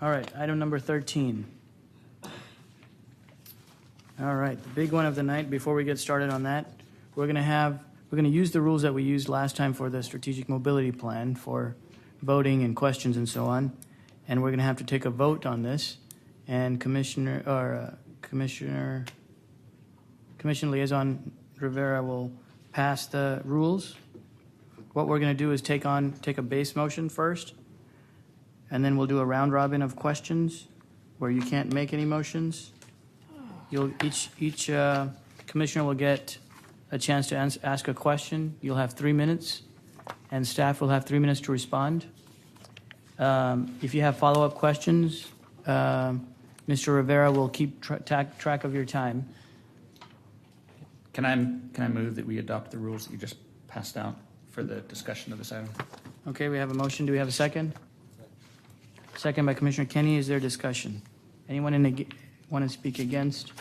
All right, item number 13. All right, the big one of the night. Before we get started on that, we're going to use the rules that we used last time for the strategic mobility plan for voting and questions and so on, and we're going to have to take a vote on this. And Commission Liaison Rivera will pass the rules. What we're going to do is take a base motion first, and then we'll do a round robin of questions where you can't make any motions. Each commissioner will get a chance to ask a question. You'll have 3 minutes, and staff will have 3 minutes to respond. If you have follow-up questions, Mr. Rivera will keep track of your time. Can I move that we adopt the rules that you just passed out for the discussion of this item? Okay, we have a motion. Do we have a second? Second by Commissioner Kenny. Is there discussion? Anyone want to speak against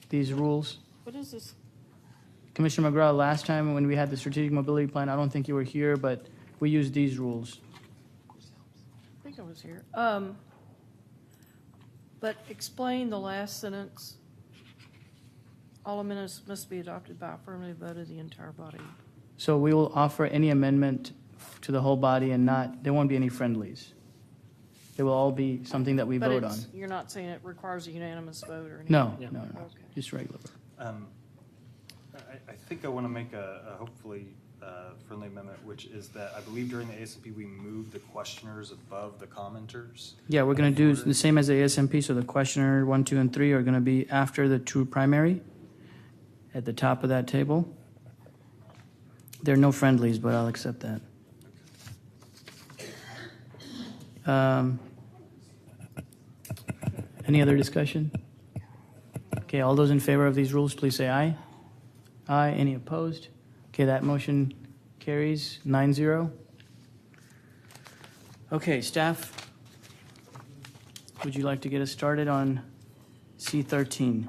these rules? What is this? Commissioner McGraw, last time when we had the strategic mobility plan, I don't think you were here, but we used these rules. I think I was here. But explain the last sentence. All amendments must be adopted by affirmative vote of the entire body. So we will offer any amendment to the whole body, and there won't be any friendlies. They will all be something that we vote on. You're not saying it requires a unanimous vote or anything? No, Yeah. no, Okay. just regular. I think I want to make a hopefully friendly amendment, which is that I believe during the ASMP we moved the questioners above the commenters. Yeah, we're going to do the same as the ASMP, so the questioner 1, 2, and 3 are going to be after the two primary at the top of that table. There are no friendlies, but I'll accept that. Any other discussion? Okay, all those in favor of these rules, please say aye. Aye. Any opposed? Okay, that motion carries 9-0. Okay, staff, would you like to get us started on C13?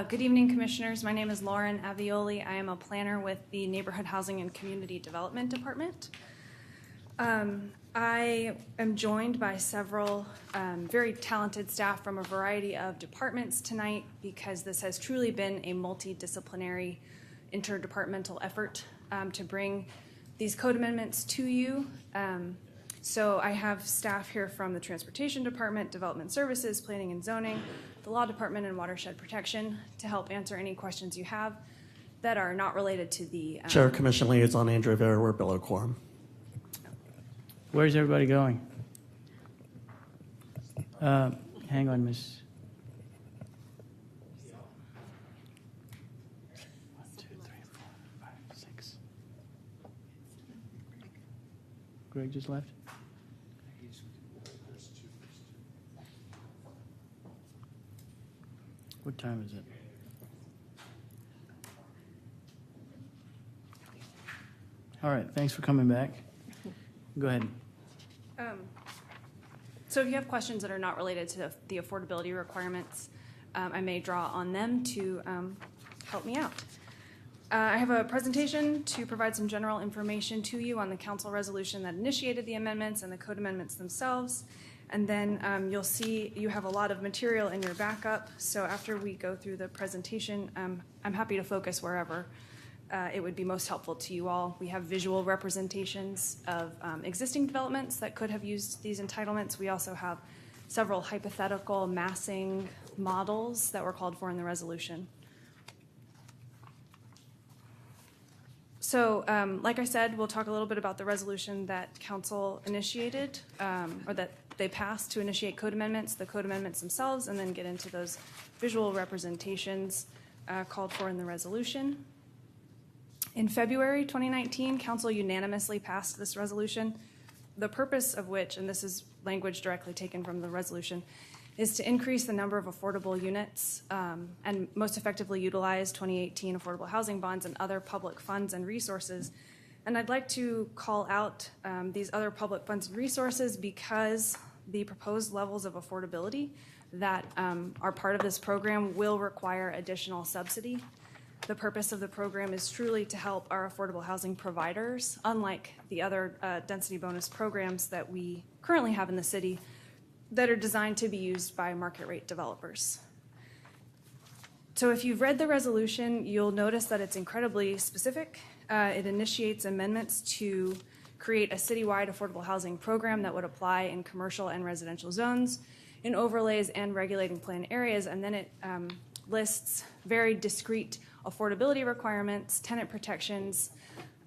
Good evening, Commissioners. My name is Lauren Avioli. I am a planner with the Neighborhood Housing and Community Development Department. I am joined by several very talented staff from a variety of departments tonight because this has truly been a multidisciplinary, interdepartmental effort to bring these code amendments to you. So I have staff here from the Transportation Department, Development Services, Planning and Zoning, the Law Department, and Watershed Protection to help answer any questions you have that are not related to the... Chair, Commission Liaison Andrew Rivera, we're below quorum. Where's everybody going? Hang on, Miss. 1, 2, 3, 4, 5, 6. Greg just left? What time is it? All right, thanks for coming back. Go ahead. So if you have questions that are not related to the affordability requirements, I may draw on them to help me out. I have a presentation to provide some general information to you on the council resolution that initiated the amendments and the code amendments themselves. And then you'll see you have a lot of material in your backup. So after we go through the presentation, I'm happy to focus wherever it would be most helpful to you all. We have visual representations of existing developments that could have used these entitlements. We also have several hypothetical massing models that were called for in the resolution. So like I said, we'll talk a little bit about the resolution that council initiated or that they passed to initiate code amendments, the code amendments themselves, and then get into those visual representations called for in the resolution. In February 2019, council unanimously passed this resolution, the purpose of which, and this is language directly taken from the resolution, is to increase the number of affordable units and most effectively utilize 2018 affordable housing bonds and other public funds and resources. And I'd like to call out these other public funds and resources because the proposed levels of affordability that are part of this program will require additional subsidy. The purpose of the program is truly to help our affordable housing providers, unlike the other density bonus programs that we currently have in the city that are designed to be used by market rate developers. So if you've read the resolution, you'll notice that it's incredibly specific. It initiates amendments to create a citywide affordable housing program that would apply in commercial and residential zones, in overlays and regulating plan areas, and then it lists very discrete affordability requirements, tenant protections,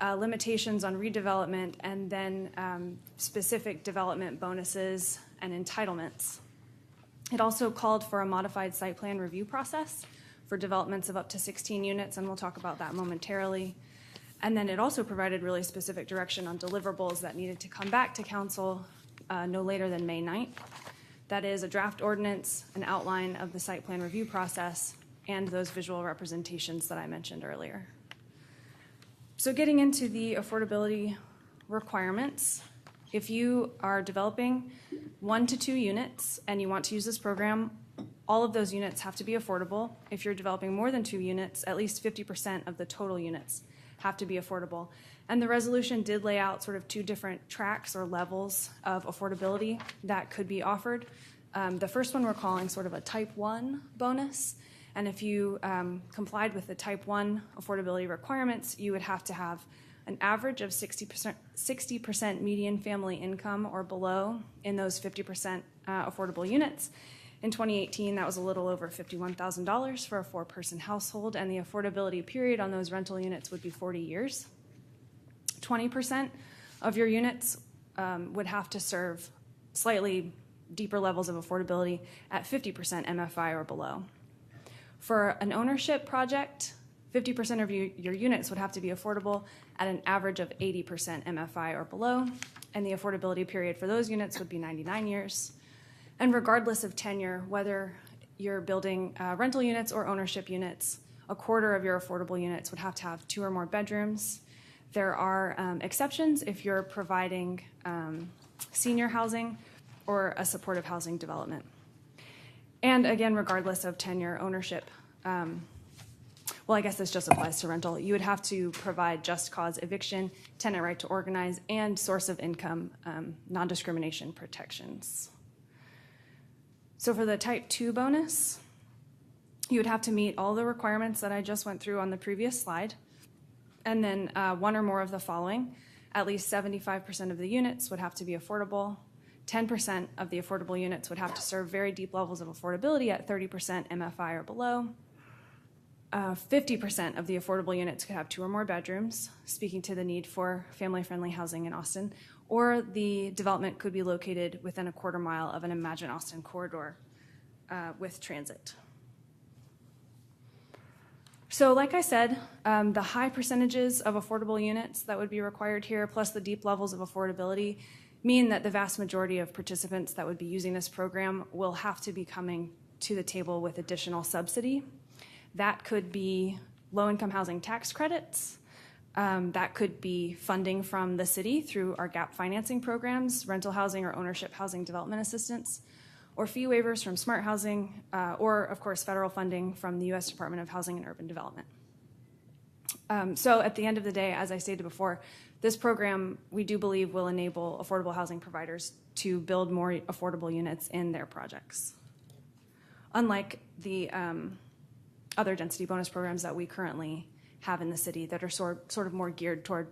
limitations on redevelopment, and then specific development bonuses and entitlements. It also called for a modified site plan review process for developments of up to 16 units, and we'll talk about that momentarily. And then it also provided really specific direction on deliverables that needed to come back to council no later than May 9th. That is a draft ordinance, an outline of the site plan review process, and those visual representations that I mentioned earlier. So getting into the affordability requirements, if you are developing 1 to 2 units and you want to use this program, all of those units have to be affordable. If you're developing more than 2 units, at least 50% of the total units have to be affordable. And the resolution did lay out sort of 2 different tracks or levels of affordability that could be offered. The first one we're calling sort of a type 1 bonus. And if you complied with the type 1 affordability requirements, you would have to have an average of 60% median family income or below in those 50% affordable units. In 2018, that was a little over $51,000 for a 4-person household, and the affordability period on those rental units would be 40 years. 20% of your units would have to serve slightly deeper levels of affordability at 50% MFI or below. For an ownership project, 50% of your units would have to be affordable at an average of 80% MFI or below, and the affordability period for those units would be 99 years. And regardless of tenure, whether you're building rental units or ownership units, a quarter of your affordable units would have to have 2 or more bedrooms. There are exceptions if you're providing senior housing or a supportive housing development. And again, regardless of tenure, ownership, well, I guess this just applies to rental. You would have to provide just cause eviction, tenant right to organize, and source of income non-discrimination protections. So for the type 2 bonus, you would have to meet all the requirements that I just went through on the previous slide, and then 1 or more of the following. At least 75% of the units would have to be affordable. 10% of the affordable units would have to serve very deep levels of affordability at 30% MFI or below. 50% of the affordable units could have 2 or more bedrooms, speaking to the need for family-friendly housing in Austin, or the development could be located within a quarter mile of an Imagine Austin corridor with transit. So like I said, the high percentages of affordable units that would be required here, plus the deep levels of affordability, mean that the vast majority of participants that would be using this program will have to be coming to the table with additional subsidy. That could be low-income housing tax credits. That could be funding from the city through our gap financing programs, rental housing or ownership housing development assistance, or fee waivers from smart housing, or of course federal funding from the U.S. Department of Housing and Urban Development. So at the end of the day, as I stated before, this program we do believe will enable affordable housing providers to build more affordable units in their projects. Unlike the other density bonus programs that we currently have in the city that are sort of more geared toward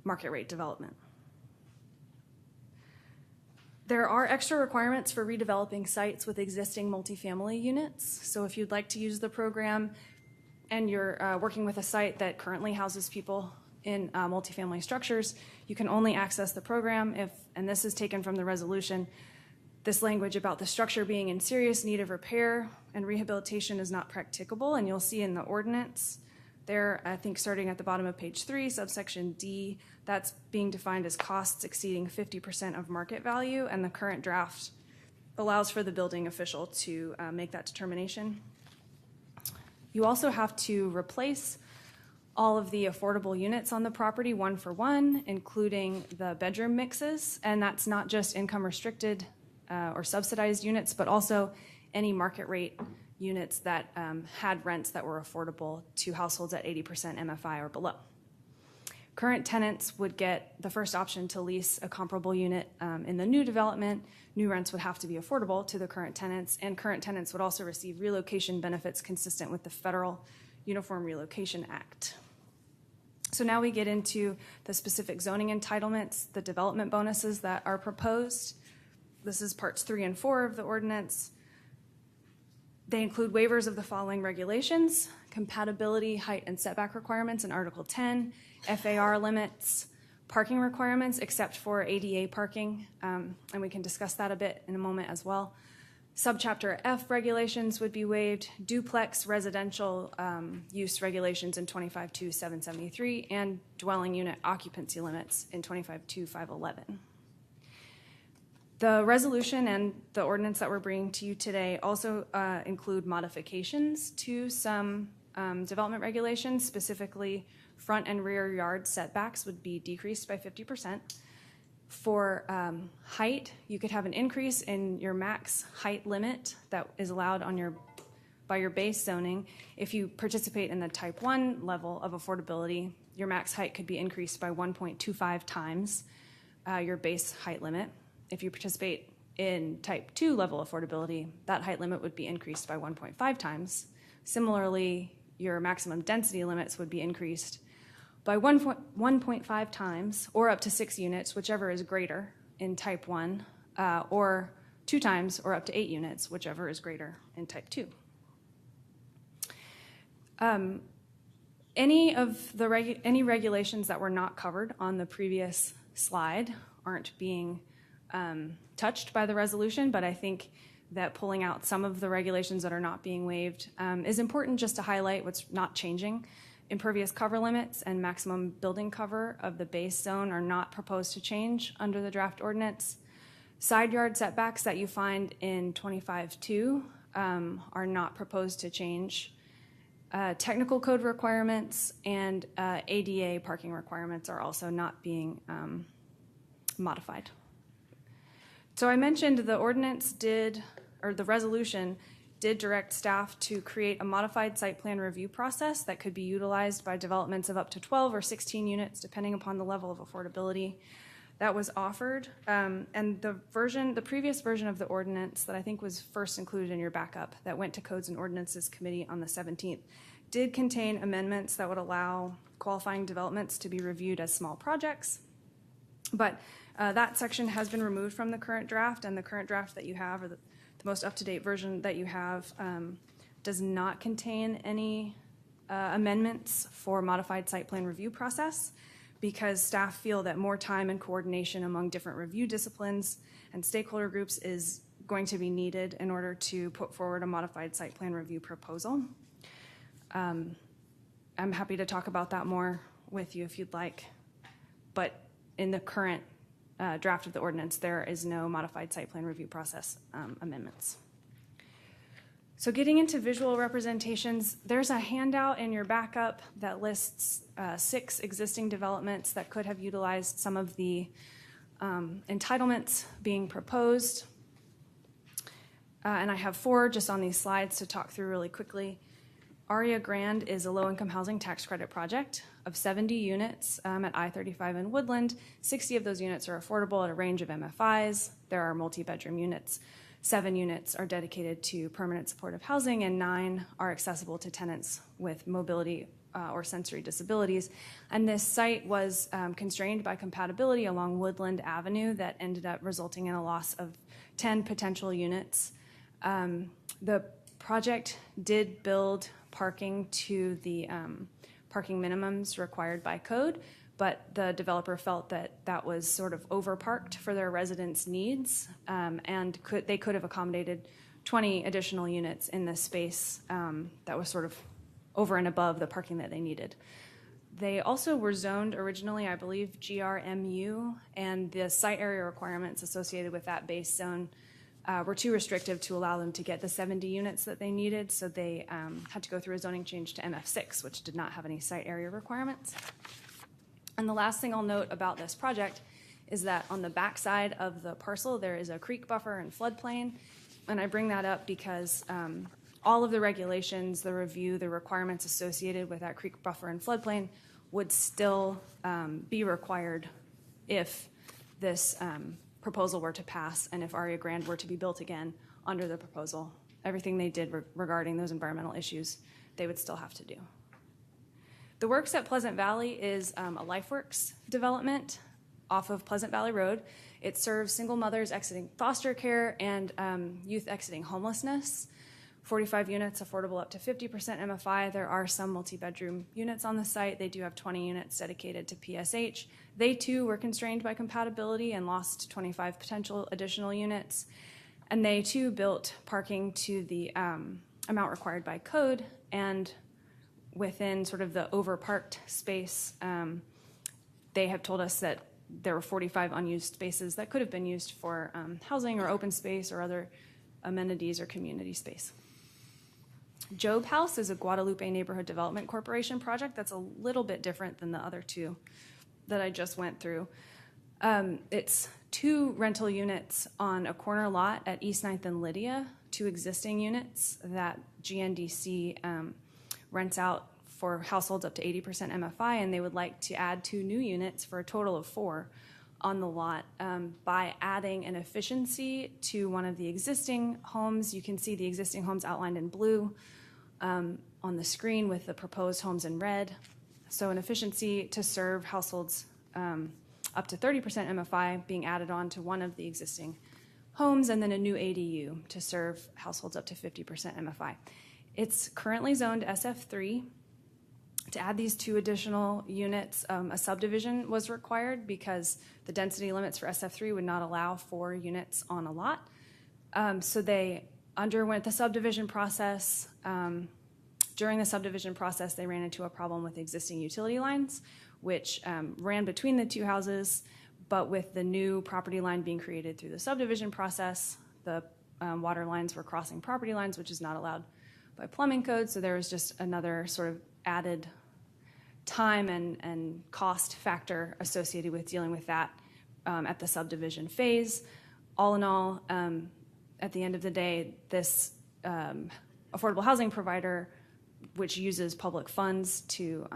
market rate development. There are extra requirements for redeveloping sites with existing multifamily units. So if you'd like to use the program and you're working with a site that currently houses people in multifamily structures, you can only access the program if, and this is taken from the resolution, this language about the structure being in serious need of repair and rehabilitation is not practicable, and you'll see in the ordinance there, I think starting at the bottom of page 3, subsection D, that's being defined as costs exceeding 50% of market value, and the current draft allows for the building official to make that determination. You also have to replace all of the affordable units on the property 1 for 1, including the bedroom mixes, and that's not just income restricted or subsidized units, but also any market rate units that had rents that were affordable to households at 80% MFI or below. Current tenants would get the first option to lease a comparable unit in the new development. New rents would have to be affordable to the current tenants, and current tenants would also receive relocation benefits consistent with the Federal Uniform Relocation Act. So now we get into the specific zoning entitlements, the development bonuses that are proposed. This is parts 3 and 4 of the ordinance. They include waivers of the following regulations: compatibility, height, and setback requirements in Article 10, FAR limits, parking requirements except for ADA parking, and we can discuss that a bit in a moment as well. Subchapter F regulations would be waived, duplex residential use regulations in 25.2.773, and dwelling unit occupancy limits in 25.2.511. The resolution and the ordinance that we're bringing to you today also include modifications to some development regulations. Specifically, front and rear yard setbacks would be decreased by 50%. For height, you could have an increase in your max height limit that is allowed on by your base zoning. If you participate in the type 1 level of affordability, your max height could be increased by 1.25 times your base height limit. If you participate in type 2 level affordability, that height limit would be increased by 1.5 times. Similarly, your maximum density limits would be increased by 1.5 times, or up to 6 units, whichever is greater in type 1, or 2 times, or up to 8 units, whichever is greater in type 2. Any regulations that were not covered on the previous slide aren't being touched by the resolution, but I think that pulling out some of the regulations that are not being waived is important just to highlight what's not changing. Impervious cover limits and maximum building cover of the base zone are not proposed to change under the draft ordinance. Side yard setbacks that you find in 25.2 are not proposed to change. Technical code requirements and ADA parking requirements are also not being modified. So I mentioned the the resolution did direct staff to create a modified site plan review process that could be utilized by developments of up to 12 or 16 units, depending upon the level of affordability that was offered. And the previous version of the ordinance that I think was first included in your backup that went to Codes and Ordinances Committee on the 17th did contain amendments that would allow qualifying developments to be reviewed as small projects. But that section has been removed from the current draft, and the current draft that you have, or the most up-to-date version that you have, does not contain any amendments for modified site plan review process, because staff feel that more time and coordination among different review disciplines and stakeholder groups is going to be needed in order to put forward a modified site plan review proposal. I'm happy to talk about that more with you if you'd like, but in the current draft of the ordinance, there is no modified site plan review process amendments. So getting into visual representations, there's a handout in your backup that lists 6 existing developments that could have utilized some of the entitlements being proposed. And I have 4 just on these slides to talk through really quickly. Aria Grande is a low-income housing tax credit project of 70 units at I-35 in Woodland. 60 of those units are affordable at a range of MFIs. There are multi-bedroom units. 7 units are dedicated to permanent supportive housing, and 9 are accessible to tenants with mobility or sensory disabilities. And this site was constrained by compatibility along Woodland Avenue that ended up resulting in a loss of 10 potential units. The project did build parking to the parking minimums required by code, but the developer felt that that was sort of overparked for their residents' needs, and they could have accommodated 20 additional units in this space that was sort of over and above the parking that they needed. They also were zoned originally, I believe, GRMU, and the site area requirements associated with that base zone were too restrictive to allow them to get the 70 units that they needed, so they had to go through a zoning change to MF6, which did not have any site area requirements. And the last thing I'll note about this project is that on the backside of the parcel, there is a creek buffer and floodplain, And I bring that up because all of the regulations, the review, the requirements associated with that creek buffer and floodplain would still be required if this proposal were to pass and if Aria Grande were to be built again under the proposal. Everything they did regarding those environmental issues, they would still have to do. The works at Pleasant Valley is a LifeWorks development off of Pleasant Valley Road. It serves single mothers exiting foster care and youth exiting homelessness. 45 units, affordable up to 50% MFI. There are some multi-bedroom units on the site. They do have 20 units dedicated to PSH. They too were constrained by compatibility and lost 25 potential additional units. And they too built parking to the amount required by code, and within sort of the over-parked space, they have told us that there were 45 unused spaces that could have been used for housing or open space or other amenities or community space. Job House is a Guadalupe Neighborhood Development Corporation project that's a little bit different than the other two that I just went through. It's 2 rental units on a corner lot at East 9th and Lydia, 2 existing units that GNDC rents out for households up to 80% MFI, and they would like to add 2 new units for a total of 4 on the lot by adding an efficiency to one of the existing homes. You can see the existing homes outlined in blue on the screen with the proposed homes in red. So an efficiency to serve households up to 30% MFI being added on to one of the existing homes, and then a new ADU to serve households up to 50% MFI. It's currently zoned SF3. To add these 2 additional units, a subdivision was required because the density limits for SF3 would not allow 4 units on a lot. So they underwent the subdivision process. During the subdivision process, they ran into a problem with existing utility lines, which ran between the 2 houses, but with the new property line being created through the subdivision process, the water lines were crossing property lines, which is not allowed by plumbing code. So there was just another sort of added time and cost factor associated with dealing with that at the subdivision phase. All in all, at the end of the day, this affordable housing provider, which uses public funds to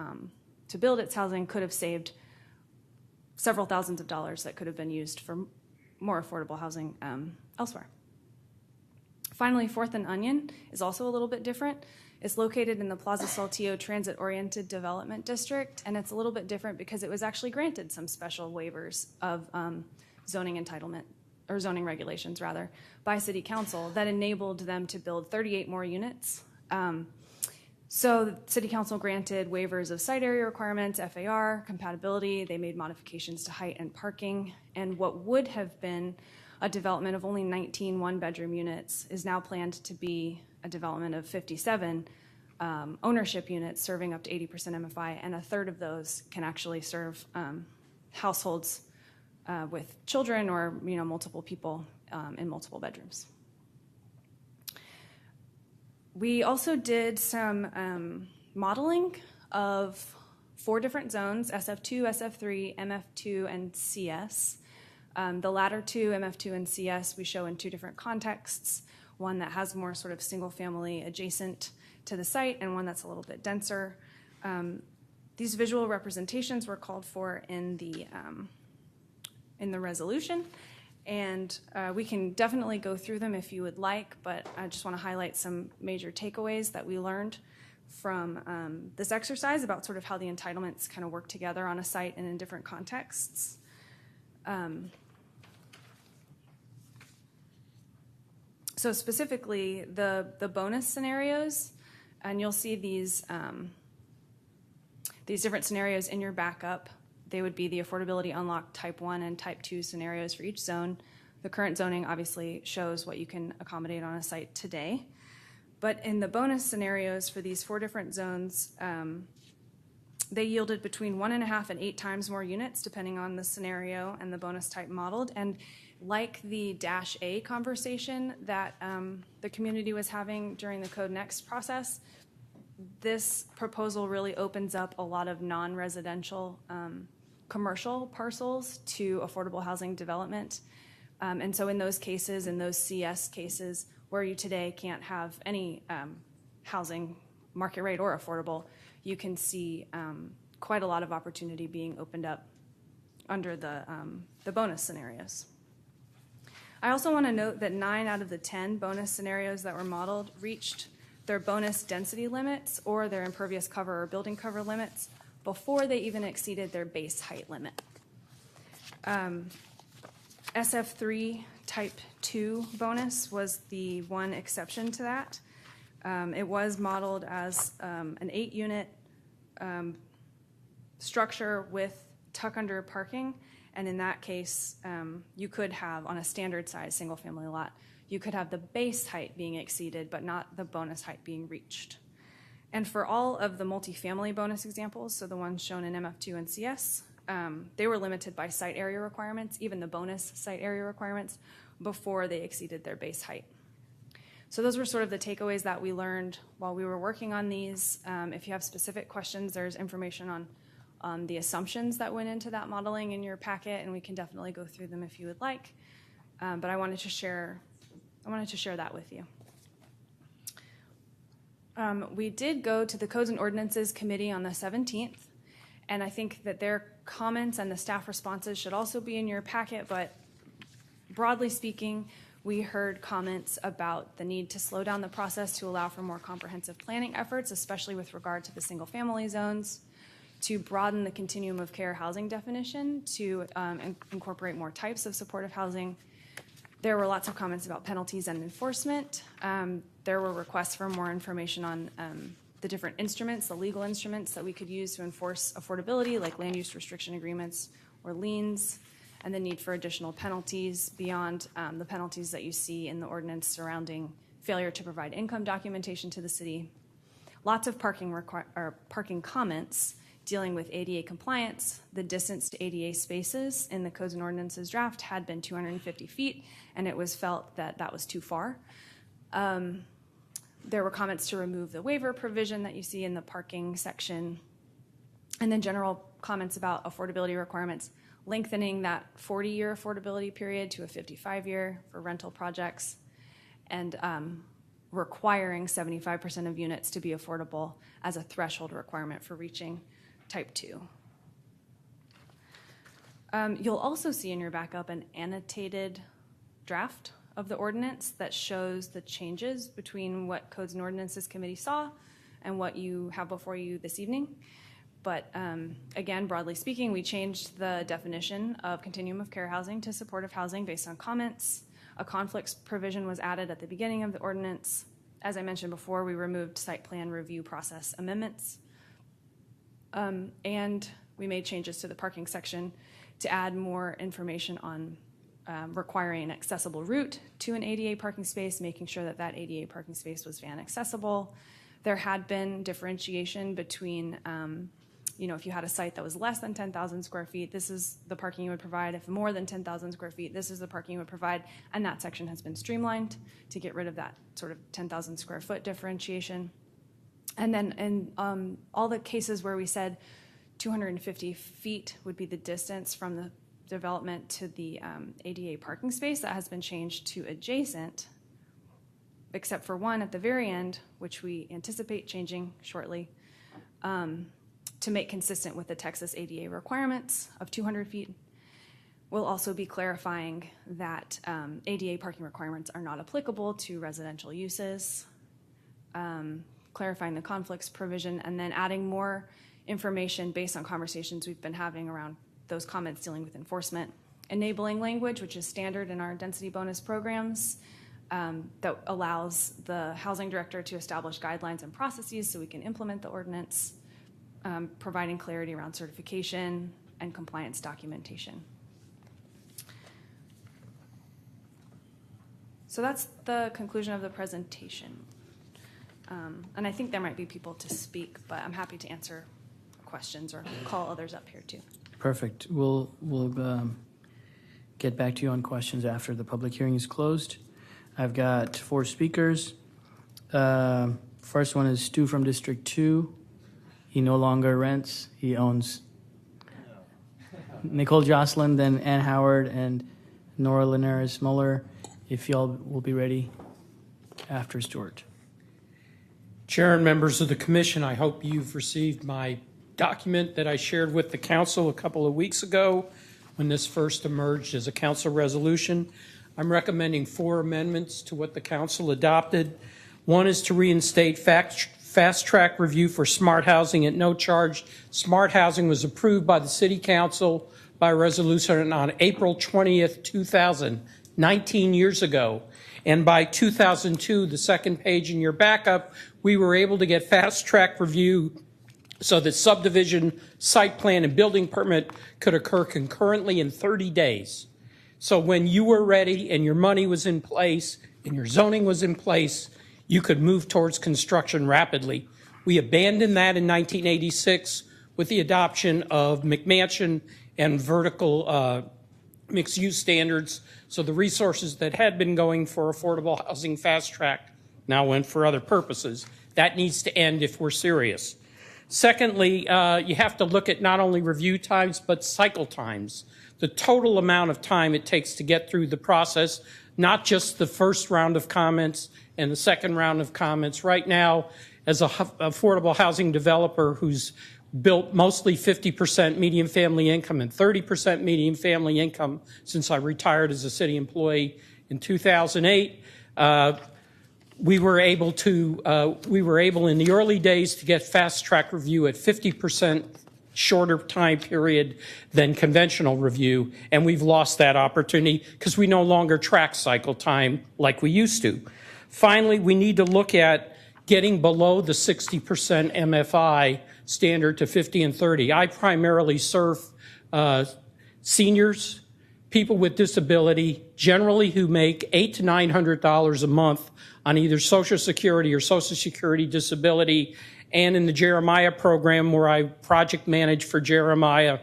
build its housing, could have saved several thousands of dollars that could have been used for more affordable housing elsewhere. Finally, 4th and Onion is also a little bit different. It's located in the Plaza Saltillo Transit-Oriented Development District, and it's a little bit different because it was actually granted some special waivers of zoning entitlement, or zoning regulations rather, by City Council that enabled them to build 38 more units. So the City Council granted waivers of site area requirements, FAR, compatibility. They made modifications to height and parking, and what would have been a development of only 19 one-bedroom units is now planned to be a development of 57 ownership units serving up to 80% MFI, and a third of those can actually serve households with children or multiple people in multiple bedrooms. We also did some modeling of 4 different zones: SF2, SF3, MF2, and CS. The latter 2, MF2 and CS, we show in 2 different contexts. One that has more sort of single family adjacent to the site, and one that's a little bit denser. These visual representations were called for in the resolution, and we can definitely go through them if you would like, but I just want to highlight some major takeaways that we learned from this exercise about sort of how the entitlements kind of work together on a site and in different contexts. So specifically, the bonus scenarios, and you'll see these different scenarios in your backup. They would be the Affordability Unlocked Type 1 and Type 2 scenarios for each zone. The current zoning obviously shows what you can accommodate on a site today. But in the bonus scenarios for these 4 different zones, they yielded between 1.5 and 8 times more units, depending on the scenario and the bonus type modeled. And like the Dash A conversation that the community was having during the Code Next process, this proposal really opens up a lot of non-residential commercial parcels to affordable housing development. And so in those cases, in those CS cases, where you today can't have any housing, market rate or affordable, you can see quite a lot of opportunity being opened up under the bonus scenarios. I also want to note that 9 out of the 10 bonus scenarios that were modeled reached their bonus density limits or their impervious cover or building cover limits before they even exceeded their base height limit. SF3 type 2 bonus was the one exception to that. It was modeled as an 8-unit structure with tuck-under parking, and in that case, you could have, on a standard size single-family lot, you could have the base height being exceeded, but not the bonus height being reached. And for all of the multifamily bonus examples, so the ones shown in MF2 and CS, they were limited by site area requirements, even the bonus site area requirements, before they exceeded their base height. So those were sort of the takeaways that we learned while we were working on these. If you have specific questions, there's information on the assumptions that went into that modeling in your packet, and we can definitely go through them if you would like. But I wanted to share that with you. We did go to the Codes and Ordinances Committee on the 17th, and I think that their comments and the staff responses should also be in your packet, but broadly speaking, we heard comments about the need to slow down the process to allow for more comprehensive planning efforts, especially with regard to the single-family zones, to broaden the continuum of care housing definition, to incorporate more types of supportive housing. There were lots of comments about penalties and enforcement. There were requests for more information on the different instruments, the legal instruments that we could use to enforce affordability, like land use restriction agreements or liens, and the need for additional penalties beyond the penalties that you see in the ordinance surrounding failure to provide income documentation to the city. Lots of parking comments dealing with ADA compliance. The distance to ADA spaces in the Codes and Ordinances draft had been 250 feet, and it was felt that that was too far. There were comments to remove the waiver provision that you see in the parking section, and then general comments about affordability requirements, lengthening that 40-year affordability period to a 55-year for rental projects, and requiring 75% of units to be affordable as a threshold requirement for reaching Type 2. You'll also see in your backup an annotated draft of the ordinance that shows the changes between what Codes and Ordinances Committee saw and what you have before you this evening. But again, broadly speaking, we changed the definition of continuum of care housing to supportive housing based on comments. A conflicts provision was added at the beginning of the ordinance. As I mentioned before, we removed site plan review process amendments. And we made changes to the parking section to add more information on requiring an accessible route to an ADA parking space, making sure that that ADA parking space was van accessible. There had been differentiation between, if you had a site that was less than 10,000 square feet, this is the parking you would provide. If more than 10,000 square feet, this is the parking you would provide. And that section has been streamlined to get rid of that sort of 10,000 square foot differentiation. And then in all the cases where we said 250 feet would be the distance from the development to the ADA parking space, that has been changed to adjacent, except for one at the very end, which we anticipate changing shortly, to make consistent with the Texas ADA requirements of 200 feet. We'll also be clarifying that ADA parking requirements are not applicable to residential uses, clarifying the conflicts provision, and then adding more information based on conversations we've been having around those comments dealing with enforcement. Enabling language, which is standard in our density bonus programs, that allows the housing director to establish guidelines and processes so we can implement the ordinance, providing clarity around certification and compliance documentation. So that's the conclusion of the presentation. And I think there might be people to speak, but I'm happy to answer questions or call others up here too. Perfect. We'll get back to you on questions after the public hearing is closed. I've got 4 speakers. First one is Stu from District 2. He no longer rents, he owns. Nicole Jocelyn, then Ann Howard, and Nora Linares Muller. If y'all will be ready. after Stuart. Chair and members of the commission, I hope you've received my document that I shared with the council a couple of weeks ago when this first emerged as a council resolution. I'm recommending 4 amendments to what the council adopted. One is to reinstate fast track review for smart housing at no charge. Smart housing was approved by the city council by resolution on April 20th, 2000, 19 years ago. And by 2002, the second page in your backup, we were able to get fast track review so that subdivision, site plan, and building permit could occur concurrently in 30 days. So when you were ready and your money was in place and your zoning was in place, you could move towards construction rapidly. We abandoned that in 1986 with the adoption of McMansion and vertical mixed-use standards. So the resources that had been going for affordable housing fast track now went for other purposes. That needs to end if we're serious. Secondly, you have to look at not only review times, but cycle times. The total amount of time it takes to get through the process, not just the first round of comments and the second round of comments. Right now, as an affordable housing developer who's built mostly 50% median family income and 30% median family income since I retired as a city employee in 2008, we were able in the early days to get fast track review at 50% shorter time period than conventional review, and we've lost that opportunity because we no longer track cycle time like we used to. Finally, we need to look at getting below the 60% MFI standard to 50 and 30. I primarily serve seniors, people with disability, generally who make $800 to $900 a month on either Social Security or Social Security disability. And in the Jeremiah program, where I project manage for Jeremiah,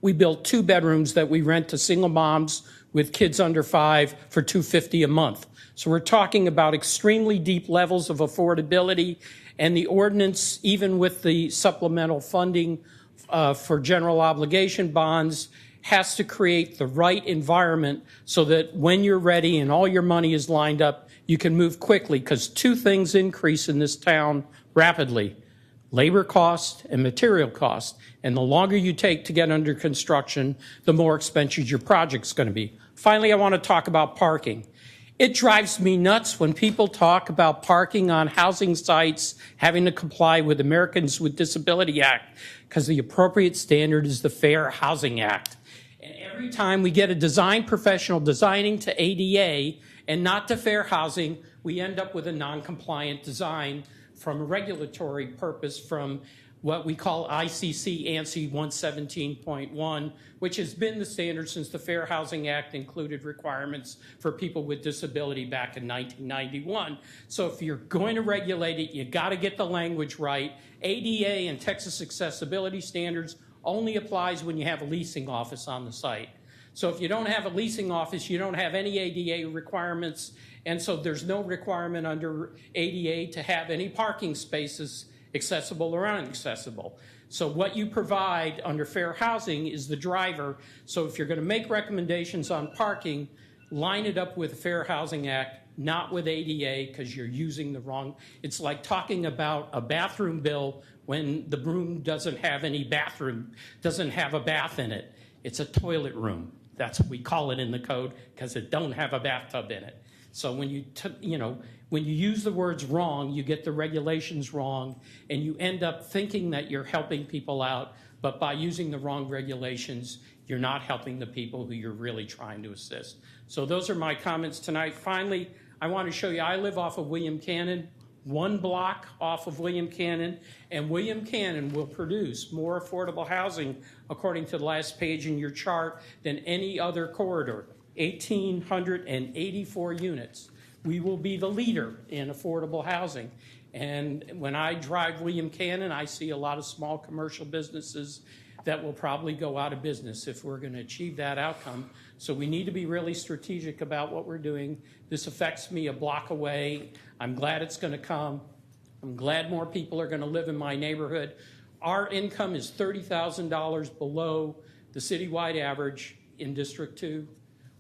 we built 2 bedrooms that we rent to single moms with kids under 5 for $250 a month. So we're talking about extremely deep levels of affordability, and the ordinance, even with the supplemental funding for general obligation bonds, has to create the right environment so that when you're ready and all your money is lined up, you can move quickly, because 2 things increase in this town rapidly: labor cost and material cost. And the longer you take to get under construction, the more expensive your project's going to be. Finally, I want to talk about parking. It drives me nuts when people talk about parking on housing sites having to comply with Americans with Disability Act, because the appropriate standard is the Fair Housing Act. And every time we get a design professional designing to ADA and not to fair housing, we end up with a non-compliant design from a regulatory purpose from what we call ICC ANSI 117.1, which has been the standard since the Fair Housing Act included requirements for people with disability back in 1991. So if you're going to regulate it, you got to get the language right. ADA and Texas accessibility standards only applies when you have a leasing office on the site. So if you don't have a leasing office, you don't have any ADA requirements, and so there's no requirement under ADA to have any parking spaces accessible or inaccessible. So what you provide under fair housing is the driver. So if you're going to make recommendations on parking, line it up with the Fair Housing Act, not with ADA, because you're using the wrong. It's like talking about a bathroom bill when the room doesn't have any bathroom, doesn't have a bath in it. It's a toilet room. That's what we call it in the code, because it don't have a bathtub in it. So when when you use the words wrong, you get the regulations wrong, and you end up thinking that you're helping people out, but by using the wrong regulations, you're not helping the people who you're really trying to assist. So those are my comments tonight. Finally, I want to show you, I live off of William Cannon, 1 block off of William Cannon, and William Cannon will produce more affordable housing, according to the last page in your chart, than any other corridor. 1,884 units. We will be the leader in affordable housing. And when I drive William Cannon, I see a lot of small commercial businesses that will probably go out of business if we're going to achieve that outcome. So we need to be really strategic about what we're doing. This affects me a block away. I'm glad it's going to come. I'm glad more people are going to live in my neighborhood. Our income is $30,000 below the citywide average in District 2.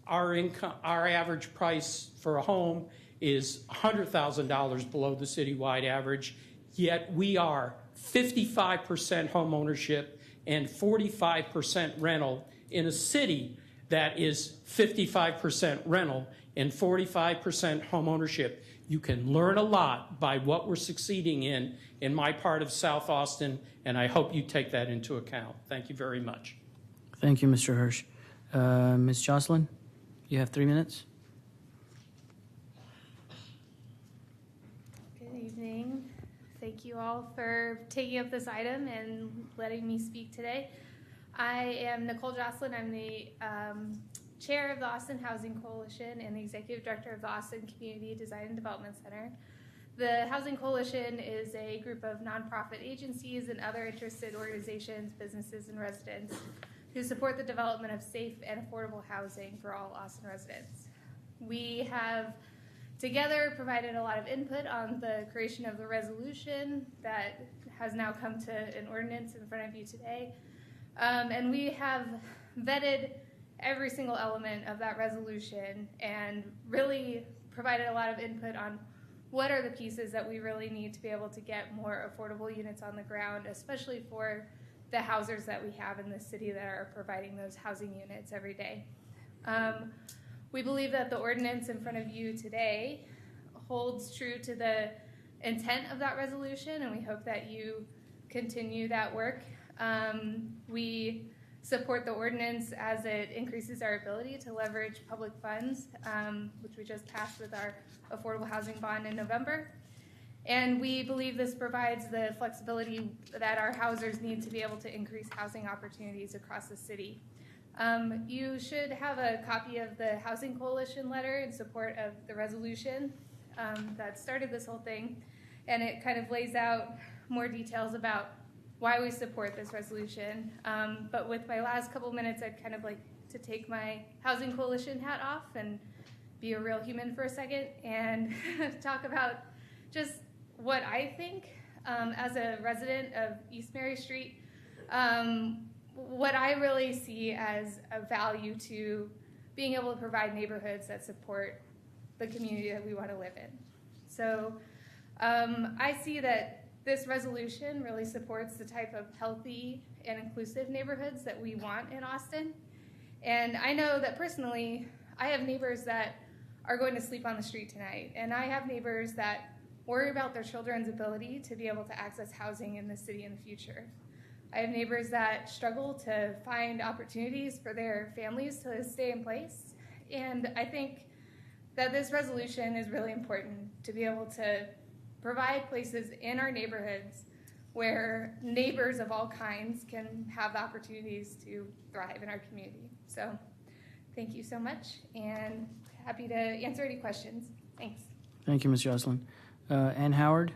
Our average price for a home is $100,000 below the citywide average, yet we are 55% home ownership and 45% rental in a city that is 55% rental and 45% home ownership. You can learn a lot by what we're succeeding in my part of South Austin, and I hope you take that into account. Thank you very much. Thank you, Mr. Hirsch. Ms. Jocelyn, you have 3 minutes. Good evening. Thank you all for taking up this item and letting me speak today. I am Nicole Jocelyn. I'm the chair of the Austin Housing Coalition and the executive director of the Austin Community Design and Development Center. The Housing Coalition is a group of nonprofit agencies and other interested organizations, businesses, and residents who support the development of safe and affordable housing for all Austin residents. We have together provided a lot of input on the creation of the resolution that has now come to an ordinance in front of you today. And we have vetted every single element of that resolution and really provided a lot of input on what are the pieces that we really need to be able to get more affordable units on the ground, especially for the housers that we have in the city that are providing those housing units every day. We believe that the ordinance in front of you today holds true to the intent of that resolution, and we hope that you continue that work. We support the ordinance as it increases our ability to leverage public funds, which we just passed with our affordable housing bond in November. And we believe this provides the flexibility that our housers need to be able to increase housing opportunities across the city. You should have a copy of the Housing Coalition letter in support of the resolution that started this whole thing. And it kind of lays out more details about why we support this resolution. But with my last couple minutes, I'd kind of like to take my Housing Coalition hat off and be a real human for a second and talk about just what I think as a resident of East Mary Street, what I really see as a value to being able to provide neighborhoods that support the community that we want to live in. So I see that this resolution really supports the type of healthy and inclusive neighborhoods that we want in Austin. And I know that personally, I have neighbors that are going to sleep on the street tonight. And I have neighbors that worry about their children's ability to be able to access housing in the city in the future. I have neighbors that struggle to find opportunities for their families to stay in place. And I think that this resolution is really important to be able to provide places in our neighborhoods where neighbors of all kinds can have the opportunities to thrive in our community. So thank you so much, and happy to answer any questions. Thanks. Thank you, Ms. Jocelyn. Ann Howard,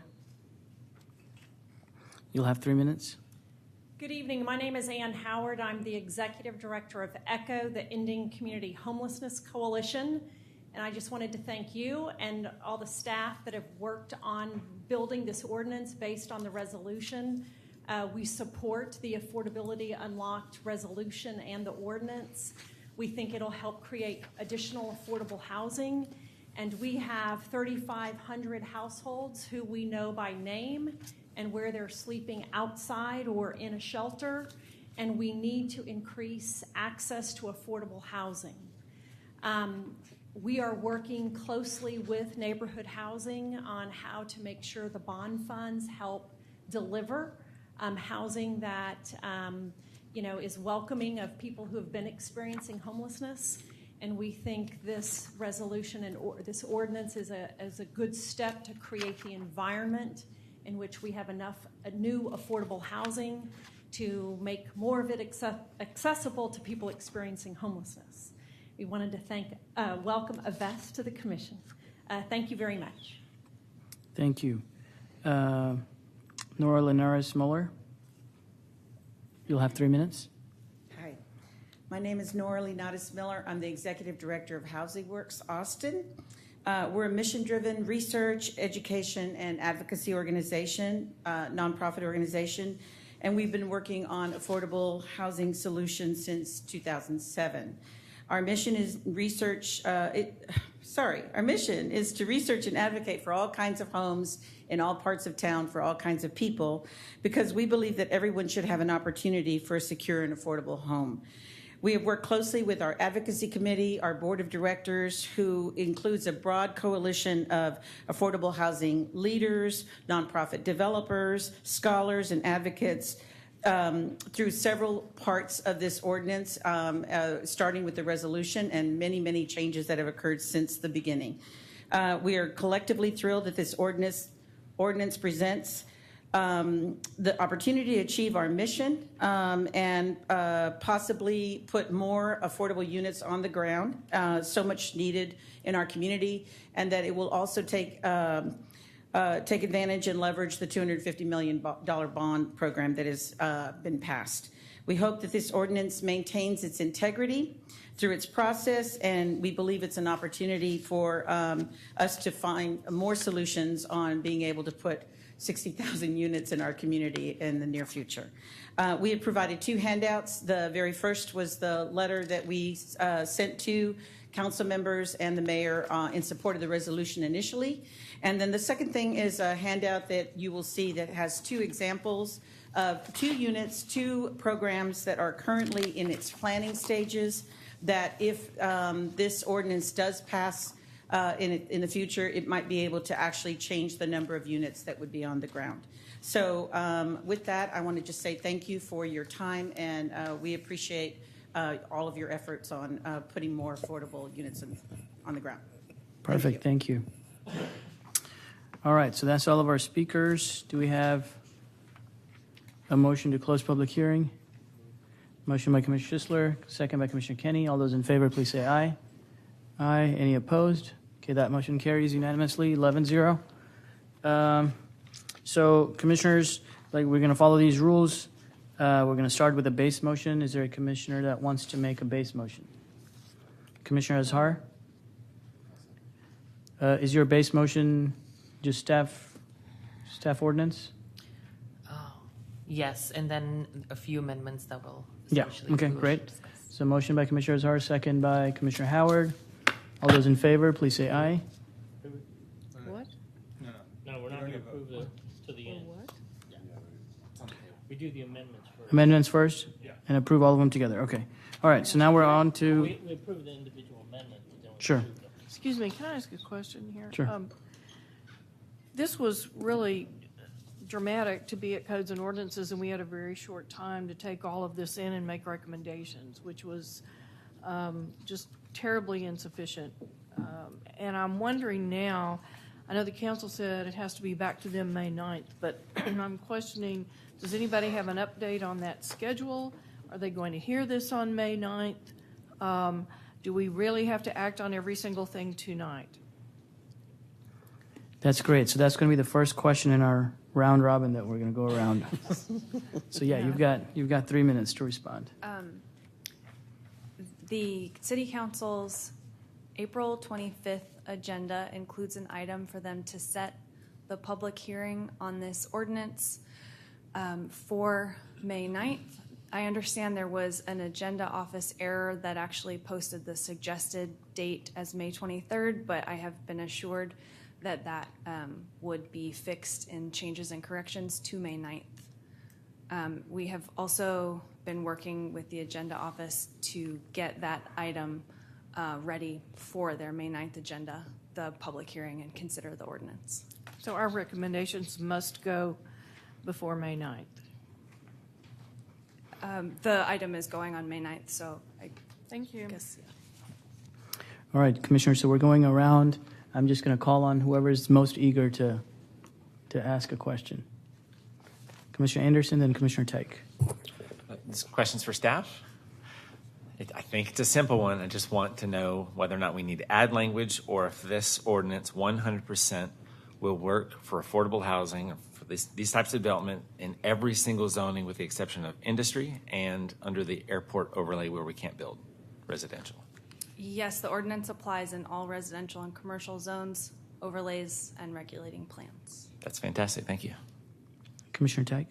you'll have 3 minutes. Good evening. My name is Ann Howard. I'm the executive director of ECHO, the Ending Community Homelessness Coalition. And I just wanted to thank you and all the staff that have worked on building this ordinance based on the resolution. We support the Affordability Unlocked resolution and the ordinance. We think it'll help create additional affordable housing. And we have 3,500 households who we know by name and where they're sleeping outside or in a shelter. And we need to increase access to affordable housing. We are working closely with neighborhood housing on how to make sure the bond funds help deliver housing that is welcoming of people who have been experiencing homelessness. And we think this resolution and this ordinance is a good step to create the environment in which we have enough new affordable housing to make more of it accessible to people experiencing homelessness. We wanted to welcome Yves to the commission. Thank you very much. Thank you. Nora Linares Muller, you'll have 3 minutes. Hi, my name is Nora Linares Miller. I'm the executive director of Housing Works Austin. We're a mission-driven research, education, and advocacy organization, nonprofit organization, and we've been working on affordable housing solutions since 2007. Our mission is our mission is to research and advocate for all kinds of homes in all parts of town for all kinds of people, because we believe that everyone should have an opportunity for a secure and affordable home. We have worked closely with our advocacy committee, our board of directors, who includes a broad coalition of affordable housing leaders, nonprofit developers, scholars, and advocates through several parts of this ordinance, starting with the resolution and many, many changes that have occurred since the beginning. We are collectively thrilled that this ordinance presents the opportunity to achieve our mission and possibly put more affordable units on the ground, so much needed in our community, and that it will also take advantage and leverage the $250 million bond program that has been passed. We hope that this ordinance maintains its integrity through its process, and we believe it's an opportunity for us to find more solutions on being able to put 60,000 units in our community in the near future. We had provided 2 handouts. The very first was the letter that we sent to council members and the mayor in support of the resolution initially. And then the second thing is a handout that you will see that has 2 examples of 2 units, 2 programs that are currently in its planning stages, that if this ordinance does pass in the future, it might be able to actually change the number of units that would be on the ground. So with that, I want to just say thank you for your time, and we appreciate all of your efforts on putting more affordable units on the ground. Perfect, thank you. All right, so that's all of our speakers. Do we have a motion to close public hearing? Motion by Commissioner Schisler, second by Commissioner Kenny. All those in favor, please say aye. Aye. Any opposed? Okay, that motion carries unanimously, 11-0. So, commissioners, we're going to follow these rules. We're going to start with a base motion. Is there a commissioner that wants to make a base motion? Commissioner Azhar? Is your base motion just staff ordinance? Yes, and then a few amendments that will. Yeah, okay, great. So motion by Commissioner Azhar, second by Commissioner Howard. All those in favor, please say aye. What? No, we're not going to approve it to the end. What? We do the amendments first. Amendments first? Yeah. And approve all of them together, okay. All right, so now we're on to, We approve the individual amendments, but then we Sure. approve them. Excuse me, can I ask a question here? Sure. This was really dramatic to be at Codes and Ordinances, and we had a very short time to take all of this in and make recommendations, which was just terribly insufficient. And I'm wondering now, I know the council said it has to be back to them May 9th, but I'm questioning, does anybody have an update on that schedule? Are they going to hear this on May 9th? Do we really have to act on every single thing tonight? that's great. So that's going to be the first question in our round robin that we're going to go around. So yeah, you've got 3 minutes to respond. The City Council's April 25th agenda includes an item for them to set the public hearing on this ordinance for May 9th. I understand there was an agenda office error that actually posted the suggested date as May 23rd, but I have been assured that would be fixed in changes and corrections to May 9th. We have also been working with the agenda office to get that item ready for their May 9th agenda, the public hearing, and consider the ordinance. So our recommendations must go before May 9th. The item is going on May 9th, so I Thank you. guess, yeah. All right, Commissioner, so we're going around. I'm just going to call on whoever's most eager to ask a question. Commissioner Anderson, then Commissioner Teich. This question's for staff. I think it's a simple one. I just want to know whether or not we need to add language or if this ordinance 100% will work for affordable housing, for these types of development in every single zoning with the exception of industry and under the airport overlay where we can't build residential. Yes, the ordinance applies in all residential and commercial zones, overlays, and regulating plans. That's fantastic. Thank you. Commissioner Teich.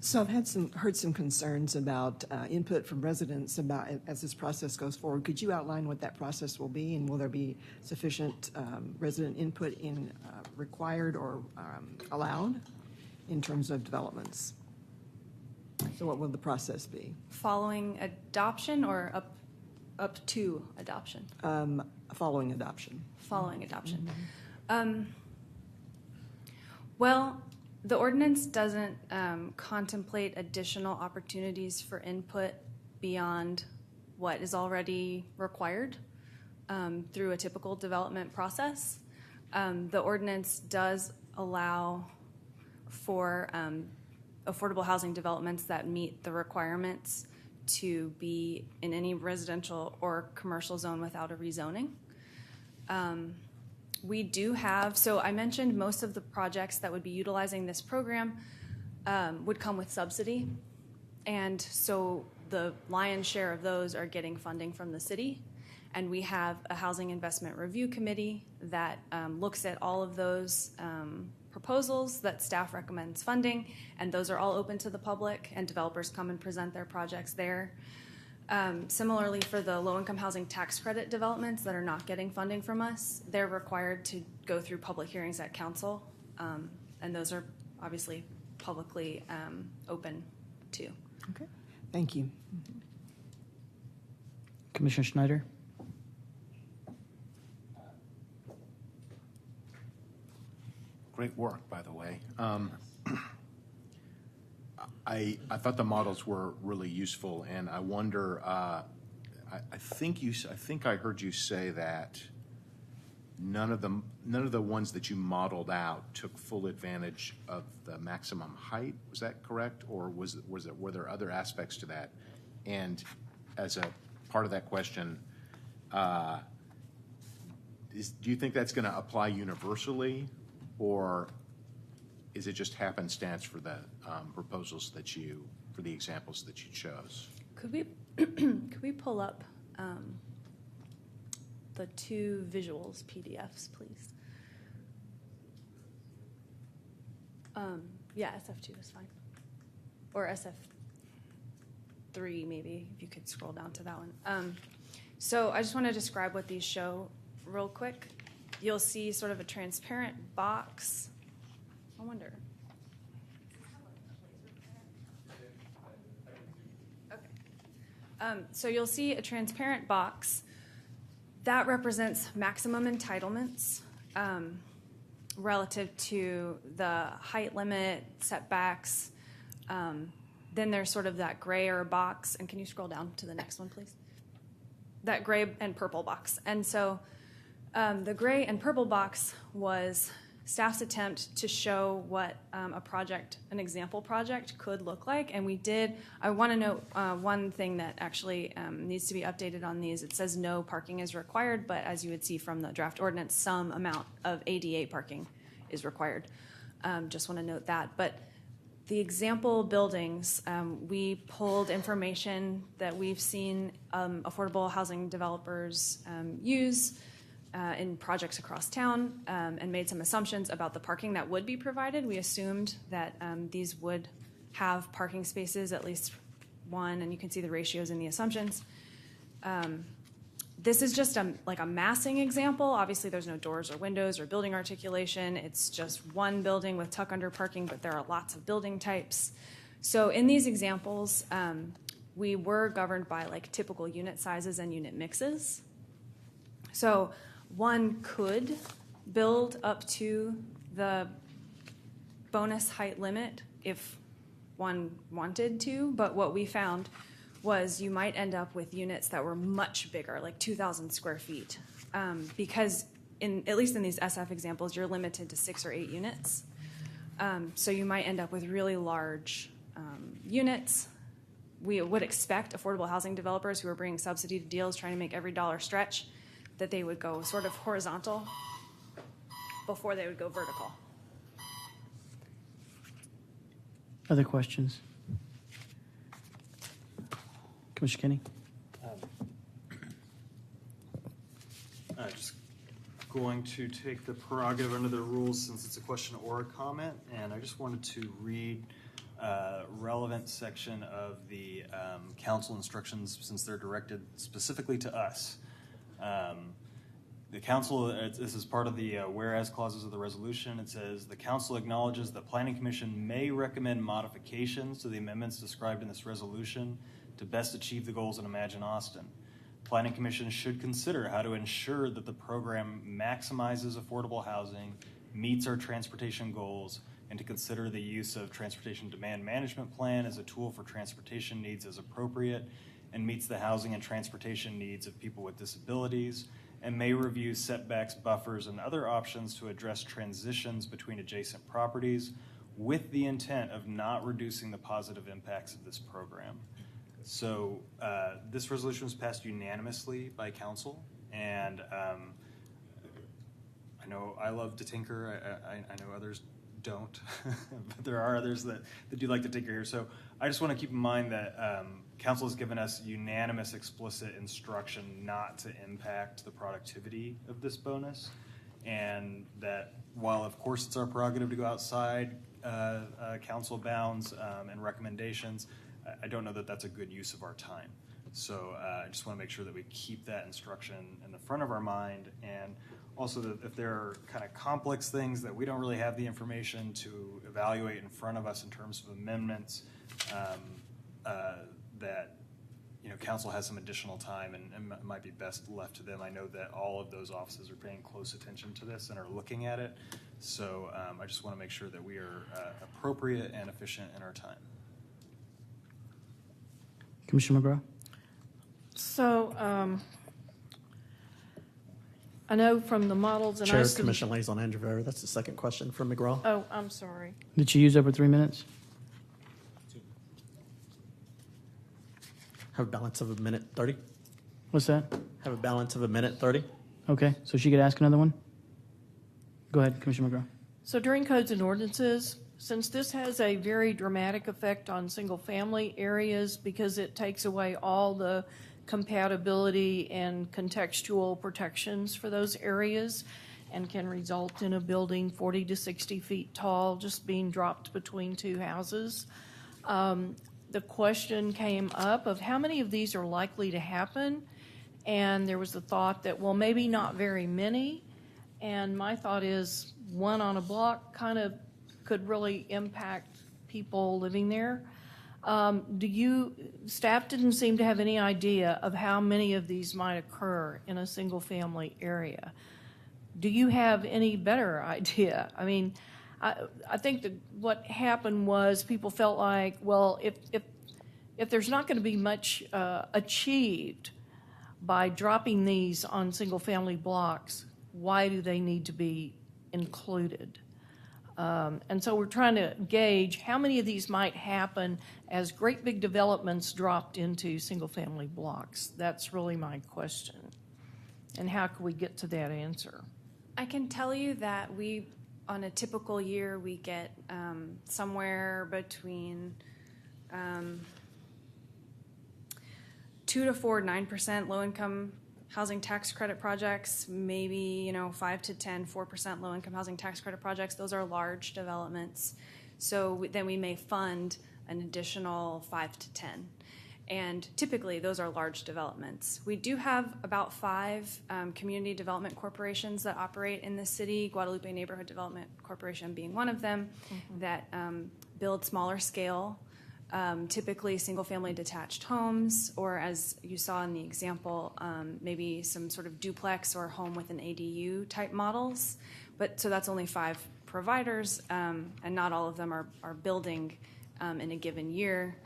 So I've heard some concerns about input from residents about as this process goes forward. Could you outline what that process will be, and will there be sufficient resident input in required or allowed in terms of developments? So what will the process be? Following adoption or up to adoption? Following adoption. Following adoption. Well, the ordinance doesn't contemplate additional opportunities for input beyond what is already required through a typical development process. The ordinance does allow for affordable housing developments that meet the requirements to be in any residential or commercial zone without a rezoning. We do have, so I mentioned most of the projects that would be utilizing this program would come with subsidy. And so the lion's share of those are getting funding from the city. And we have a housing investment review committee that looks at all of those proposals that staff recommends funding. And those are all open to the public, and developers come and present their projects there. Similarly, for the low-income housing tax credit developments that are not getting funding from us, they're required to go through public hearings at council, and those are obviously publicly open too. Okay, thank you. Commissioner Schneider? Great work, by the way. I thought the models were really useful, and I wonder. I think I heard you say that none of the ones that you modeled out took full advantage of the maximum height. Was that correct, or were there other aspects to that? And as a part of that question, do you think that's going to apply universally, or is it just happenstance for the proposals for the examples that you chose? Could we pull up the two visuals PDFs, please? Yeah, SF2 is fine, or SF3 maybe, if you could scroll down to that one. So I just want to describe what these show real quick. You'll see sort of a transparent box. I wonder. Okay. So you'll see a transparent box that represents maximum entitlements relative to the height limit, setbacks. Then there's sort of that grayer box. And can you scroll down to the next one, please? That gray and purple box. And so the gray and purple box was staff's attempt to show what an example project could look like. And we did, I want to note one thing that actually needs to be updated on these. It says no parking is required, but as you would see from the draft ordinance, some amount of ADA parking is required. Just want to note that. But the example buildings, we pulled information that we've seen affordable housing developers use in projects across town, and made some assumptions about the parking that would be provided. We assumed that these would have parking spaces, at least one, and you can see the ratios in the assumptions. This is just like a massing example. Obviously, there's no doors or windows or building articulation. It's just one building with tuck-under parking, but there are lots of building types. So in these examples, we were governed by like typical unit sizes and unit mixes. So one could build up to the bonus height limit if one wanted to, but what we found was you might end up with units that were much bigger, like 2,000 square feet, because at least in these SF examples, you're limited to 6 or 8 units. So you might end up with really large units. We would expect affordable housing developers who are bringing subsidy to deals, trying to make every dollar stretch, that they would go sort of horizontal before they would go vertical. Other questions? Commissioner Kenny? Just going to take the prerogative under the rules since it's a question or a comment, and I just wanted to read relevant section of the council instructions, since they're directed specifically to us. The council, this is part of the whereas clauses of the resolution. It says, the council acknowledges the planning commission may recommend modifications to the amendments described in this resolution to best achieve the goals in Imagine Austin. Planning commission should consider how to ensure that the program maximizes affordable housing, meets our transportation goals, and to consider the use of transportation demand management plan as a tool for transportation needs as appropriate and meets the housing and transportation needs of people with disabilities, and may review setbacks, buffers, and other options to address transitions between adjacent properties with the intent of not reducing the positive impacts of this program. So this resolution was passed unanimously by council, and I know I love to tinker. I know others don't, but there are others that do like to tinker here. So I just want to keep in mind that council has given us unanimous explicit instruction not to impact the productivity of this bonus, and that while of course it's our prerogative to go outside council bounds and recommendations, I don't know that that's a good use of our time. So I just want to make sure that we keep that instruction in the front of our mind, and also that if there are kind of complex things that we don't really have the information to evaluate in front of us in terms of amendments, that council has some additional time and it might be best left to them. I know that all of those offices are paying close attention to this and are looking at it. So I just want to make sure that we are appropriate and efficient in our time. Commissioner McGraw? So I know from the models, and Chair, Commission Liaison Andrew Vera, that's the second question from McGraw. Oh, I'm sorry. Did you use over 3 minutes? Have a balance of a minute 30. What's that? Have a balance of a minute 30. Okay, so she could ask another one? Go ahead, Commissioner McGraw. So during codes and ordinances, since this has a very dramatic effect on single-family areas because it takes away all the compatibility and contextual protections for those areas and can result in a building 40 to 60 feet tall just being dropped between two houses, the question came up of how many of these are likely to happen, and there was the thought that, well, maybe not very many, and my thought is one on a block kind of could really impact people living there. Staff didn't seem to have any idea of how many of these might occur in a single family area. Do you have any better idea? I mean, I think that what happened was people felt like, well, if there's not going to be much achieved by dropping these on single family blocks, why do they need to be included? And so we're trying to gauge how many of these might happen as great big developments dropped into single family blocks. That's really my question. And how can we get to that answer? I can tell you that on a typical year, we get somewhere between 2 to 4, 9% low-income housing tax credit projects, maybe 5 to 10, 4% low-income housing tax credit projects. Those are large developments. So then we may fund an additional 5 to 10. And typically, those are large developments. We do have about 5 community development corporations that operate in the city, Guadalupe Neighborhood Development Corporation being one of them, that build smaller scale, typically single-family detached homes, or as you saw in the example, maybe some sort of duplex or home with an ADU type models. But so that's only 5 providers, and not all of them are building in a given year.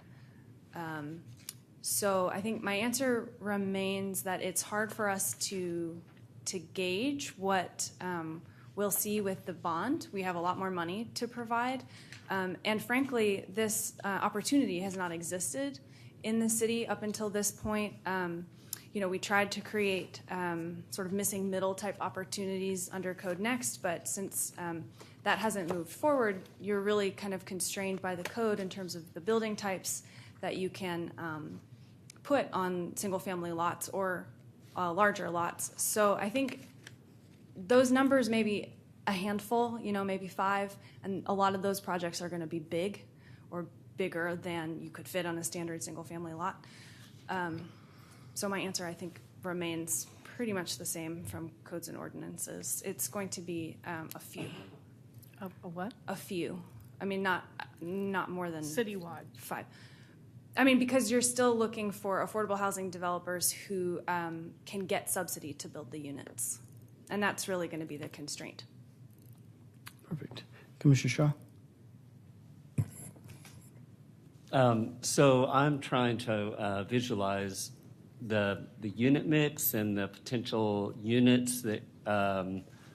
So I think my answer remains that it's hard for us to gauge what we'll see with the bond. We have a lot more money to provide. And frankly, this opportunity has not existed in the city up until this point. We tried to create sort of missing middle type opportunities under Code Next, but since that hasn't moved forward, you're really kind of constrained by the code in terms of the building types that you can put on single-family lots or larger lots. So I think those numbers may be a handful, maybe 5, and a lot of those projects are going to be big or bigger than you could fit on a standard single-family lot. So my answer, I think, remains pretty much the same from codes and ordinances. It's going to be a few. A what? A few. I mean, not more than Citywide. 5. I mean, because you're still looking for affordable housing developers who can get subsidy to build the units. And that's really going to be the constraint. Perfect. Commissioner Shaw? So I'm trying to visualize the unit mix and the potential units that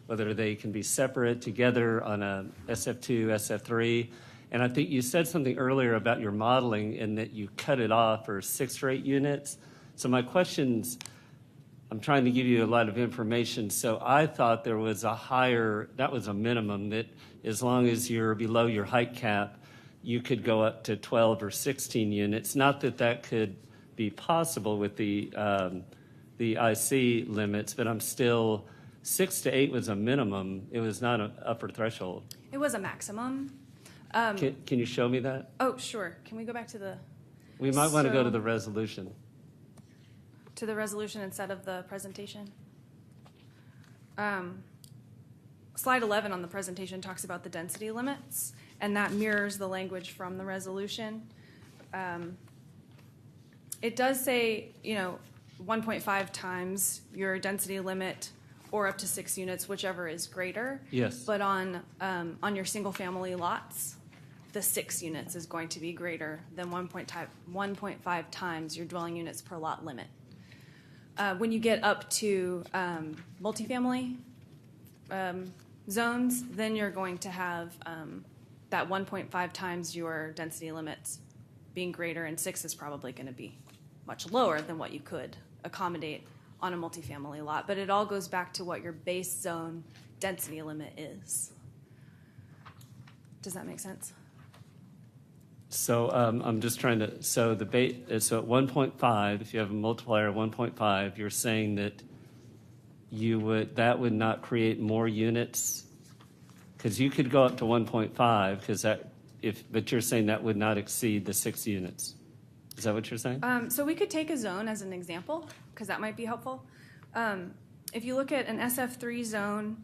whether they can be separate together on a SF2, SF3. And I think you said something earlier about your modeling and that you cut it off for 6 or 8 units. So my question's, I'm trying to give you a lot of information. So I thought there was a higher, that was a minimum, that as long as you're below your height cap, you could go up to 12 or 16 units. Not that that could be possible with the IC limits, but I'm still, 6 to 8 was a minimum. It was not an upper threshold. It was a maximum. Can you show me that? Oh, sure. Can we go back to the... We might want to go to the resolution. To the resolution instead of the presentation? Slide 11 on the presentation talks about the density limits, and that mirrors the language from the resolution. It does say, 1.5 times your density limit or up to 6 units, whichever is greater. Yes. But on your single-family lots, the 6 units is going to be greater than 1.5 times your dwelling units per lot limit. When you get up to multifamily zones, then you're going to have that 1.5 times your density limits being greater, and 6 is probably going to be much lower than what you could accommodate on a multifamily lot. But it all goes back to what your base zone density limit is. Does that make sense? So I'm just trying to, so at 1.5, if you have a multiplier of 1.5, you're saying that that would not create more units? Because you could go up to 1.5, but you're saying that would not exceed the 6 units. Is that what you're saying? So we could take a zone as an example, because that might be helpful. If you look at an SF3 zone,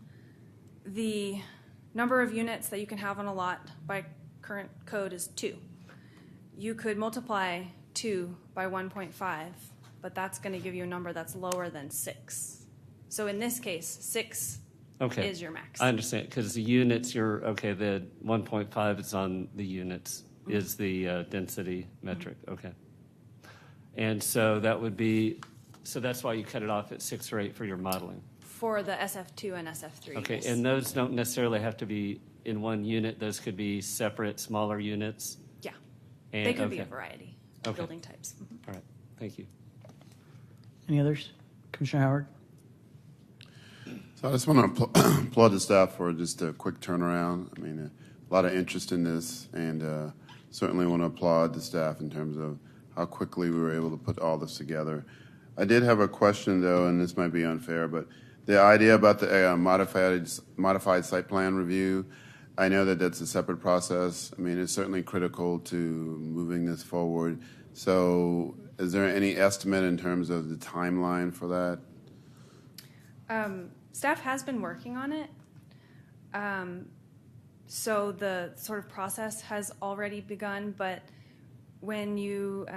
the number of units that you can have on a lot by current code is 2. You could multiply 2 by 1.5, but that's going to give you a number that's lower than 6. So in this case, 6 is your max. I understand, because the units, the 1.5 is on the units, is the density metric. Okay. And so that would be, so that's why you cut it off at 6 or 8 for your modeling. For the SF2 and SF3. Okay, yes. and those don't necessarily have to be in one unit. Those could be separate, smaller units. Yeah, and, they could be a variety of building types. Mm-hmm. All right, thank you. Any others? Commissioner Howard? So I just want to applaud the staff for just a quick turnaround. I mean, a lot of interest in this, and certainly want to applaud the staff in terms of how quickly we were able to put all this together. I did have a question, though, and this might be unfair, but the idea about the modified site plan review, I know that that's a separate process. I mean, it's certainly critical to moving this forward. So is there any estimate in terms of the timeline for that? Staff has been working on it. So the sort of process has already begun, but when you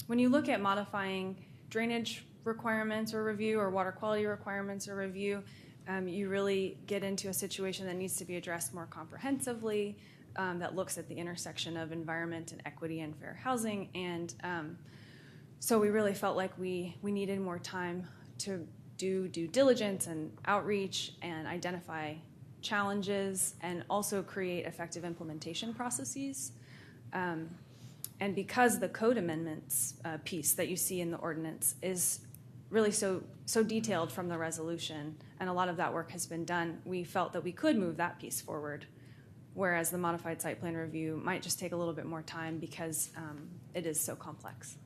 look at modifying drainage requirements or review or water quality requirements or review, you really get into a situation that needs to be addressed more comprehensively, that looks at the intersection of environment and equity and fair housing. And so we really felt like we needed more time to do due diligence and outreach and identify challenges and also create effective implementation processes. And because the code amendments piece that you see in the ordinance is really so detailed from the resolution, and a lot of that work has been done, we felt that we could move that piece forward, whereas the modified site plan review might just take a little bit more time because it is so complex.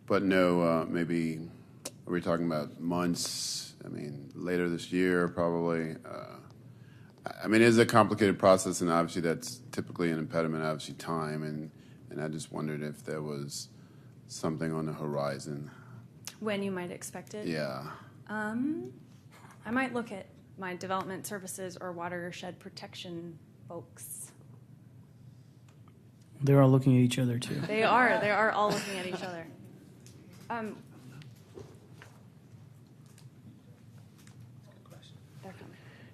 But no, maybe, are we talking about months? I mean, later this year, probably. I mean, it is a complicated process, and obviously that's typically an impediment, obviously time, and I just wondered if there was something on the horizon. When you might expect it? Yeah. I might look at my development services or watershed protection folks. They're all looking at each other too. They are all looking at each other. They're coming.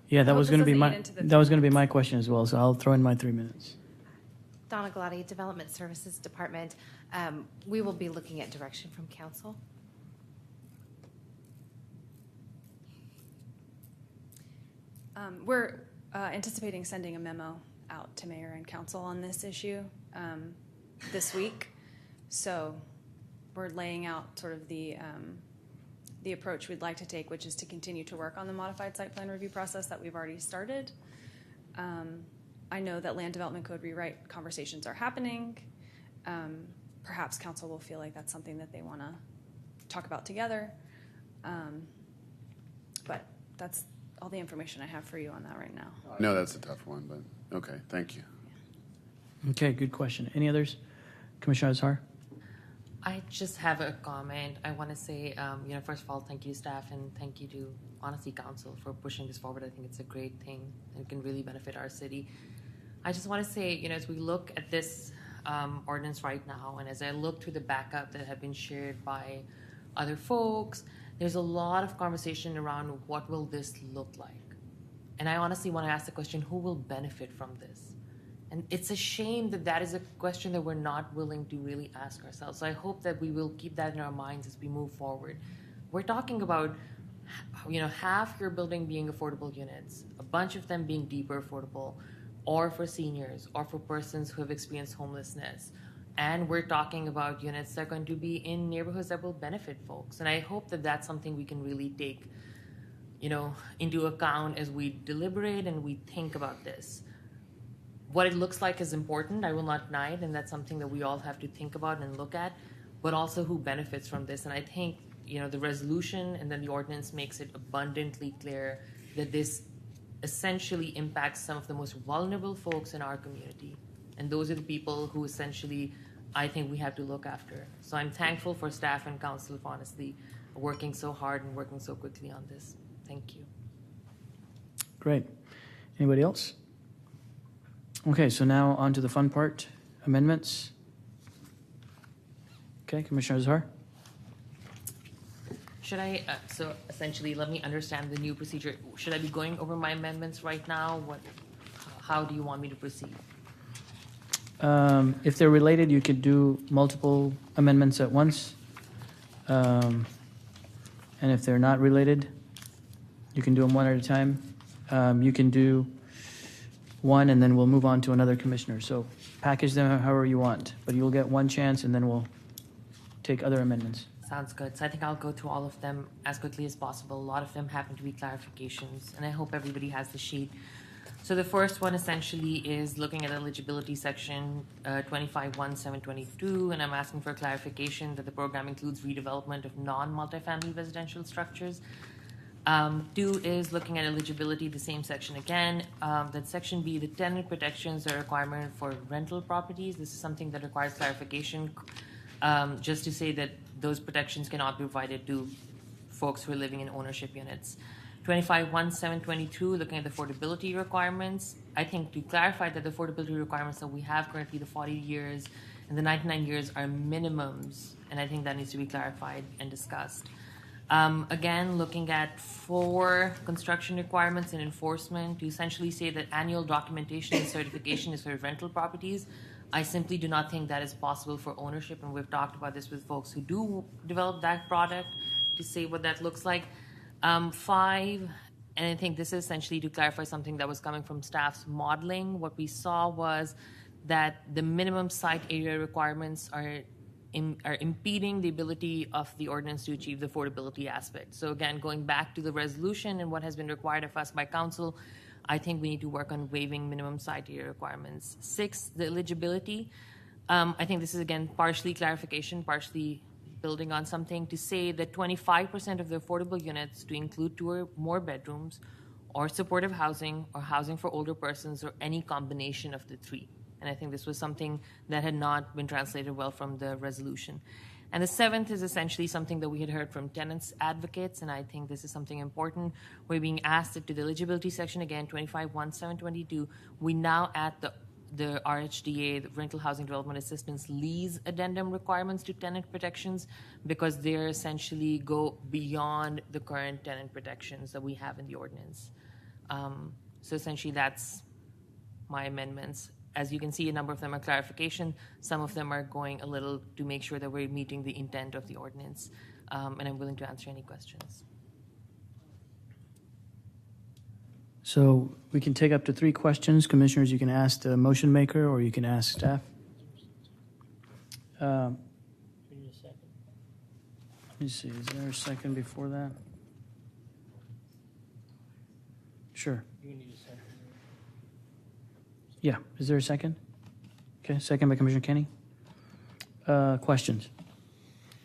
Yeah, that I hope was this going to be doesn't my eat into the that was 3 going to be my minutes. question as well. So I'll throw in my 3 minutes. Donna Glady, Development Services Department. We will be looking at direction from council. We're anticipating sending a memo out to mayor and council on this issue this week. So we're laying out sort of the approach we'd like to take, which is to continue to work on the modified site plan review process that we've already started. I know that land development code rewrite conversations are happening. Perhaps council will feel like that's something that they want to talk about together. But that's all the information I have for you on that right now. I know that's a tough one, but okay, thank you. Okay, good question. Any others? Commissioner Azhar? I just have a comment. I want to say, first of all, thank you, staff, and thank you to, honestly, council for pushing this forward. I think it's a great thing and can really benefit our city. I just want to say, as we look at this ordinance right now, and as I look through the backup that have been shared by other folks, there's a lot of conversation around what will this look like. And I honestly want to ask the question, who will benefit from this? And it's a shame that that is a question that we're not willing to really ask ourselves. So I hope that we will keep that in our minds as we move forward. We're talking about, half your building being affordable units, a bunch of them being deeper affordable, or for seniors, or for persons who have experienced homelessness. And we're talking about units that are going to be in neighborhoods that will benefit folks. And I hope that that's something we can really take, into account as we deliberate and we think about this. What it looks like is important, I will not deny it, and that's something that we all have to think about and look at, but also who benefits from this. And I think, the resolution and then the ordinance makes it abundantly clear that this essentially impacts some of the most vulnerable folks in our community. And those are the people who essentially, I think we have to look after. So I'm thankful for staff and council for honestly working so hard and working so quickly on this. Thank you. Great. Anybody else? Okay, so now on to the fun part, amendments. Okay, Commissioner Azhar? Should I, so essentially, let me understand the new procedure. Should I be going over my amendments right now? How do you want me to proceed? If they're related, you could do multiple amendments at once. And if they're not related, you can do them one at a time. You can do one, and then we'll move on to another commissioner. So package them however you want, but you'll get one chance, and then we'll take other amendments. Sounds good. So I think I'll go through all of them as quickly as possible. A lot of them happen to be clarifications, and I hope everybody has the sheet. So the first one essentially is looking at eligibility section 25.1.722, and I'm asking for clarification that the program includes redevelopment of non-multifamily residential structures. 2 is looking at eligibility, the same section again. That section B, the tenant protections are a requirement for rental properties. This is something that requires clarification, just to say that those protections cannot be provided to folks who are living in ownership units. 25.1.722, looking at the affordability requirements. I think to clarify that the affordability requirements that we have currently, the 40 years and the 99 years, are minimums, and I think that needs to be clarified and discussed. Again, looking at 4 construction requirements and enforcement to essentially say that annual documentation and certification is for rental properties. I simply do not think that is possible for ownership, and we've talked about this with folks who do develop that product to say what that looks like. 5, and I think this is essentially to clarify something that was coming from staff's modeling. What we saw was that the minimum site area requirements are impeding the ability of the ordinance to achieve the affordability aspect. So again, going back to the resolution and what has been required of us by council, I think we need to work on waiving minimum site area requirements. 6, the eligibility. I think this is, again, partially clarification, partially building on something to say that 25% of the affordable units to include 2 or more bedrooms or supportive housing, or housing for older persons, or any combination of the three. And I think this was something that had not been translated well from the resolution. And the seventh is essentially something that we had heard from tenants advocates, and I think this is something important. We're being asked that to the eligibility section, again, 251722, we now add the RHDA, the Rental Housing Development Assistance lease addendum requirements to tenant protections, because they essentially go beyond the current tenant protections that we have in the ordinance. So essentially that's my amendments. As you can see, a number of them are clarification. Some of them are going a little to make sure that we're meeting the intent of the ordinance. And I'm willing to answer any questions. So we can take up to 3 questions. Commissioners, you can ask the motion maker or you can ask staff. Let me see, is there a second before that? Sure. Yeah, is there a second? Okay, second by Commissioner Kenny. Questions?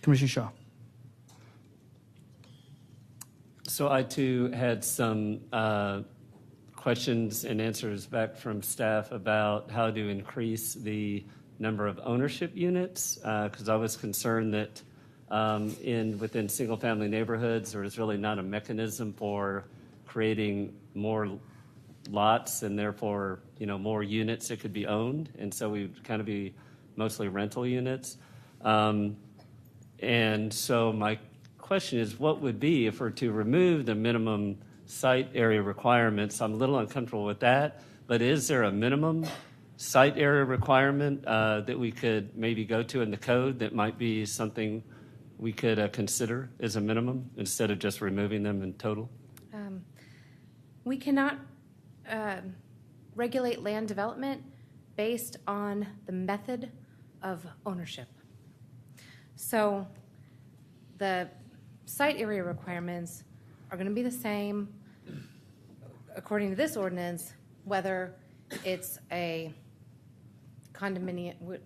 Commissioner Shaw. So I too had some questions and answers back from staff about how to increase the number of ownership units, because I was concerned that within single-family neighborhoods, there is really not a mechanism for creating more lots and therefore, more units that could be owned. And so we would kind of be mostly rental units. And so my question is, what would be if we're to remove the minimum site area requirements? I'm a little uncomfortable with that, but is there a minimum site area requirement that we could maybe go to in the code that might be something we could consider as a minimum instead of just removing them in total? We cannot regulate land development based on the method of ownership. So the site area requirements are going to be the same according to this ordinance, whether it's a condominium,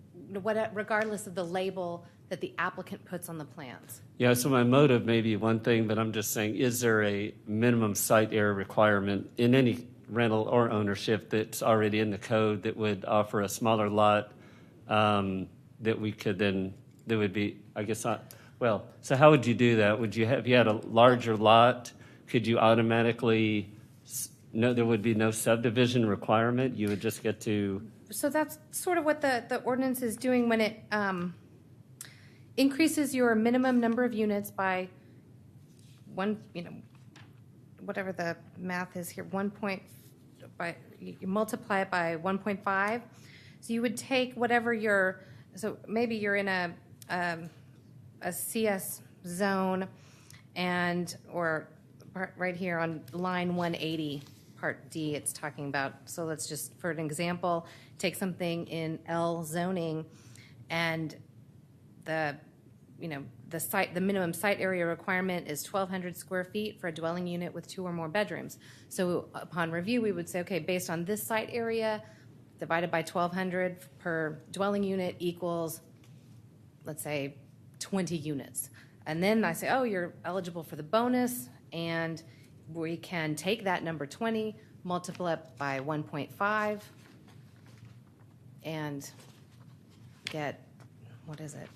regardless of the label that the applicant puts on the plans. Yeah, so my motive may be one thing, but I'm just saying, is there a minimum site area requirement in any rental or ownership that's already in the code that would offer a smaller lot that we could then, that would be, I guess, well, so how would you do that? Would you have, if you had a larger lot, could you automatically, no, there would be no subdivision requirement? You would just get to... So that's sort of what the ordinance is doing when it increases your minimum number of units by one, whatever the math is here, you multiply it by 1.5. So you would take whatever so maybe you're in a CS zone or right here on line 180, part D, it's talking about. So let's just, for an example, take something in L zoning and the minimum site area requirement is 1,200 square feet for a dwelling unit with 2 or more bedrooms. So upon review, we would say, okay, based on this site area, divided by 1,200 per dwelling unit equals, let's say, 20 units. And then I say, oh, you're eligible for the bonus, and we can take that number 20, multiply it by 1.5, and get, what is it?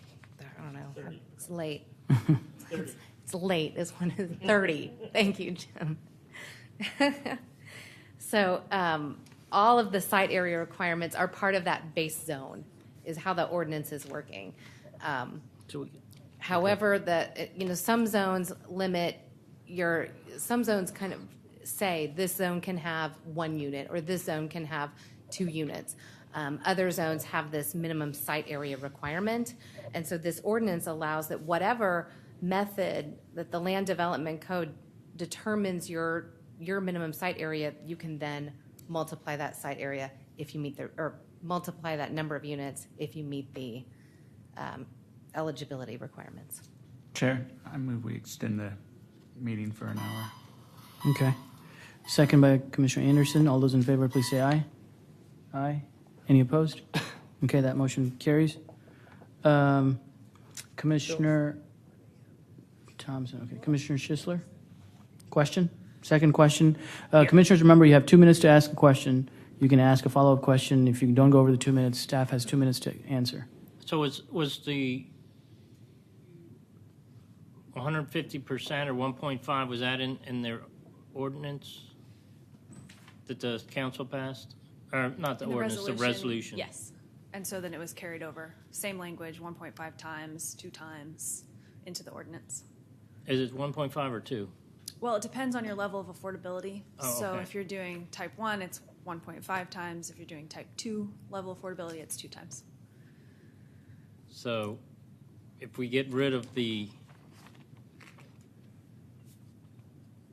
I don't know. 30. It's late. It's late. This one is 30. Thank you, Jim. So all of the site area requirements are part of that base zone, is how the ordinance is working. However, some zones limit some zones kind of say this zone can have 1 unit or this zone can have 2 units. Other zones have this minimum site area requirement. And so this ordinance allows that whatever method that the land development code determines your minimum site area, you can then multiply that site area if you meet or multiply that number of units if you meet the eligibility requirements. Chair, I move we extend the meeting for an hour. Okay. Second by Commissioner Anderson. All those in favor, please say aye. Aye. Any opposed? Okay, that motion carries. Commissioner Thompson, okay. Commissioner Schisler? Question? Second question. Commissioners, remember you have 2 minutes to ask a question. You can ask a follow-up question. If you don't go over the 2 minutes, staff has 2 minutes to answer. So was the 150% or 1.5, was that in their ordinance that the council passed? Or not the ordinance, the resolution? Yes. And so then it was carried over. Same language, 1.5 times, 2 times into the ordinance. Is it 1.5 or 2? Well, it depends on your level of affordability. Oh, so okay. if you're doing type 1, it's 1.5 times. If you're doing type 2 level affordability, it's 2 times. So if we get rid of the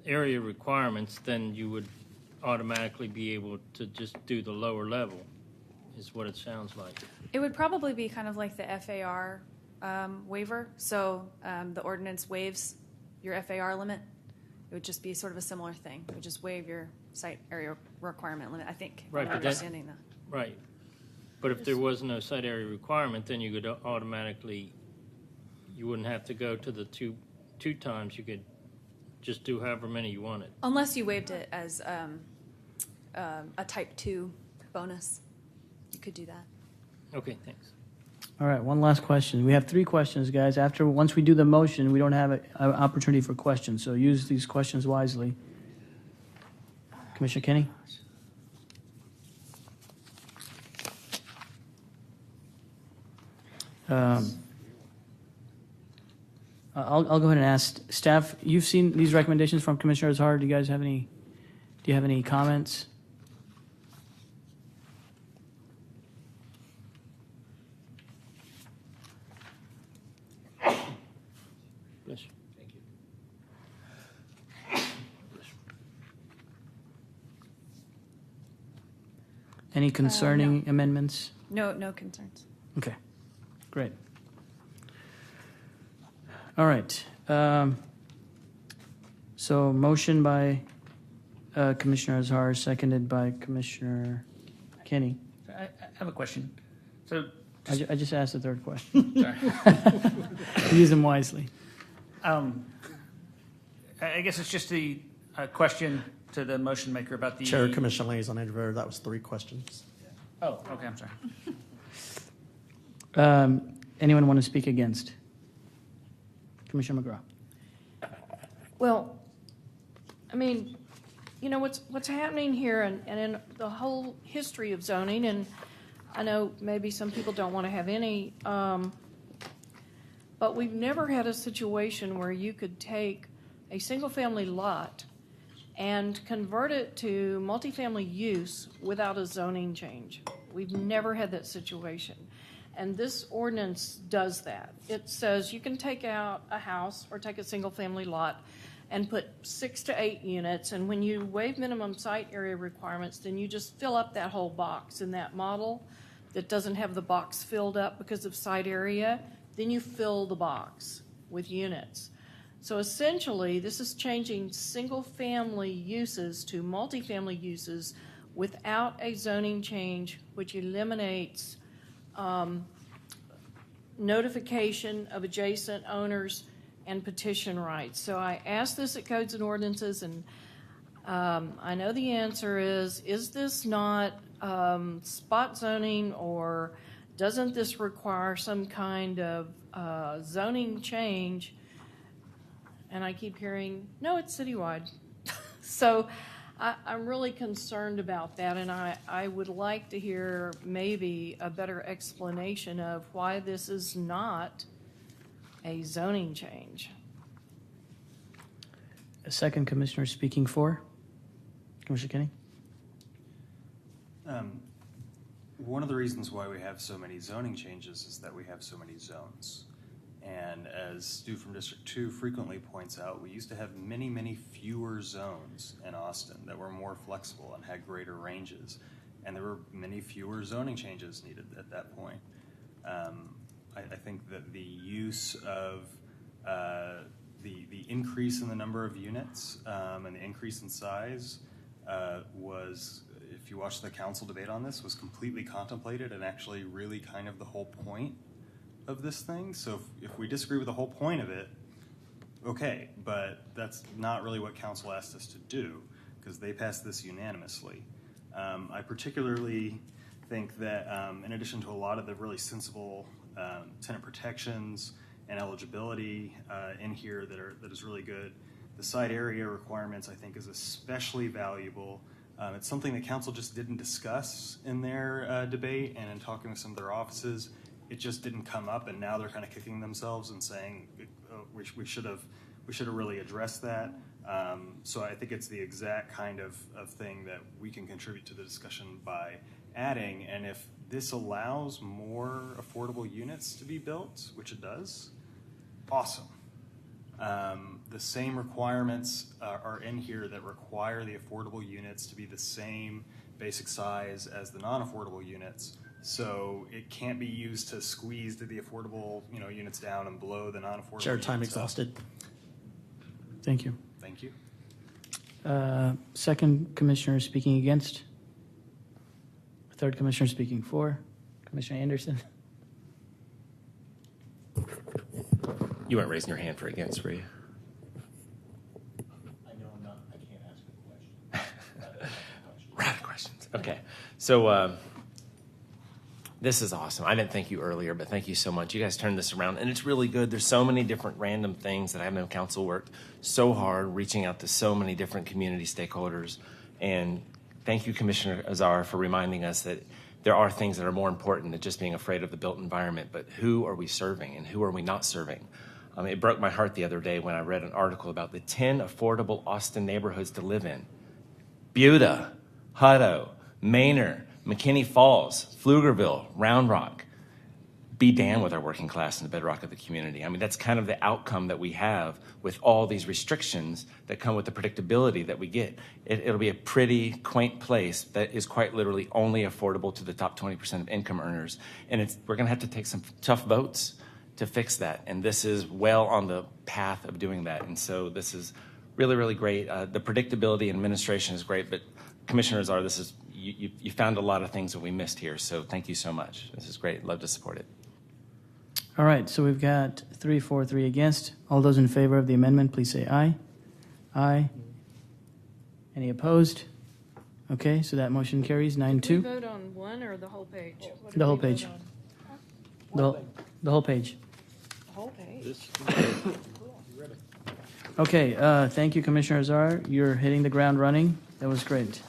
area requirements, then you would automatically be able to just do the lower level, is what it sounds like. It would probably be kind of like the FAR waiver. So the ordinance waives your FAR limit. It would just be sort of a similar thing. It would just waive your site area requirement limit, I think. Right, I'm understanding that. Right. But if there was no site area requirement, then you could automatically, you wouldn't have to go to the two times. You could just do however many you wanted. Unless you waived it as a type 2 bonus. You could do that. Okay, thanks. All right, one last question. We have 3 questions, guys. Once we do the motion, we don't have an opportunity for questions, so use these questions wisely. Commissioner Kenny? I'll go ahead and ask staff. You've seen these recommendations from Commissioner Azhar. Do you guys have any? Do you have any comments? Bless you. Thank you. Any concerning amendments? No concerns. Okay, great. All right. So motion by Commissioner Azhar, seconded by Commissioner Kenny. I have a question. So I just asked the third question. Sorry. Use them wisely. I guess it's just the question to the motion maker about the Chair, Commissioner Liaison Andrew Vera, that was 3 questions. Oh, okay. I'm sorry. Anyone want to speak against? Commissioner McGraw. Well, I mean, you know, what's happening here and in the whole history of zoning, and I know maybe some people don't want to have any, but we've never had a situation where you could take a single-family lot and convert it to multifamily use without a zoning change. We've never had that situation. And this ordinance does that. It says you can take out a house or take a single-family lot and put 6 to 8 units, and when you waive minimum site area requirements, then you just fill up that whole box in that model that doesn't have the box filled up because of site area, then you fill the box with units. So essentially, this is changing single-family uses to multifamily uses without a zoning change, which eliminates notification of adjacent owners and petition rights. So I asked this at Codes and Ordinances, and I know the answer is this not spot zoning, or doesn't this require some kind of zoning change? And I keep hearing, no, it's citywide. So I'm really concerned about that, and I would like to hear maybe a better explanation of why this is not a zoning change. A second commissioner speaking for. Commissioner Kenny? One of the reasons why we have so many zoning changes is that we have so many zones. And as Stu from District 2 frequently points out, we used to have many, many fewer zones in Austin that were more flexible and had greater ranges. And there were many fewer zoning changes needed at that point. I think that the use of the increase in the number of units and the increase in size was, if you watch the council debate on this, was completely contemplated and actually really kind of the whole point of this thing. So if we disagree with the whole point of it, okay, but that's not really what council asked us to do, because they passed this unanimously. I particularly think that in addition to a lot of the really sensible tenant protections and eligibility in here that is really good, the side area requirements I think is especially valuable. It's something that council just didn't discuss in their debate, and in talking with some of their offices, it just didn't come up, and now they're kind of kicking themselves and saying we should have really addressed that. So I think it's the exact kind of thing that we can contribute to the discussion by adding. And if this allows more affordable units to be built, which it does, awesome. The same requirements are in here that require the affordable units to be the same basic size as the non-affordable units. So it can't be used to squeeze the affordable units down and blow the non-affordable. Chair, time units up. exhausted. Thank you. Thank you. Second commissioner speaking against. Third commissioner speaking for. Commissioner Anderson. You weren't raising your hand for against, were you? I know I'm not, I can't ask a question. We're out of questions. Okay. So this is awesome. I didn't thank you earlier, but thank you so much. You guys turned this around, and it's really good. There's so many different random things that I know council worked so hard, reaching out to so many different community stakeholders. And thank you, Commissioner Azar, for reminding us that there are things that are more important than just being afraid of the built environment, but who are we serving and who are we not serving? It broke my heart the other day when I read an article about the 10 affordable Austin neighborhoods to live in. Buda, Hutto, Manor, McKinney Falls, Pflugerville, Round Rock. Be damned with our working class and the bedrock of the community. I mean, that's kind of the outcome that we have with all these restrictions that come with the predictability that we get. It'll be a pretty quaint place that is quite literally only affordable to the top 20% of income earners. And we're going to have to take some tough votes to fix that. And this is well on the path of doing that. And so this is really, really great. The predictability and administration is great, but Commissioners are, you found a lot of things that we missed here. So thank you so much. This is great. Love to support it. All right, so we've got 3 for, 3 against. All those in favor of the amendment, please say aye. Aye. Any opposed? Okay, so that motion carries 9-2. Did we vote on one or the whole page? What did The whole we vote page. on? The whole page. The whole page. Okay, thank you, Commissioner Azar. You're hitting the ground running. That was great.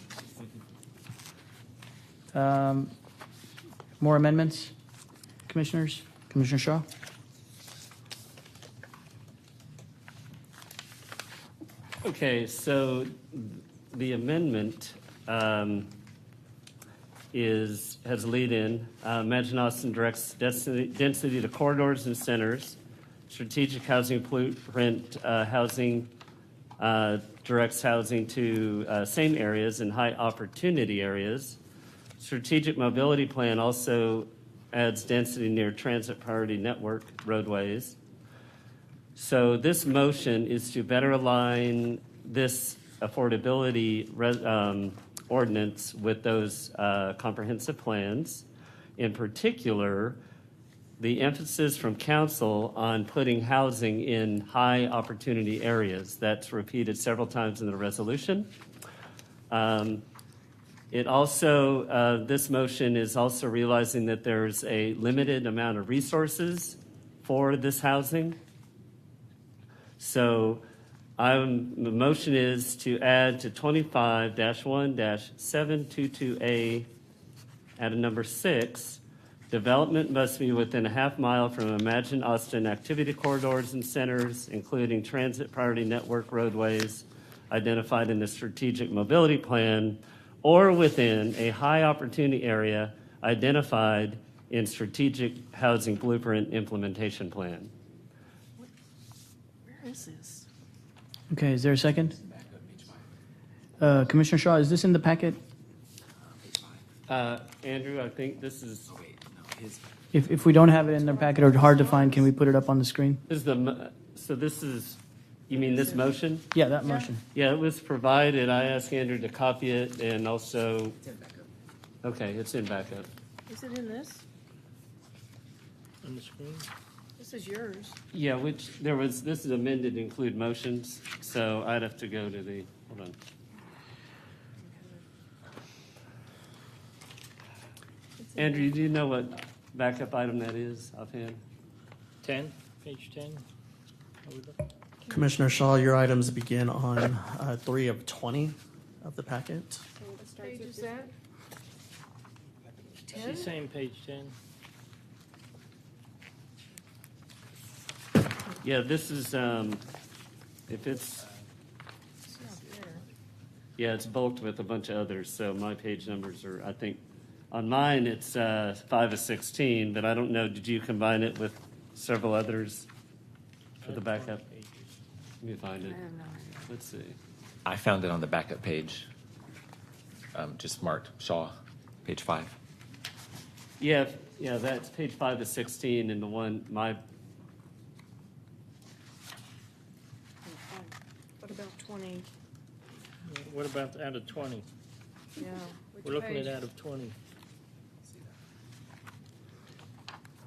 More amendments, commissioners? Commissioner Shaw? Okay, so the amendment has lead in. Imagine Austin directs density to corridors and centers. Strategic housing blueprint housing directs housing to same areas and high opportunity areas. Strategic mobility plan also adds density near transit priority network roadways. So this motion is to better align this affordability ordinance with those comprehensive plans. In particular, the emphasis from council on putting housing in high opportunity areas. That's repeated several times in the resolution. It also, this motion is also realizing that there's a limited amount of resources for this housing. So the motion is to add to 25-1-722A, add a number 6, development must be within a half mile from Imagine Austin activity corridors and centers, including transit priority network roadways identified in the strategic mobility plan, or within a high opportunity area identified in strategic housing blueprint implementation plan. Where is this? Okay, is there a second? Commissioner Shaw, is this in the packet? Andrew, I think this is. If we don't have it in the packet or hard to find, can we put it up on the screen? So this is, you mean this motion? Yeah, that motion. Yeah, it was provided. I asked Andrew to copy it and also. It's in backup. Okay, it's in backup. Is it in this? On the screen? This is yours. Yeah, this is amended to include motions, so I'd have to go to the, hold on. Andrew, do you know what backup item that is offhand? 10, page 10. Commissioner Shaw, your items begin on 3 of 20 of the packet. What page is that? She's saying page 10. Yeah, this is, if it's, yeah, it's bulked with a bunch of others, so my page numbers are, I think, on mine it's 5 of 16, but I don't know, did you combine it with several others for the backup? Let me find it. Let's see. I found it on the backup page, just marked Shaw, page 5. Yeah, that's page 5 of 16, and the one, What about 20? What about out of 20? Yeah. We're looking at out of 20.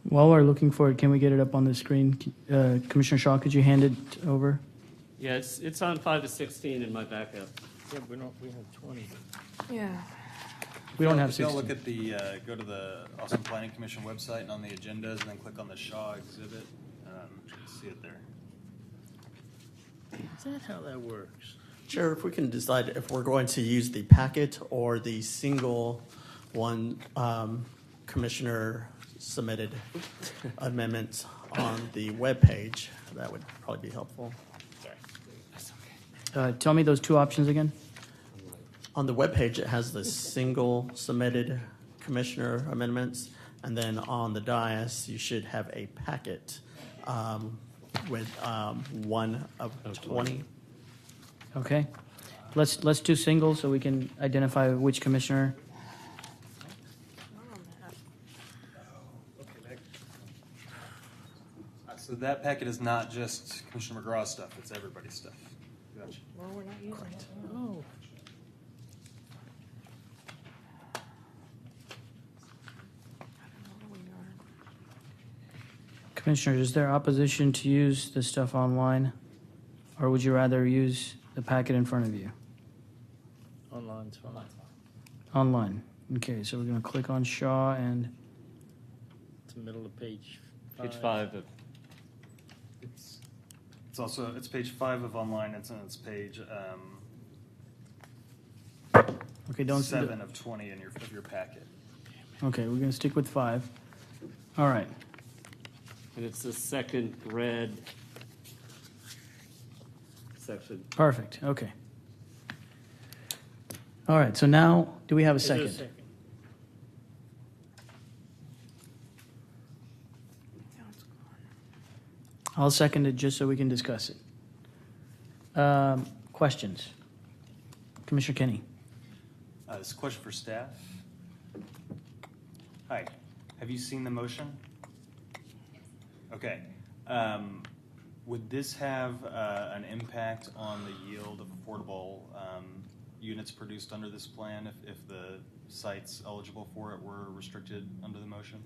While we're looking for it, can we get it up on the screen? Commissioner Shaw, could you hand it over? yeah, it's on 5 of 16 in my backup. Yeah, we have 20. Yeah. We don't have If y'all 16. look at the, go to the Austin Planning Commission website and on the agendas, and then click on the Shaw exhibit. You can see it there. Is that how that works? Chair, if we can decide if we're going to use the packet or the single one commissioner submitted amendments on the webpage, that would probably be helpful. Tell me those two options again. On the webpage, it has the single submitted commissioner amendments, and then on the dais, you should have a packet with 1 of 20. Okay. Let's do singles so we can identify which commissioner. So that packet is not just Commissioner McGraw's stuff, it's everybody's stuff. Gotcha. Well, we're not using it. Oh. Commissioners, is there opposition to use the stuff online? Or would you rather use the packet in front of you? Online's fine. Online. Okay, so we're going to click on Shaw and It's the middle of page 5. Page 5 of, It's also, it's page 5 of online, it's page okay, don't 7 of 20 in your packet. Okay, we're going to stick with 5. All right. and it's the second red section. Perfect. Okay. All right. So now, do we have a Is there second? I'll second it just so we can discuss it. Questions? Commissioner Kenny. This is a question for staff. Hi, have you seen the motion? Okay. Would this have an impact on the yield of affordable units produced under this plan if the sites eligible for it were restricted under the motion?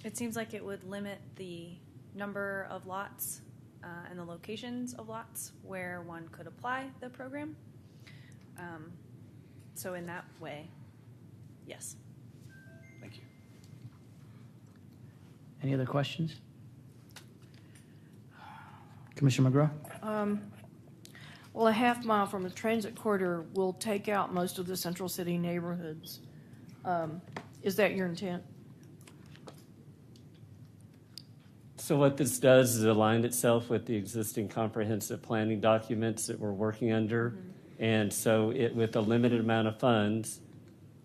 It seems like it would limit the number of lots and the locations of lots where one could apply the program. So in that way, yes. Thank you. Any other questions? Commissioner McGraw? Well, a half mile from a transit corridor will take out most of the central city neighborhoods. Is that your intent? So what this does is align itself with the existing comprehensive planning documents that we're working under. Mm-hmm. And so with a limited amount of funds,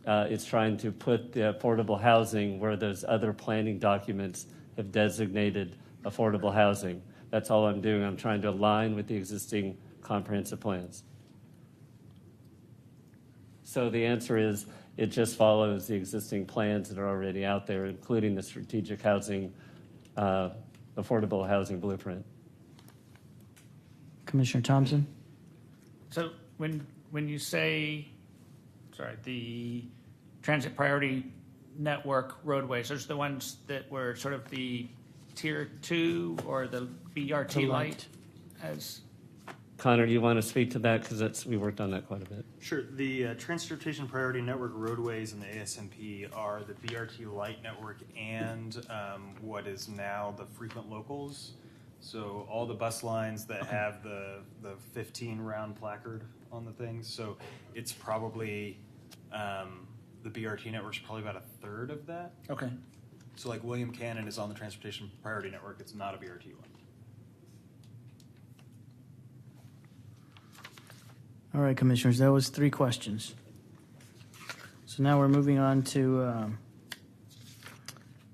it's trying to put the affordable housing where those other planning documents have designated affordable housing. That's all I'm doing. I'm trying to align with the existing comprehensive plans. So the answer is it just follows the existing plans that are already out there, including the strategic housing, affordable housing blueprint. Commissioner Thompson? So when you say, the transit priority network roadways, those are the ones that were sort of the tier 2 or the BRT The light light. as, Connor, do you want to speak to that? Because we worked on that quite a bit. Sure. The Transportation Priority Network roadways and the ASNP are the BRT Light Network and what is now the frequent locals. So all the bus lines that have the 15 round placard on the things. So it's probably the BRT network's probably about a third of that. okay. So like William Cannon is on the Transportation Priority Network. It's not a BRT one. All right, Commissioners, that was 3 questions. So now we're moving on to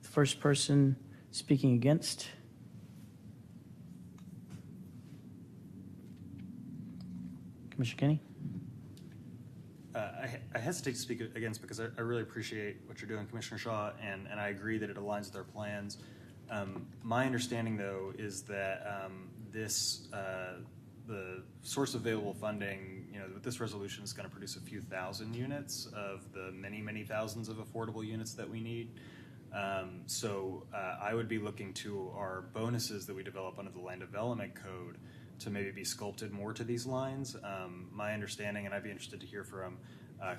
the first person speaking against. Commissioner Kenny? I hesitate to speak against because I really appreciate what you're doing, Commissioner Shaw, and I agree that it aligns with our plans. My understanding, though, is that the source available funding, with this resolution is going to produce a few thousand units of the many, many thousands of affordable units that we need. So I would be looking to our bonuses that we develop under the Land Development Code to maybe be sculpted more to these lines. My understanding, and I'd be interested to hear from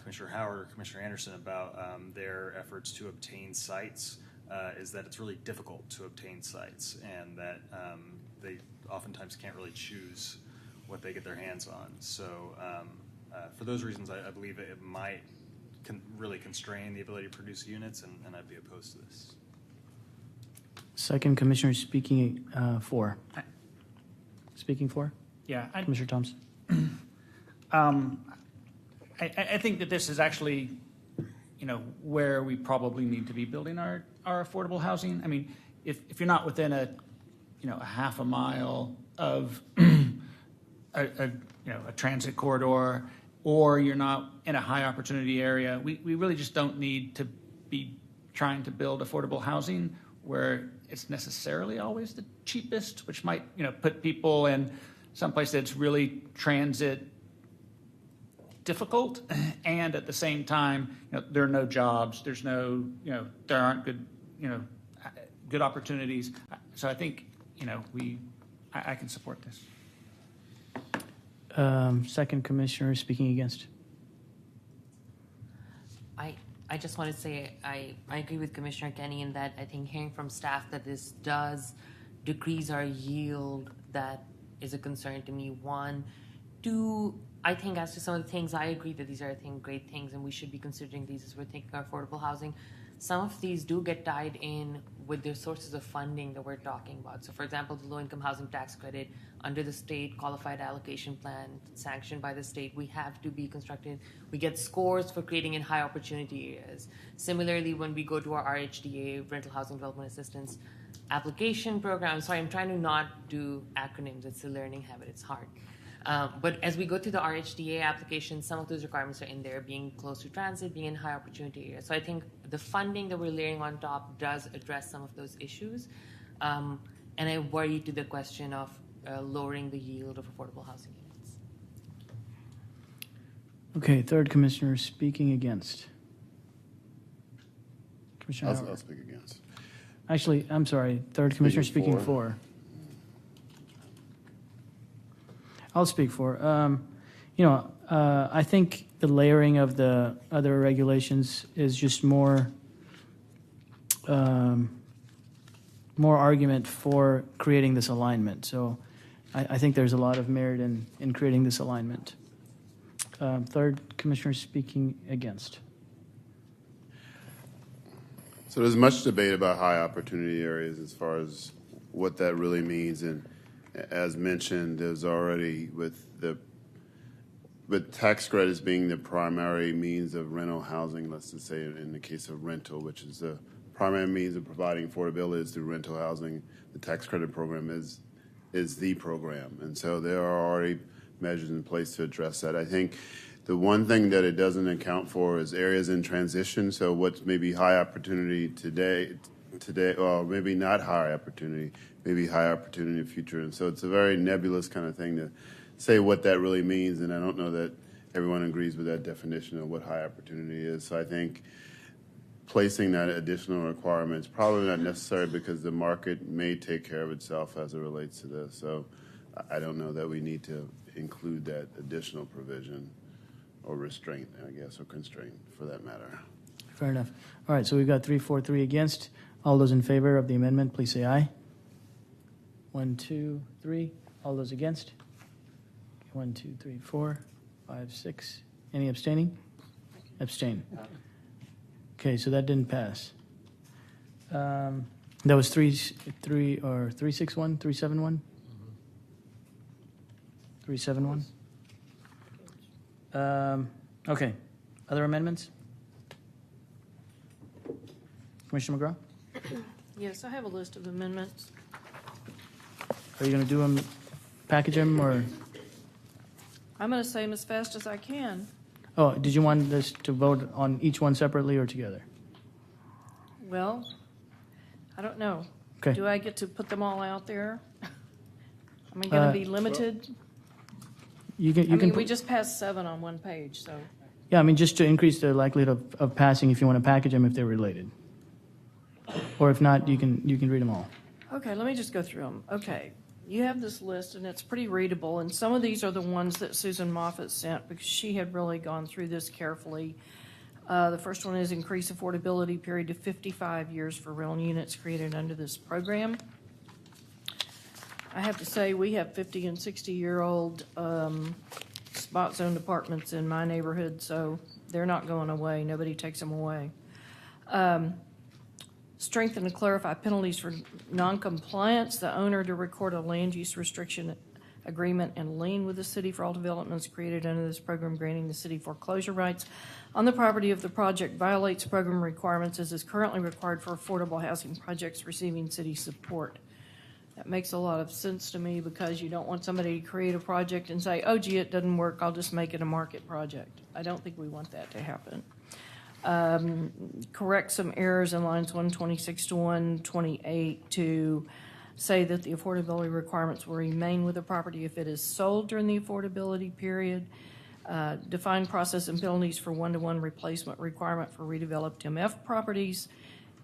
Commissioner Howard or Commissioner Anderson about their efforts to obtain sites, is that it's really difficult to obtain sites and that they oftentimes can't really choose what they get their hands on. So for those reasons, I believe it might really constrain the ability to produce units, and I'd be opposed to this. Second Commissioner speaking for. Speaking for? Yeah. Commissioner Thompson. I think that this is actually, where we probably need to be building our affordable housing. I mean, if you're not within a half a mile of a transit corridor, or you're not in a high opportunity area, we really just don't need to be trying to build affordable housing where it's necessarily always the cheapest, which might put people in someplace that's really transit difficult, and at the same time, there are no jobs. There's no, there aren't good opportunities. So I think, I can support this. Second Commissioner speaking against. I just want to say I agree with Commissioner Kenny in that I think hearing from staff that this does decrease our yield, that is a concern to me. 1, 2, I think as to some of the things, I agree that these are, great things, and we should be considering these as we're thinking of affordable housing. Some of these do get tied in with the sources of funding that we're talking about. So, for example, the low-income housing tax credit under the state qualified allocation plan sanctioned by the state, we have to be constructed. We get scores for creating in high opportunity areas. Similarly, when we go to our RHDA, Rental Housing Development Assistance application program, sorry, I'm trying to not do acronyms. It's a learning habit. It's hard. But as we go through the RHDA application, some of those requirements are in there, being close to transit, being in high opportunity areas. So I think the funding that we're layering on top does address some of those issues. And I worry to the question of lowering the yield of affordable housing units. Okay, third Commissioner speaking against. Commissioner Howard. I'll speak against. Actually, I'm sorry, third Commissioner speaking for. I'll speak for. I think the layering of the other regulations is just more argument for creating this alignment. So I think there's a lot of merit in creating this alignment. Third Commissioner speaking against. So there's much debate about high opportunity areas as far as what that really means, and as mentioned, there's already with tax credits being the primary means of rental housing, let's just say in the case of rental, which is the primary means of providing affordability is through rental housing, the tax credit program is the program. And so there are already measures in place to address that. I think the one thing that it doesn't account for is areas in transition. So what's maybe high opportunity today, or maybe not high opportunity, maybe high opportunity in the future. And so it's a very nebulous kind of thing to say what that really means. And I don't know that everyone agrees with that definition of what high opportunity is. So I think placing that additional requirement is probably not necessary because the market may take care of itself as it relates to this. So I don't know that we need to include that additional provision or restraint, I guess, or constraint for that matter. Fair enough. All right, so we've got 3, 4, 3 against. All those in favor of the amendment, please say aye. 1, 2, 3. All those against? 1, 2, 3, 4, 5, 6. Any abstaining? Abstain. Okay, so that didn't pass. That was 361, 371? 371? Okay. Other amendments? Commissioner McGraw? Yes, I have a list of amendments. Are you going to do them, package them, or? I'm going to say them as fast as I can. Oh, did you want this to vote on each one separately or together? Well, I don't know. Okay. Do I get to put them all out there? Am I going to be limited? You can. We just passed 7 on one page, so. Yeah, I mean, just to increase the likelihood of passing if you want to package them if they're related. Or if not, you can read them all. Okay, let me just go through them. Okay, you have this list, and it's pretty readable, and some of these are the ones that Susan Moffett sent because she had really gone through this carefully. The first one is increase affordability period to 55 years for rental units created under this program. I have to say, we have 50 and 60-year-old spot zone apartments in my neighborhood, so they're not going away. Nobody takes them away. Strengthen and clarify penalties for noncompliance. The owner to record a land use restriction agreement and lien with the city for all developments created under this program, granting the city foreclosure rights on the property if the project violates program requirements as is currently required for affordable housing projects receiving city support. That makes a lot of sense to me because you don't want somebody to create a project and say, oh, gee, it doesn't work, I'll just make it a market project. I don't think we want that to happen. Correct some errors in lines 126 to 128 to say that the affordability requirements will remain with the property if it is sold during the affordability period. Define process and penalties for one-to-one replacement requirement for redeveloped MF properties,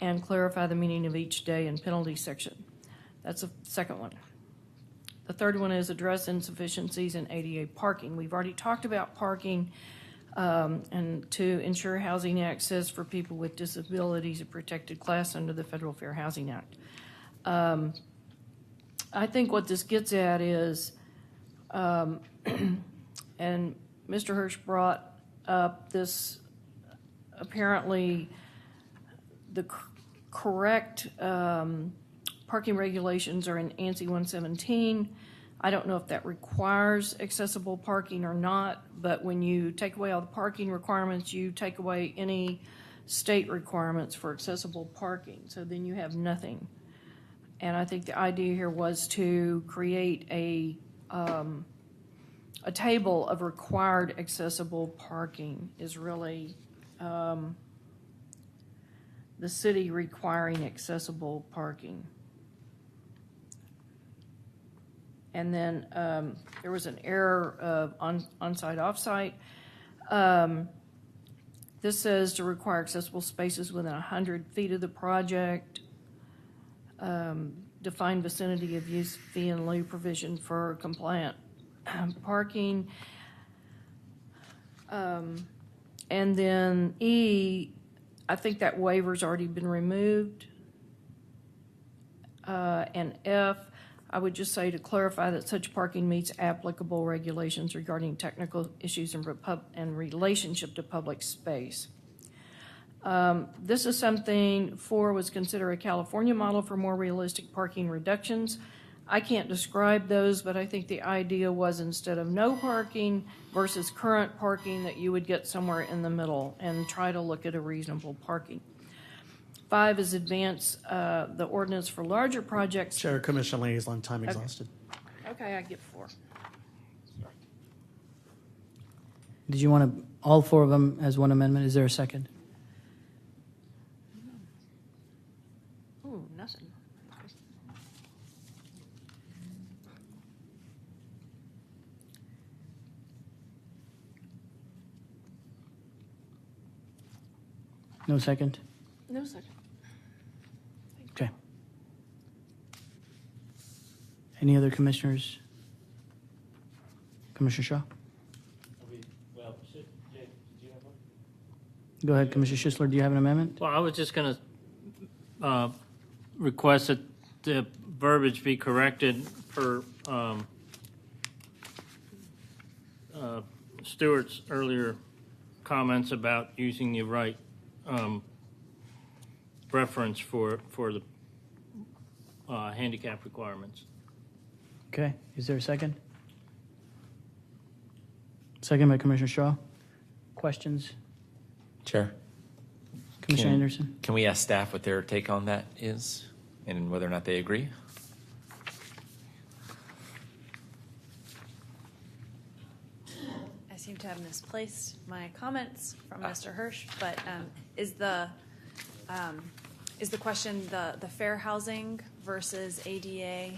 and clarify the meaning of each day and penalty section. That's the second one. The third one is address insufficiencies in ADA parking. We've already talked about parking. And to ensure housing access for people with disabilities, a protected class under the Federal Fair Housing Act. I think what this gets at is, and Mr. Hirsch brought up this, apparently the correct parking regulations are in ANSI 117. I don't know if that requires accessible parking or not, but when you take away all the parking requirements, you take away any state requirements for accessible parking. So then you have nothing. And I think the idea here was to create a table of required accessible parking is really the city requiring accessible parking. And then there was an error of on-site, off-site. This says to require accessible spaces within 100 feet of the project. Define vicinity of use fee and lieu provision for compliant parking. And then E, I think that waiver's already been removed. And F, I would just say to clarify that such parking meets applicable regulations regarding technical issues and relationship to public space. This is something 4 was consider a California model for more realistic parking reductions. I can't describe those, but I think the idea was instead of no parking versus current parking that you would get somewhere in the middle and try to look at a reasonable parking. 5 is advance the ordinance for larger projects. Chair, Commission Liaison, time exhausted. Okay, I get 4. Did you want all 4 of them as one amendment? Is there a second? Ooh, nothing. No second? No second. Okay. Any other commissioners? Commissioner Shaw? Well, Jake, did you have one? Go ahead, Commissioner Schisler. Do you have an amendment? Well, I was just going to request that the verbiage be corrected per Stuart's earlier comments about using the right reference for the handicap requirements. Okay. Is there a second? Second by Commissioner Shaw. Questions? Chair. Commissioner Anderson? Can we ask staff what their take on that is and whether or not they agree? I seem to have misplaced my comments from Mr. Hirsch, but is the question the fair housing versus ADA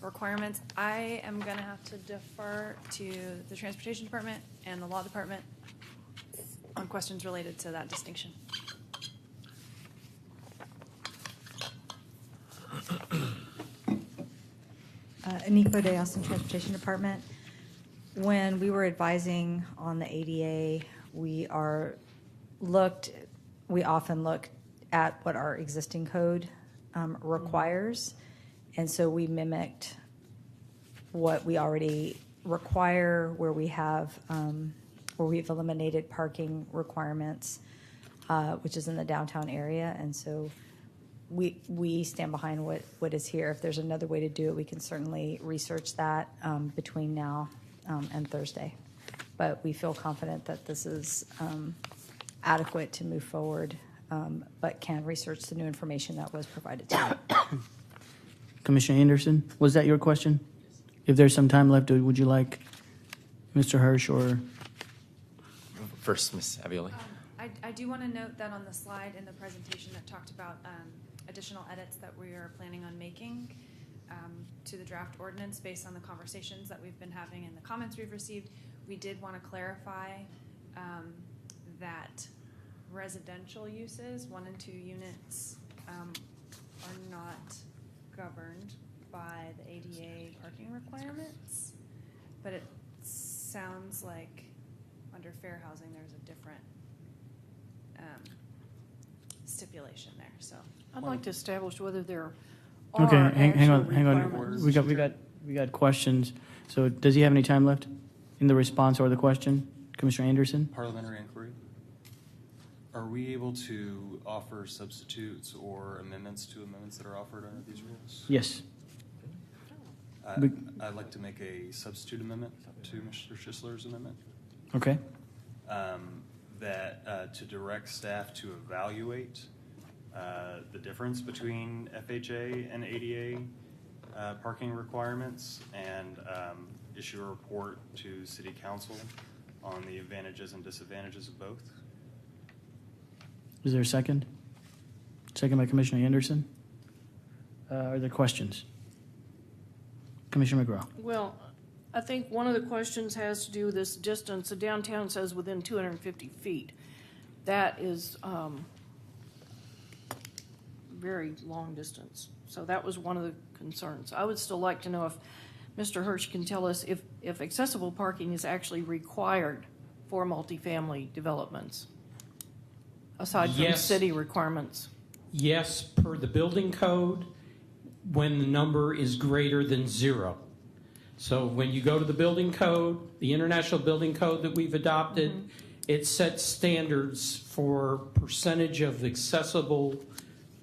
requirements? I am going to have to defer to the Transportation Department and the Law Department on questions related to that distinction. Aniko De Austin, Transportation Department. When we were advising on the ADA, we often look at what our existing code requires, and so we mimicked what we already require, where we've eliminated parking requirements, which is in the downtown area, and so we stand behind what is here. If there's another way to do it, we can certainly research that between now and Thursday. But we feel confident that this is adequate to move forward, but can research the new information that was provided to you. Commissioner Anderson, was that your question? If there's some time left, would you like Mr. Hirsch or? First, Ms. Avioli. I do want to note that on the slide in the presentation that talked about additional edits that we are planning on making to the draft ordinance based on the conversations that we've been having and the comments we've received, we did want to clarify that residential uses, 1 and 2 units, are not governed by the ADA parking requirements, but it sounds like under fair housing there's a different stipulation there. So I'd like to establish whether there Okay, are hang on. requirements. We got questions. So does he have any time left in the response or the question? Commissioner Anderson? Parliamentary inquiry. Are we able to offer substitutes or amendments to amendments that are offered under these rules? Yes. I'd like to make a substitute amendment to Mr. Schisler's amendment. Okay. That to direct staff to evaluate the difference between FHA and ADA parking requirements and issue a report to City Council on the advantages and disadvantages of both. Is there a second? Second by Commissioner Anderson. Are there questions? Commissioner McGraw. Well, I think one of the questions has to do with this distance. The downtown says within 250 feet. That is very long distance. So that was one of the concerns. I would still like to know if Mr. Hirsch can tell us if accessible parking is actually required for multifamily developments, aside from Yes. city requirements. Yes, per the building code, when the number is greater than 0. So when you go to the building code, the international building code that we've adopted, it sets standards for percentage of accessible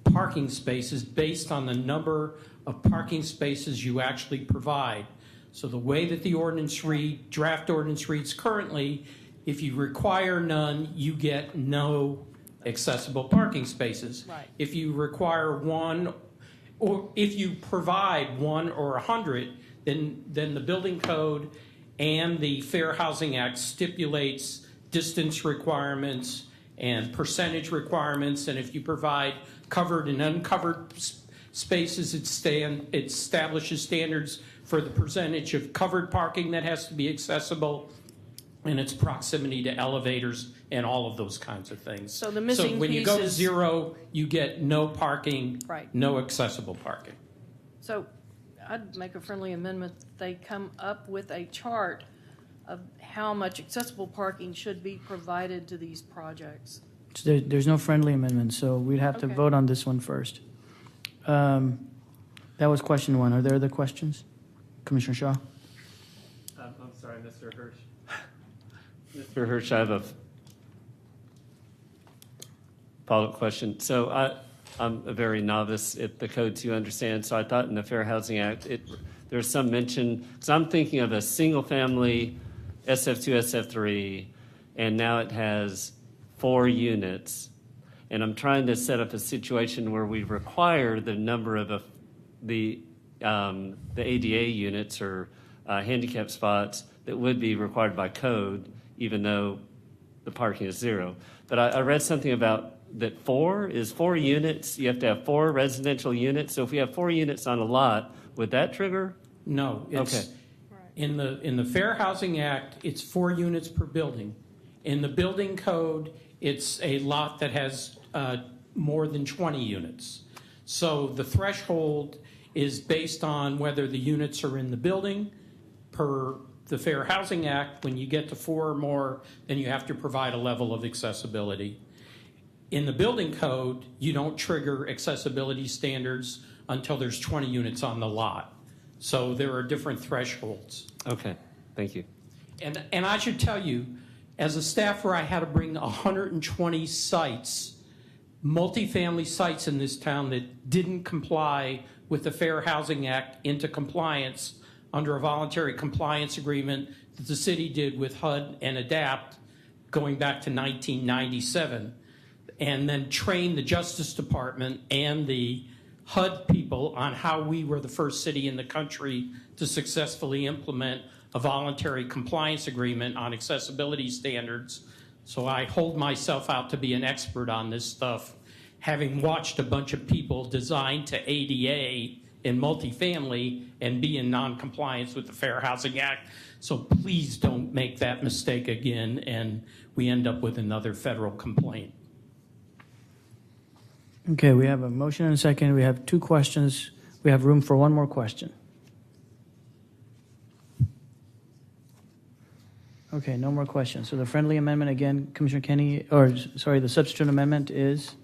parking spaces based on the number of parking spaces you actually provide. So the way that the draft ordinance reads currently, if you require none, you get no accessible parking spaces. Right. If you require one, or if you provide 1 or 100, then the building code and the Fair Housing Act stipulates distance requirements and percentage requirements, and if you provide covered and uncovered spaces, it establishes standards for the percentage of covered parking that has to be accessible and its proximity to elevators and all of those kinds of things. So the missing when you piece go to is- 0, you get no parking, Right. no accessible parking. So I'd make a friendly amendment. They come up with a chart of how much accessible parking should be provided to these projects. So there's no friendly amendment, so we'd have to Okay. vote on this one first. That was question 1. Are there other questions? Commissioner Shaw? I'm sorry, Mr. Hirsch. Mr. Hirsch, I have a follow-up question. So I'm a very novice at the codes, you understand, so I thought in the Fair Housing Act, there's some mention, because I'm thinking of a single-family SF2, SF3, and now it has 4 units, and I'm trying to set up a situation where we require the number of the ADA units or handicap spots that would be required by code, even though the parking is 0. But I read something about that 4 units. You have to have 4 residential units. So if we have 4 units on a lot, would that trigger? No. It's, Okay. In the Fair Housing Act, it's 4 units per building. In the building code, it's a lot that has more than 20 units. So the threshold is based on whether the units are in the building. Per the Fair Housing Act, when you get to 4 or more, then you have to provide a level of accessibility. In the building code, you don't trigger accessibility standards until there's 20 units on the lot. So there are different thresholds. Okay, thank you. And I should tell you, as a staffer, I had to bring 120 sites, multifamily sites in this town that didn't comply with the Fair Housing Act into compliance under a voluntary compliance agreement that the city did with HUD and ADAPT going back to 1997, and then train the Justice Department and the HUD people on how we were the first city in the country to successfully implement a voluntary compliance agreement on accessibility standards. So I hold myself out to be an expert on this stuff, having watched a bunch of people design to ADA in multifamily and be in non-compliance with the Fair Housing Act. So please don't make that mistake again and we end up with another federal complaint. Okay, we have a motion and a second. We have 2 questions. We have room for 1 more question. Okay, no more questions. So the friendly amendment again, Commissioner Kenny, or sorry, the substitute amendment is?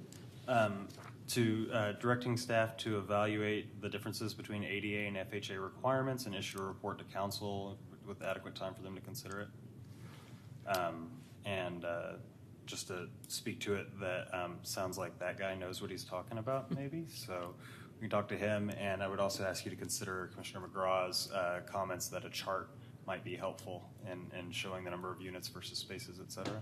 Directing staff to evaluate the differences between ADA and FHA requirements and issue a report to council with adequate time for them to consider it. Just to speak to it, that sounds like that guy knows what he's talking about, maybe. So we can talk to him, and I would also ask you to consider Commissioner McGraw's comments that a chart might be helpful in showing the number of units versus spaces, et cetera.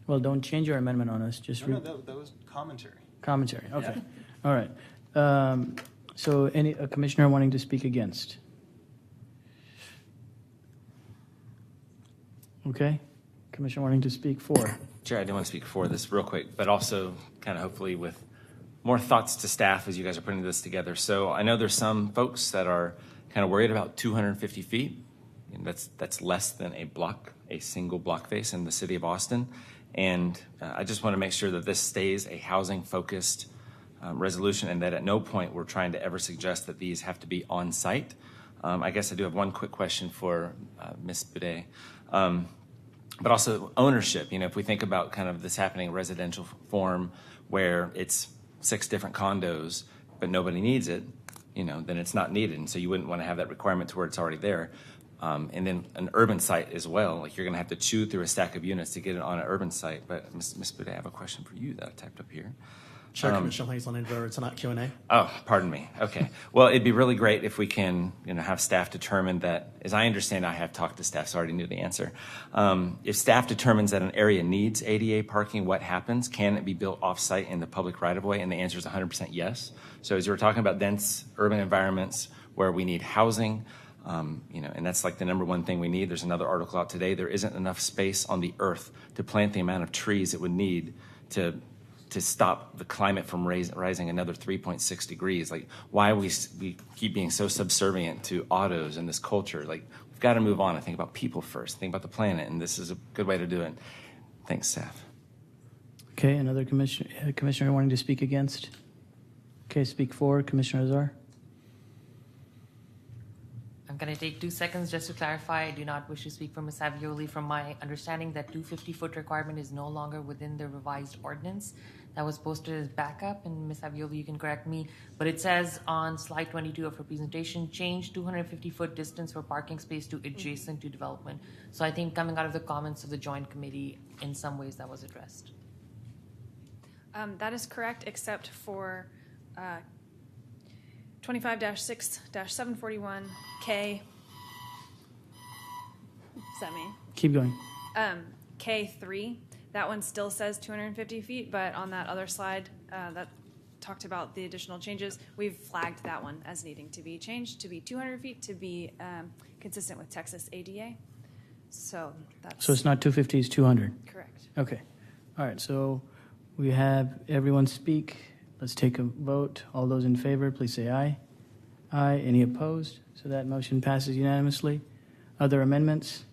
Well, don't change your amendment on us. Just No, that was commentary. Commentary, okay. Yeah. All right. So any a commissioner wanting to speak against? Okay. Commissioner wanting to speak for? Chair, I do want to speak for this real quick, but also kind of hopefully with more thoughts to staff as you guys are putting this together. So I know there's some folks that are kind of worried about 250 feet. And that's less than a single block face in the city of Austin. And I just want to make sure that this stays a housing-focused resolution and that at no point we're trying to ever suggest that these have to be on site. I guess I do have 1 quick question for Ms. Boudet. But also ownership. If we think about kind of this happening in residential form where it's 6 different condos, but nobody needs it, then it's not needed. And so you wouldn't want to have that requirement to where it's already there. And then an urban site as well. Like you're going to have to chew through a stack of units to get it on an urban site. But Ms. Boudet, I have a question for you that I typed up here. Sure, Commissioner Hazelton, it's not Q&A. Oh, pardon me. Okay. Well, it'd be really great if we can, have staff determine that. As I understand, I have talked to staff, so I already knew the answer. If staff determines that an area needs ADA parking, what happens? Can it be built off-site in the public right-of-way? And the answer is 100% yes. So as you were talking about dense urban environments where we need housing, and that's like the number 1 thing we need. There's another article out today. There isn't enough space on the earth to plant the amount of trees it would need to stop the climate from rising another 3.6 degrees. Like, why we keep being so subservient to autos and this culture. Like, we've got to move on and think about people first, think about the planet, and this is a good way to do it. Thanks, staff. Okay, another commissioner wanting to speak against? Okay, speak for, Commissioner Azar. I'm going to take 2 seconds just to clarify. I do not wish to speak for Ms. Savioli. From my understanding, that 250-foot requirement is no longer within the revised ordinance that was posted as backup. And Ms. Savioli, you can correct me, but it says on slide 22 of her presentation, change 250-foot distance for parking space to adjacent to development. So I think coming out of the comments of the joint committee, in some ways that was addressed. That is correct, except for 25-6-741K. What's that mean? Keep going. K3. That one still says 250 feet, but on that other slide that talked about the additional changes, we've flagged that one as needing to be changed to be 200 feet to be consistent with Texas ADA. So that's... So it's not 250, it's 200? Correct. Okay. All right, so we have everyone speak. Let's take a vote. All those in favor, please say aye. Aye. Any opposed? So that motion passes unanimously. Other amendments?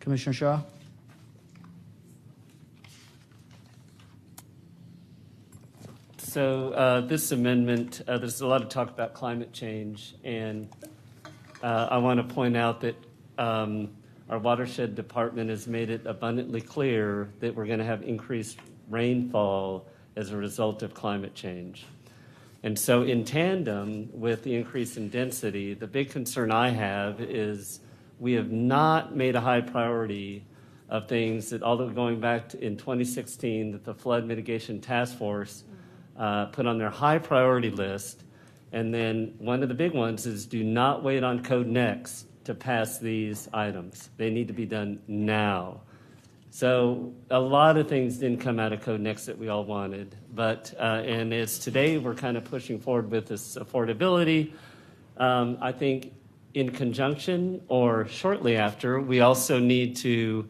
Commissioner Shaw? So this amendment, there's a lot of talk about climate change, and I want to point out that our watershed department has made it abundantly clear that we're going to have increased rainfall as a result of climate change. And so in tandem with the increase in density, the big concern I have is we have not made a high priority of things that, although going back to in 2016, that the Flood Mitigation Task Force put on their high priority list. And then one of the big ones is do not wait on Code Next to pass these items. They need to be done now. So a lot of things didn't come out of Code Next that we all wanted. But, and it's today we're kind of pushing forward with this affordability. I think in conjunction or shortly after, we also need to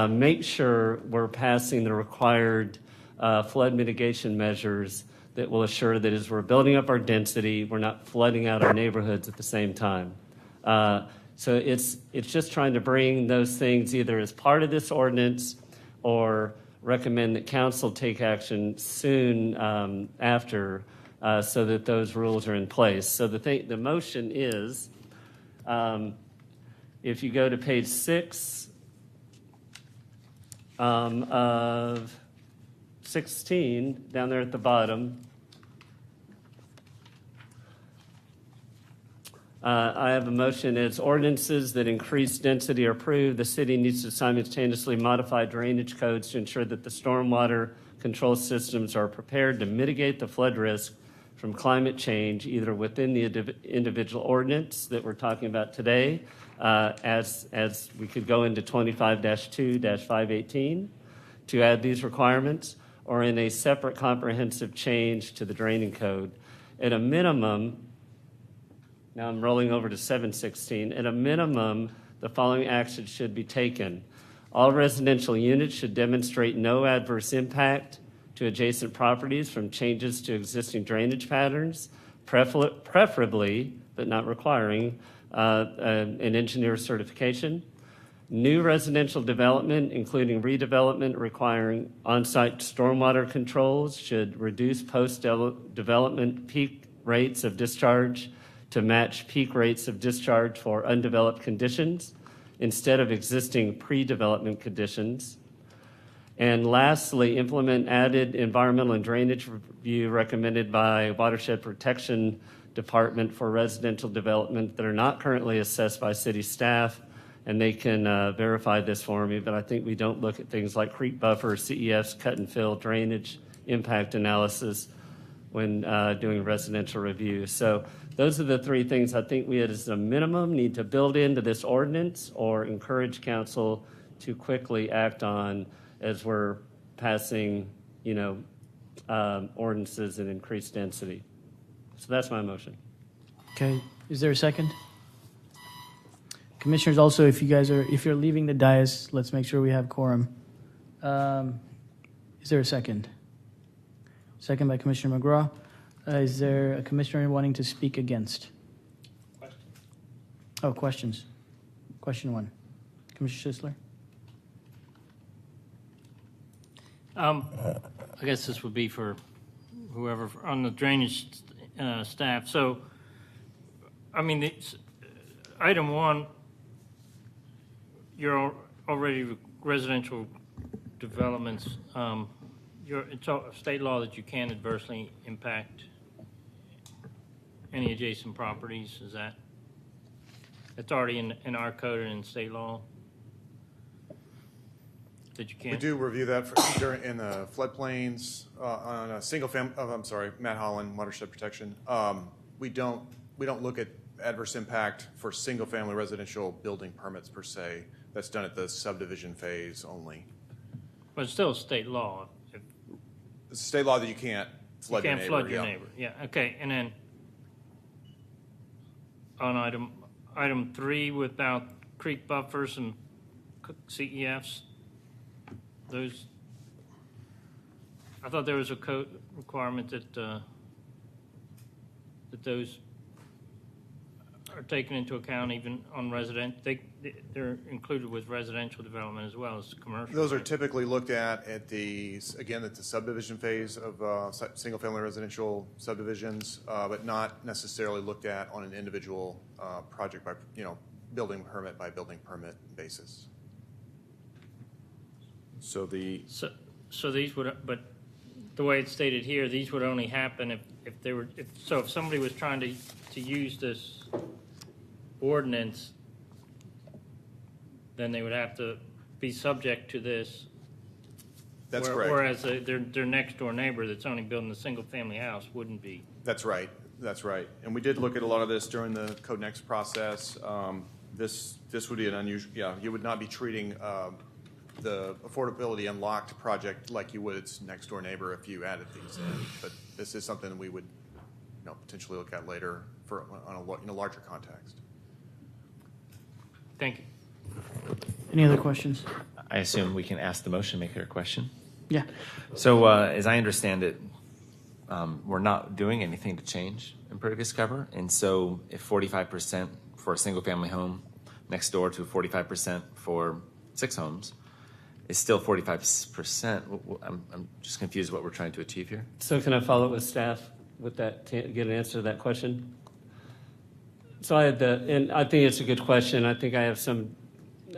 make sure we're passing the required flood mitigation measures that will assure that as we're building up our density, we're not flooding out our neighborhoods at the same time. So it's just trying to bring those things either as part of this ordinance or recommend that council take action soon after so that those rules are in place. So the motion is, if you go to page 6 of 16, down there at the bottom, I have a motion as ordinances that increase density are approved. The city needs to simultaneously modify drainage codes to ensure that the stormwater control systems are prepared to mitigate the flood risk from climate change, either within the individual ordinance that we're talking about today, as we could go into 25-2-518 to add these requirements, or in a separate comprehensive change to the draining code. At a minimum, now I'm rolling over to 716. At a minimum, the following actions should be taken. All residential units should demonstrate no adverse impact to adjacent properties from changes to existing drainage patterns, preferably, but not requiring, an engineer certification. New residential development, including redevelopment requiring on-site stormwater controls, should reduce post-development peak rates of discharge to match peak rates of discharge for undeveloped conditions instead of existing pre-development conditions. And lastly, implement added environmental and drainage review recommended by Watershed Protection Department for residential development that are not currently assessed by city staff, and they can verify this for me, but I think we don't look at things like creek buffer, CEFs, cut and fill, drainage, impact analysis when doing residential review. So those are the three things I think we as a minimum need to build into this ordinance or encourage council to quickly act on as we're passing, ordinances and increased density. So that's my motion. Okay, is there a second? Commissioners, also, if you're leaving the dais, let's make sure we have quorum. Is there a second? Second by Commissioner McGraw. Is there a commissioner wanting to speak against? Questions? Oh, questions. Question 1. Commissioner Sisler? I guess this would be for whoever on the drainage staff. So, I mean, item 1, you're already residential developments. It's state law that you can't adversely impact any adjacent properties. Is that? It's already in our code and in state law. That you can't. We do review that in floodplains on a single family. I'm sorry, Matt Holland, watershed protection. We don't look at adverse impact for single family residential building permits per se. That's done at the subdivision phase only. But it's still state law. It's state law that you can't flood your neighbor. You can't flood your neighbor. Yeah. Okay. And then on item 3, without creek buffers and CEFs. Those, I thought there was a code requirement that those are taken into account even on they're included with residential development as well as commercial. Those are typically looked at the subdivision phase of single-family residential subdivisions, but not necessarily looked at on an individual project by building permit by building permit basis. So these would, but the way it's stated here, these would only happen if somebody was trying to use this ordinance, then they would have to be subject to this. That's correct. Whereas their next door neighbor that's only building a single family house wouldn't be. That's right. That's right. And we did look at a lot of this during the Code Next process. This would be an unusual. Yeah, you would not be treating the Affordability Unlocked project like you would its next door neighbor if you added these in. But this is something that we would potentially look at later on a larger context. Thank you. Any other questions? I assume we can ask the motion maker a question. Yeah. So as I understand it, we're not doing anything to change impervious cover. And so if 45% for a single family home next door to 45% for 6 homes is still 45%, I'm just confused what we're trying to achieve here. So can I follow up with staff with that to get an answer to that question? So and I think it's a good question. I think I have some,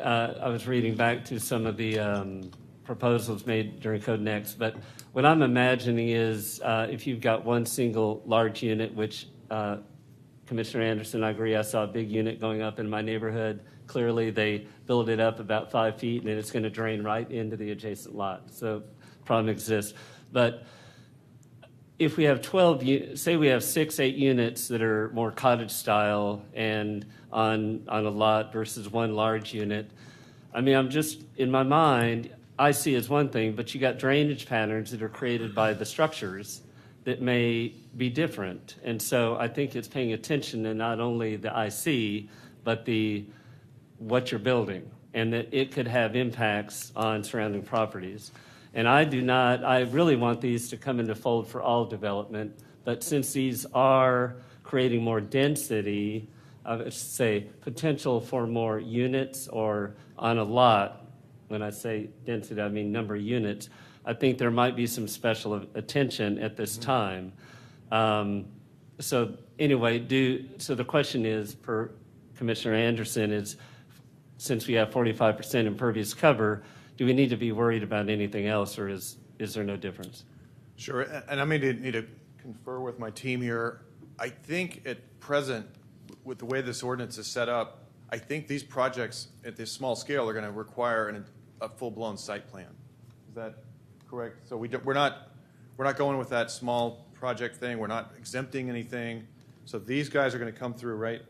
I was reading back to some of the proposals made during Code Next, but what I'm imagining is if you've got one single large unit, which Commissioner Anderson, I agree, I saw a big unit going up in my neighborhood. Clearly, they build it up about 5 feet, and it's going to drain right into the adjacent lot. So problem exists. But if we have 12, say we have 6, 8 units that are more cottage style and on a lot versus one large unit, I mean, I'm just, in my mind, I see as one thing, but you got drainage patterns that are created by the structures that may be different. And so I think it's paying attention to not only the IC, but what you're building, and that it could have impacts on surrounding properties. And I really want these to come into fold for all development, but since these are creating more density, I would say potential for more units or on a lot, when I say density, I mean number of units, I think there might be some special attention at this time. So anyway, so the question is, for Commissioner Anderson, is since we have 45% impervious cover, do we need to be worried about anything else, or is there no difference? Sure, and I may need to confer with my team here. I think at present, with the way this ordinance is set up, I think these projects at this small scale are going to require a full-blown site plan. Is that correct? So we're not going with that small project thing. We're not exempting anything. So these guys are going to come through, right?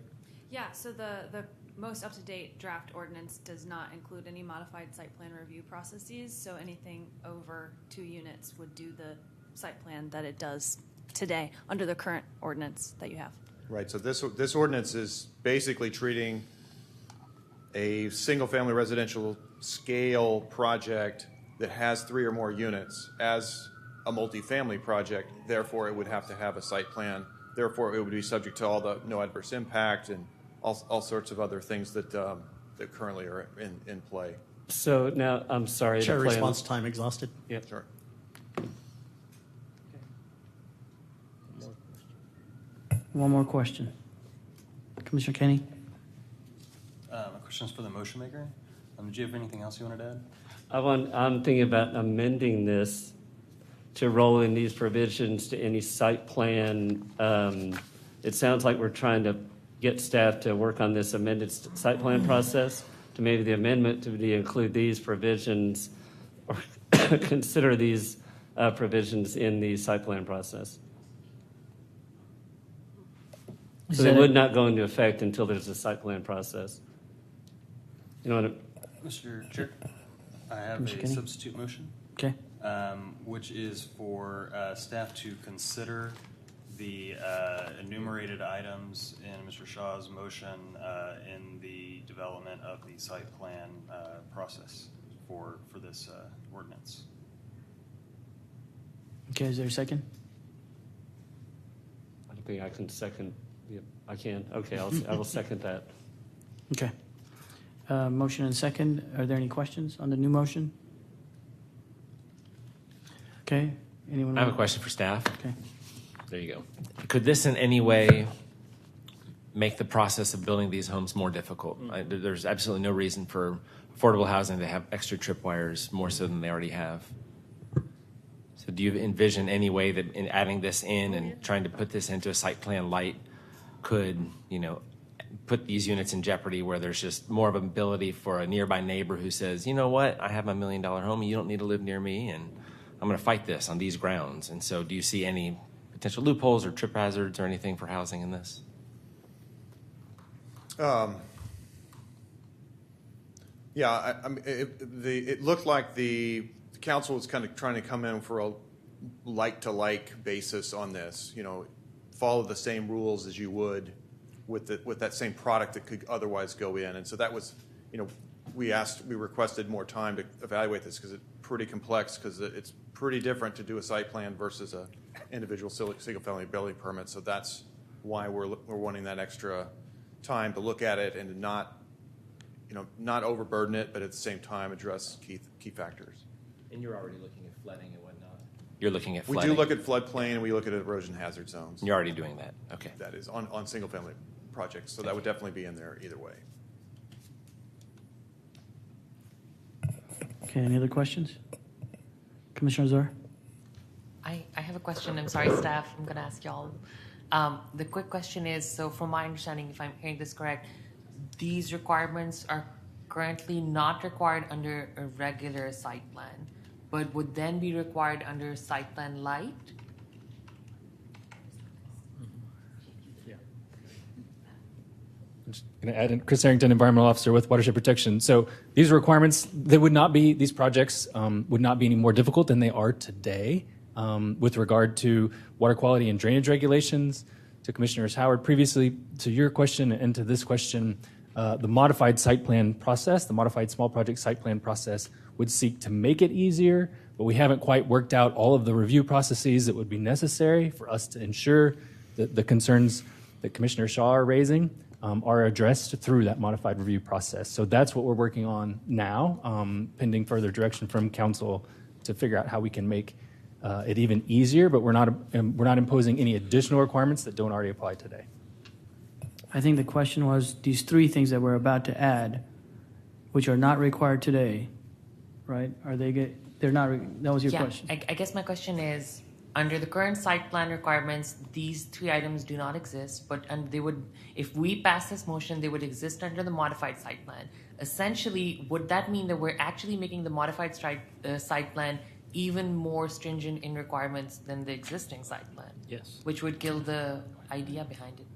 Yeah. So the most up-to-date draft ordinance does not include any modified site plan review processes. So anything over 2 units would do the site plan that it does today under the current ordinance that you have. Right. So this ordinance is basically treating a single-family residential scale project that has 3 or more units as a multifamily project. Therefore, it would have to have a site plan. Therefore, it would be subject to all the no adverse impact and all sorts of other things that currently are in play. So now, I'm sorry. Chair, response time exhausted. Yeah. Sure. One more question. Commissioner Kenny? My question is for the motion maker. Did you have anything else you wanted to add? I'm thinking about amending this to roll in these provisions to any site plan. It sounds like we're trying to get staff to work on this amended site plan process, to maybe the amendment to include these provisions or consider these provisions in the site plan process. So they would not go into effect until there's a site plan process. You know what? Mr. Chair, I have a substitute motion. Okay. Which is for staff to consider the enumerated items in Mr. Shaw's motion in the development of the site plan process for this ordinance. Okay, is there a second? I don't think I can second. I can. Okay, I will second that. Okay. Motion and second. Are there any questions on the new motion? Okay. Anyone? I have a question for staff. Okay. There you go. Could this in any way make the process of building these homes more difficult? There's absolutely no reason for affordable housing to have extra tripwires more so than they already have. So do you envision any way that in adding this in and trying to put this into a site plan light could, put these units in jeopardy where there's just more of an ability for a nearby neighbor who says, you know what, I have my $1 million home and you don't need to live near me and I'm going to fight this on these grounds. And so do you see any potential loopholes or trip hazards or anything for housing in this? Yeah, I mean, it looked like the council was kind of trying to come in for a like-to-like basis on this, follow the same rules as you would with that same product that could otherwise go in. And so that was, we requested more time to evaluate this because it's pretty complex, because it's pretty different to do a site plan versus a individual single-family building permit. So that's why we're wanting that extra time to look at it and to not overburden it, but at the same time address key factors. And you're already looking at flooding and whatnot. You're looking at We flooding. do look at floodplain and we look at erosion hazard zones. You're already doing that. Okay. That is on single-family projects. So that would definitely be in there either way. Okay, any other questions? Commissioner Zor? I have a question. I'm sorry, staff. I'm going to ask y'all. The quick question is, so from my understanding, if I'm hearing this correct, these requirements are currently not required under a regular site plan, but would then be required under site plan light? I'm just going to add in Chris Harrington, Environmental Officer with Watershed Protection. So these requirements, these projects would not be any more difficult than they are today with regard to water quality and drainage regulations. To Commissioners Howard, previously to your question and to this question, the modified site plan process, the modified small project site plan process would seek to make it easier, but we haven't quite worked out all of the review processes that would be necessary for us to ensure that the concerns that Commissioner Shaw are raising are addressed through that modified review process. So that's what we're working on now, pending further direction from Council to figure out how we can make it even easier, but we're not imposing any additional requirements that don't already apply today. I think the question was these three things that we're about to add, which are not required today, right? They're not, that was your question. I guess my question is, under the current site plan requirements, these three items do not exist, but they would, if we pass this motion, they would exist under the modified site plan. Essentially, would that mean that we're actually making the modified site plan even more stringent in requirements than the existing site plan? Yes. Which would kill the idea behind it.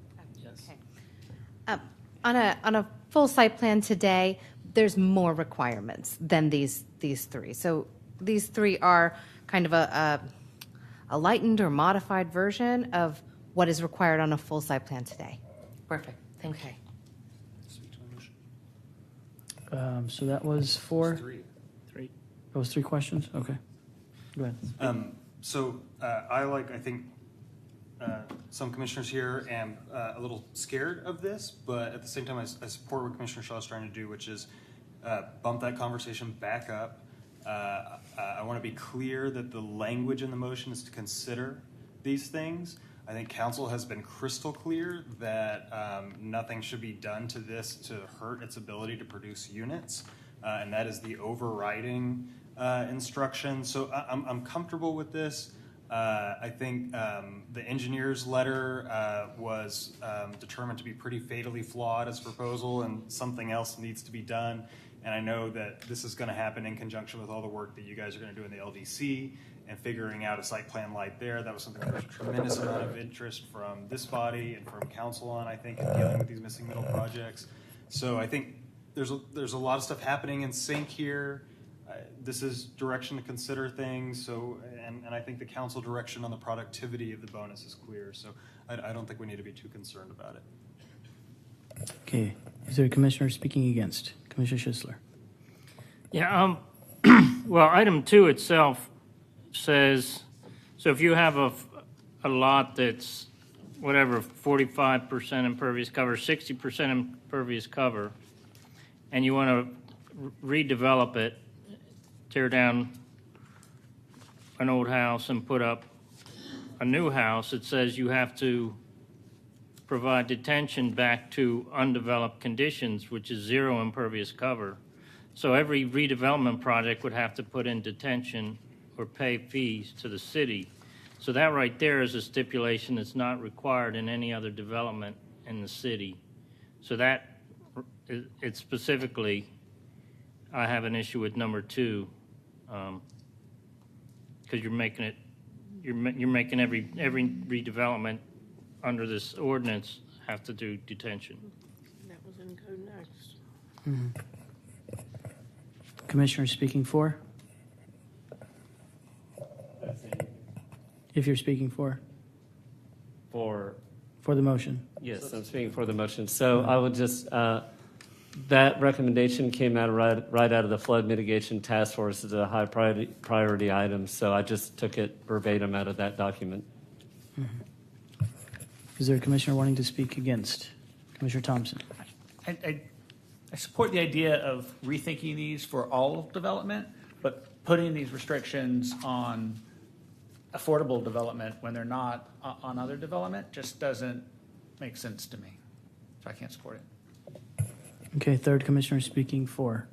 Yes. Okay. On a full site plan today, there's more requirements than these three. So these three are kind of a lightened or modified version of what is required on a full site plan today. Perfect. Thank you. So that was four? Three. That was three questions? Okay. Go ahead. I think some commissioners here am a little scared of this, but at the same time, I support what Commissioner Shaw is trying to do, which is bump that conversation back up. I want to be clear that the language in the motion is to consider these things, I think council has been crystal clear that nothing should be done to this to hurt its ability to produce units, and that is the overriding instruction. So I'm comfortable with this. I think the engineer's letter was determined to be pretty fatally flawed as a proposal, and something else needs to be done. And I know that this is going to happen in conjunction with all the work that you guys are going to do in the LDC and figuring out a site plan light there. That was something that was a tremendous amount of interest from this body and from council on, I think, in dealing with these missing middle projects. So I think there's a lot of stuff happening in sync here. This is direction to consider things. So, and I think the council direction on the productivity of the bonus is clear. So I don't think we need to be too concerned about it. Okay. Is there a commissioner speaking against? Commissioner Schisler. Yeah, well, item 2 itself says, so if you have a lot that's whatever, 45% impervious cover, 60% impervious cover, and you want to redevelop it, tear down an old house and put up a new house, it says you have to provide detention back to undeveloped conditions, which is 0 impervious cover. So every redevelopment project would have to put in detention or pay fees to the city. So that right there is a stipulation that's not required in any other development in the city. So that, it specifically, I have an issue with number 2, because you're making it, you're making every redevelopment under this ordinance have to do detention. That was in code next. Mm-hmm. Commissioner speaking for? If you're speaking for the motion. Yes, I'm speaking for the motion. So I would just, that recommendation came out right out of the flood mitigation task force as a high priority item. So I just took it verbatim out of that document. Mm-hmm. Is there a commissioner wanting to speak against? Commissioner Thompson. I support the idea of rethinking these for all development, but putting these restrictions on affordable development when they're not on other development just doesn't make sense to me. So I can't support it. Okay, third commissioner speaking for.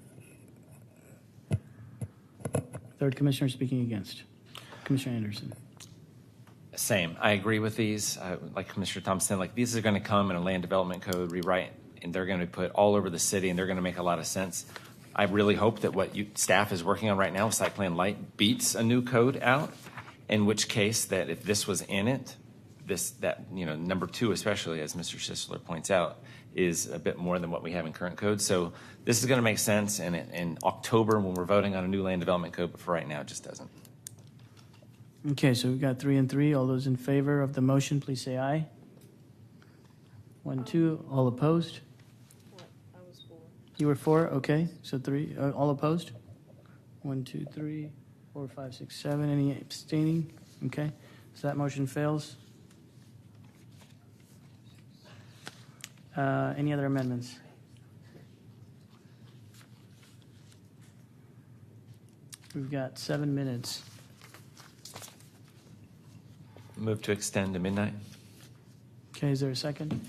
Third commissioner speaking against. Commissioner Anderson. Same. I agree with these. Like Commissioner Thompson, like these are going to come in a land development code rewrite, and they're going to be put all over the city, and they're going to make a lot of sense. I really hope that what staff is working on right now, site plan light, beats a new code out. In which case, that if this was in it, number 2 especially, as Mr. Schisler points out, is a bit more than what we have in current code. So this is going to make sense in October when we're voting on a new land development code, but for right now, it just doesn't. Okay, so we've got 3 and 3. All those in favor of the motion, please say aye. 1, 2. All opposed? I was for. You were 4? Okay, so 3. All opposed? 1, 2, 3, 4, 5, 6, 7. Any abstaining? Okay, so that motion fails. Any other amendments? We've got 7 minutes. Move to extend to midnight. Okay, is there a second?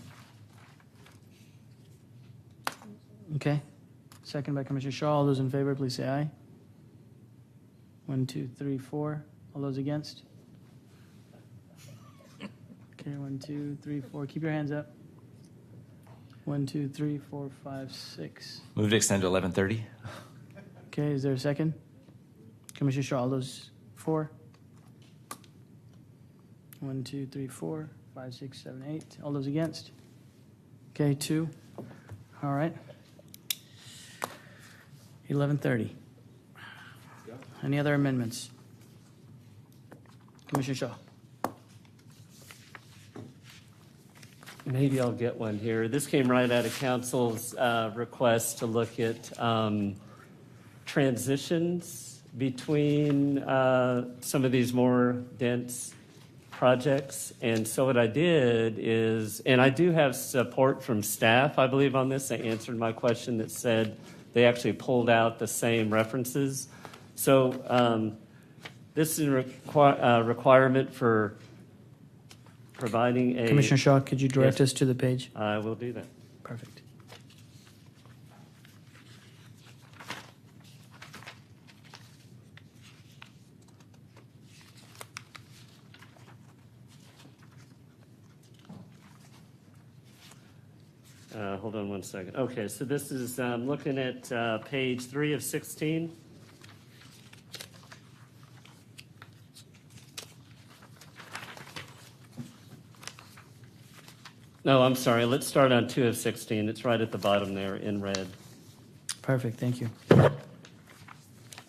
Okay, second by Commissioner Shaw. All those in favor, please say aye. 1, 2, 3, 4. All those against? Okay, 1, 2, 3, 4. Keep your hands up. 1, 2, 3, 4, 5, 6. Move to extend to 11:30. Okay, is there a second? Commissioner Shaw, all those 4? 1, 2, 3, 4, 5, 6, 7, 8. All those against? Okay, 2. All right. 11:30. Any other amendments? Commissioner Shaw. Maybe I'll get one here. This came right out of council's request to look at transitions between some of these more dense projects. And so what I did is, and I do have support from staff, I believe, on this. They answered my question that said they actually pulled out the same references. So this is a requirement for providing a... Commissioner Shaw, could you direct Yes. us to the page? I will do that. Perfect. Hold on one second. Okay, so this is looking at page 3 of 16. No, I'm sorry. Let's start on 2 of 16. It's right at the bottom there in red. Perfect, thank you.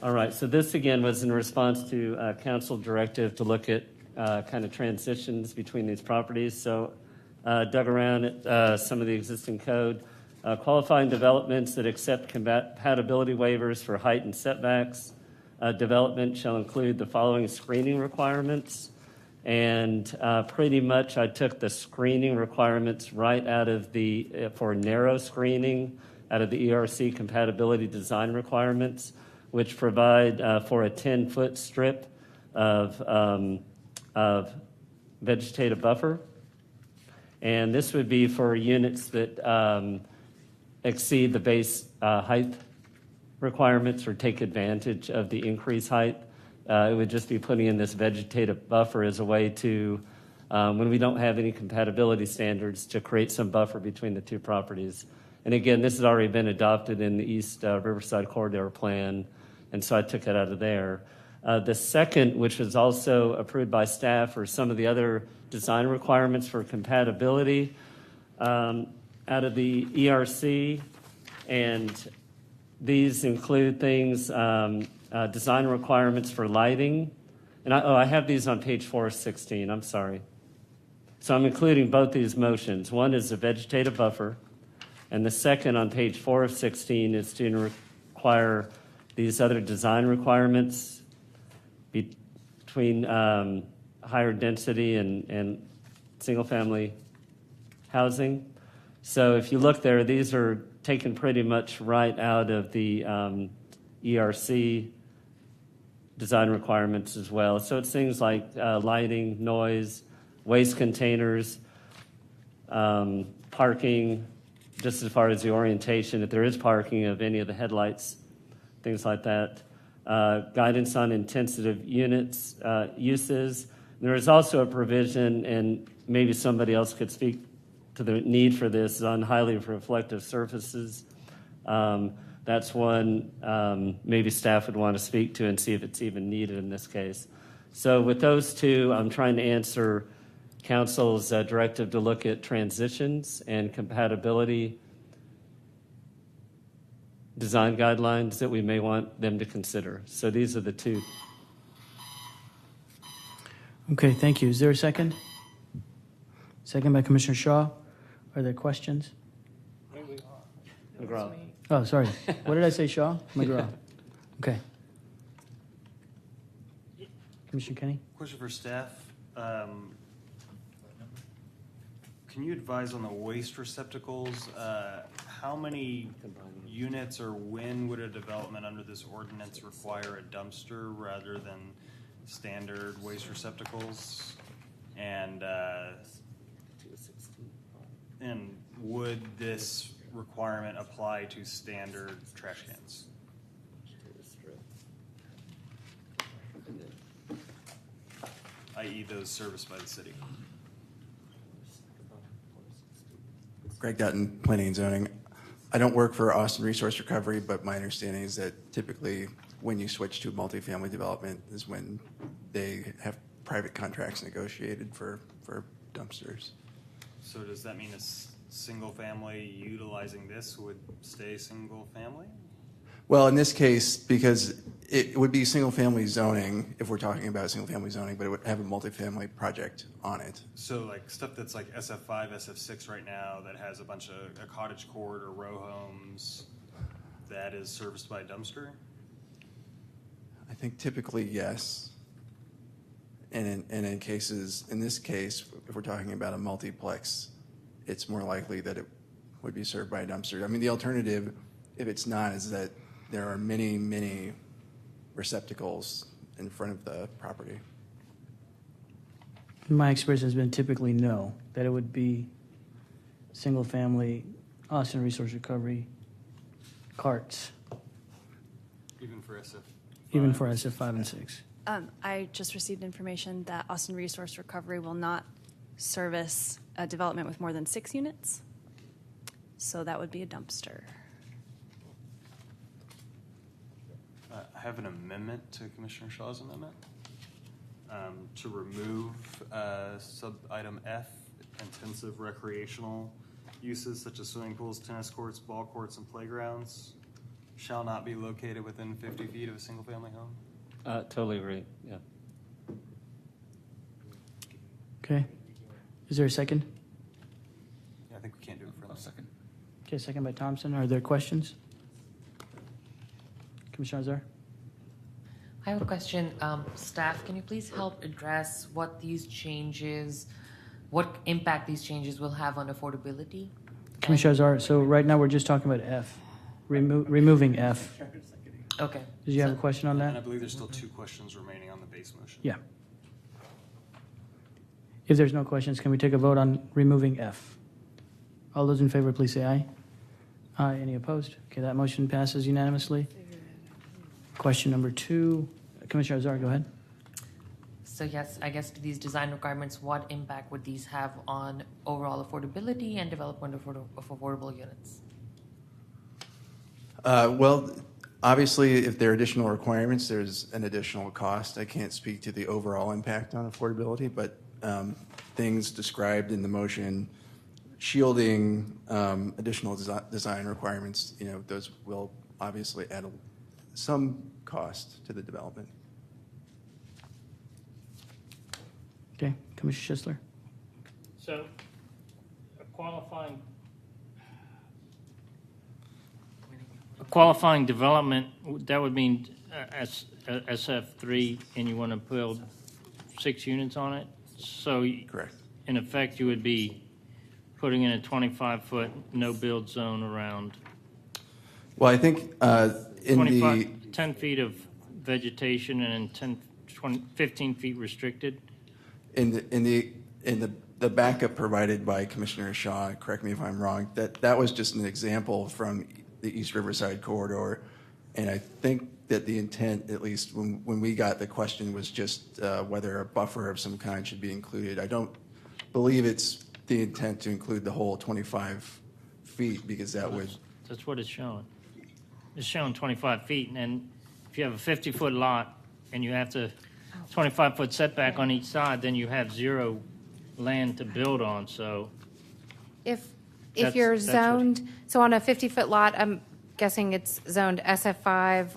All right, so this again was in response to council directive to look at kind of transitions between these properties. So dug around at some of the existing code. Qualifying developments that accept compatibility waivers for height and setbacks. Development shall include the following screening requirements. And pretty much I took the screening requirements right out of the, for narrow screening, out of the ERC compatibility design requirements, which provide for a 10-foot strip of vegetative buffer. And this would be for units that exceed the base height requirements or take advantage of the increased height. It would just be putting in this vegetative buffer as a way to, when we don't have any compatibility standards, to create some buffer between the two properties. And again, this has already been adopted in the East Riverside Corridor Plan, and so I took it out of there. The second, which was also approved by staff, are some of the other design requirements for compatibility out of the ERC, and these include things, design requirements for lighting. And I have these on page 4 of 16, I'm sorry. So I'm including both these motions. One is the vegetative buffer, and the second on page 4 of 16 is to require these other design requirements between higher density and single-family housing. So if you look there, these are taken pretty much right out of the ERC design requirements as well. So it's things like lighting, noise, waste containers, parking, just as far as the orientation, if there is parking of any of the headlights, things like that. Guidance on intensive units, uses. There is also a provision, and maybe somebody else could speak to the need for this, on highly reflective surfaces. That's one maybe staff would want to speak to and see if it's even needed in this case. So with those two, I'm trying to answer council's directive to look at transitions and compatibility design guidelines that we may want them to consider. So these are the two. Okay, thank you. Is there a second? Second by Commissioner Shaw. Are there questions? McGraw. Oh, sorry. What did I say, Shaw? McGraw. Okay. Commissioner Kenny? Question for staff. Can you advise on the waste receptacles? How many units or when would a development under this ordinance require a dumpster rather than standard waste receptacles? And would this requirement apply to standard trash cans? I.e. those serviced by the city. Greg Dutton, Planning and Zoning. I don't work for Austin Resource Recovery, but my understanding is that typically when you switch to multifamily development is when they have private contracts negotiated for dumpsters. So does that mean a single family utilizing this would stay single family? Well, in this case, because it would be single family zoning if we're talking about single family zoning, but it would have a multifamily project on it. So like stuff that's like SF5, SF6 right now that has a bunch of a cottage court or row homes that is serviced by a dumpster? I think typically yes. And in cases, in this case, if we're talking about a multiplex, it's more likely that it would be served by a dumpster. I mean, the alternative, if it's not, is that there are many, many receptacles in front of the property. My experience has been typically no, that it would be single-family Austin Resource Recovery carts, Even for SF. even for SF 5 and 6. I just received information that Austin Resource Recovery will not service a development with more than 6 units. So that would be a dumpster. I have an amendment to Commissioner Shaw's amendment to remove sub-item F, intensive recreational uses such as swimming pools, tennis courts, ball courts, and playgrounds shall not be located within 50 feet of a single-family home. Totally agree, yeah. Okay. Is there a second? Yeah, I think we can't do it for a second. Okay, second by Thompson. Are there questions? Commissioner Azar? I have a question. Staff, can you please help address what impact these changes will have on affordability? Commissioner Azar, so right now we're just talking about F, removing F. Okay. Did you have a question on And I that? believe there's still 2 questions remaining on the base motion. Yeah. If there's no questions, can we take a vote on removing F? All those in favor, please say aye. Aye. Any opposed? Okay, that motion passes unanimously. Question number 2, Commissioner Azar, go ahead. So yes, I guess these design requirements, what impact would these have on overall affordability and development of affordable units? Well, obviously, if there are additional requirements, there's an additional cost. I can't speak to the overall impact on affordability, but things described in the motion, shielding additional design requirements, those will obviously add some cost to the development. Okay, Commissioner Schisler? So, a qualifying development, that would mean SF3, and you want to build 6 units on it? So, correct. In effect, you would be putting in a 25-foot no-build zone around. Well, I think in the 10 feet of vegetation and 15 feet restricted. in the backup provided by Commissioner Shaw, correct me if I'm wrong, that was just an example from the East Riverside corridor, and I think that the intent, at least when we got the question, was just whether a buffer of some kind should be included. I don't believe it's the intent to include the whole 25 feet because that would. That's what it's showing. It's showing 25 feet, and if you have a 50-foot lot and you have to 25-foot setback on each side, then you have 0 land to build on. So If That's- you're that's what- zoned, so on a 50-foot lot, I'm guessing it's zoned SF5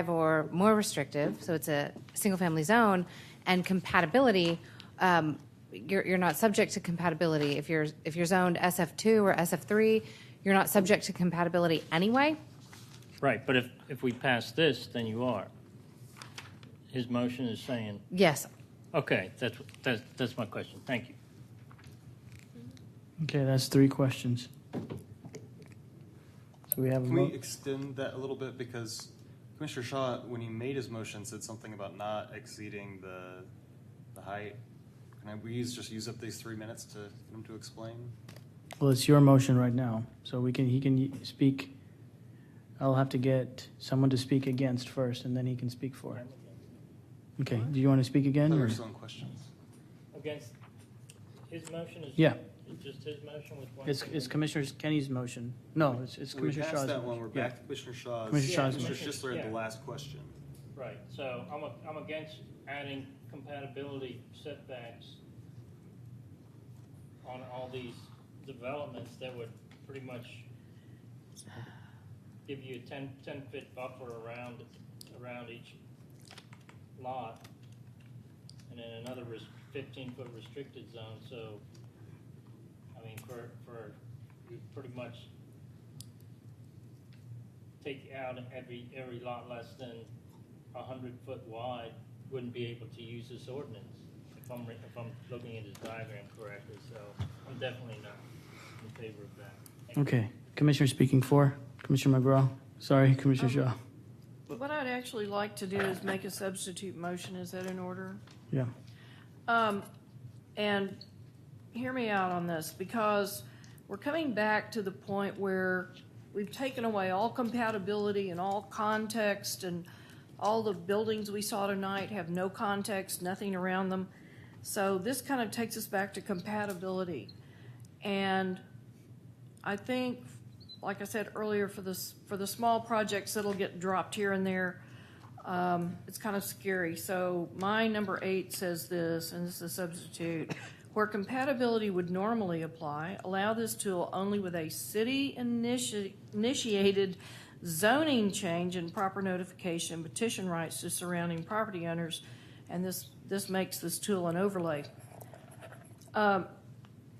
or more restrictive, so it's a single-family zone, and compatibility, you're not subject to compatibility. If you're zoned SF2 or SF3, you're not subject to compatibility anyway? right, but if we pass this, then you are. His motion is saying. Yes. Okay, that's my question. Thank you. Okay, that's 3 questions. So we have a Can we vote. extend that a little bit? Because Commissioner Shaw, when he made his motion, said something about not exceeding the height. Can we just use up these 3 minutes to get him to explain? Well, it's your motion right now, so he can speak. I'll have to get someone to speak against first, and then he can speak for it. Okay, do you want to speak again? There or- are some questions. Against his motion is. Yeah. It's just his motion with one. It's Commissioner Kenny's motion. No, it's We Commissioner passed Shaw's that one. motion. We're Yeah. back to Commissioner Shaw's. Commissioner Shaw's Commissioner motion. Schisler had the Yeah. last question. Right, so I'm against adding compatibility setbacks on all these developments that would pretty much give you a 10-foot buffer around each lot, and then another 15-foot restricted zone. So, I mean, for you pretty much take out every lot less than 100-foot wide wouldn't be able to use this ordinance, if I'm looking at his diagram correctly. So I'm definitely not in favor of that. Thank you. Okay, Commissioner speaking for, Commissioner McGraw. Sorry, Commissioner Shaw. What I'd actually like to do is make a substitute motion. Is that in order? Yeah. And hear me out on this, because we're coming back to the point where we've taken away all compatibility and all context, and all the buildings we saw tonight have no context, nothing around them. So this kind of takes us back to compatibility. And I think, like I said earlier, for the small projects that'll get dropped here and there, it's kind of scary. So my number 8 says this, and this is a substitute. Where compatibility would normally apply, allow this tool only with a city-initiated zoning change and proper notification, petition rights to surrounding property owners, and this makes this tool an overlay. The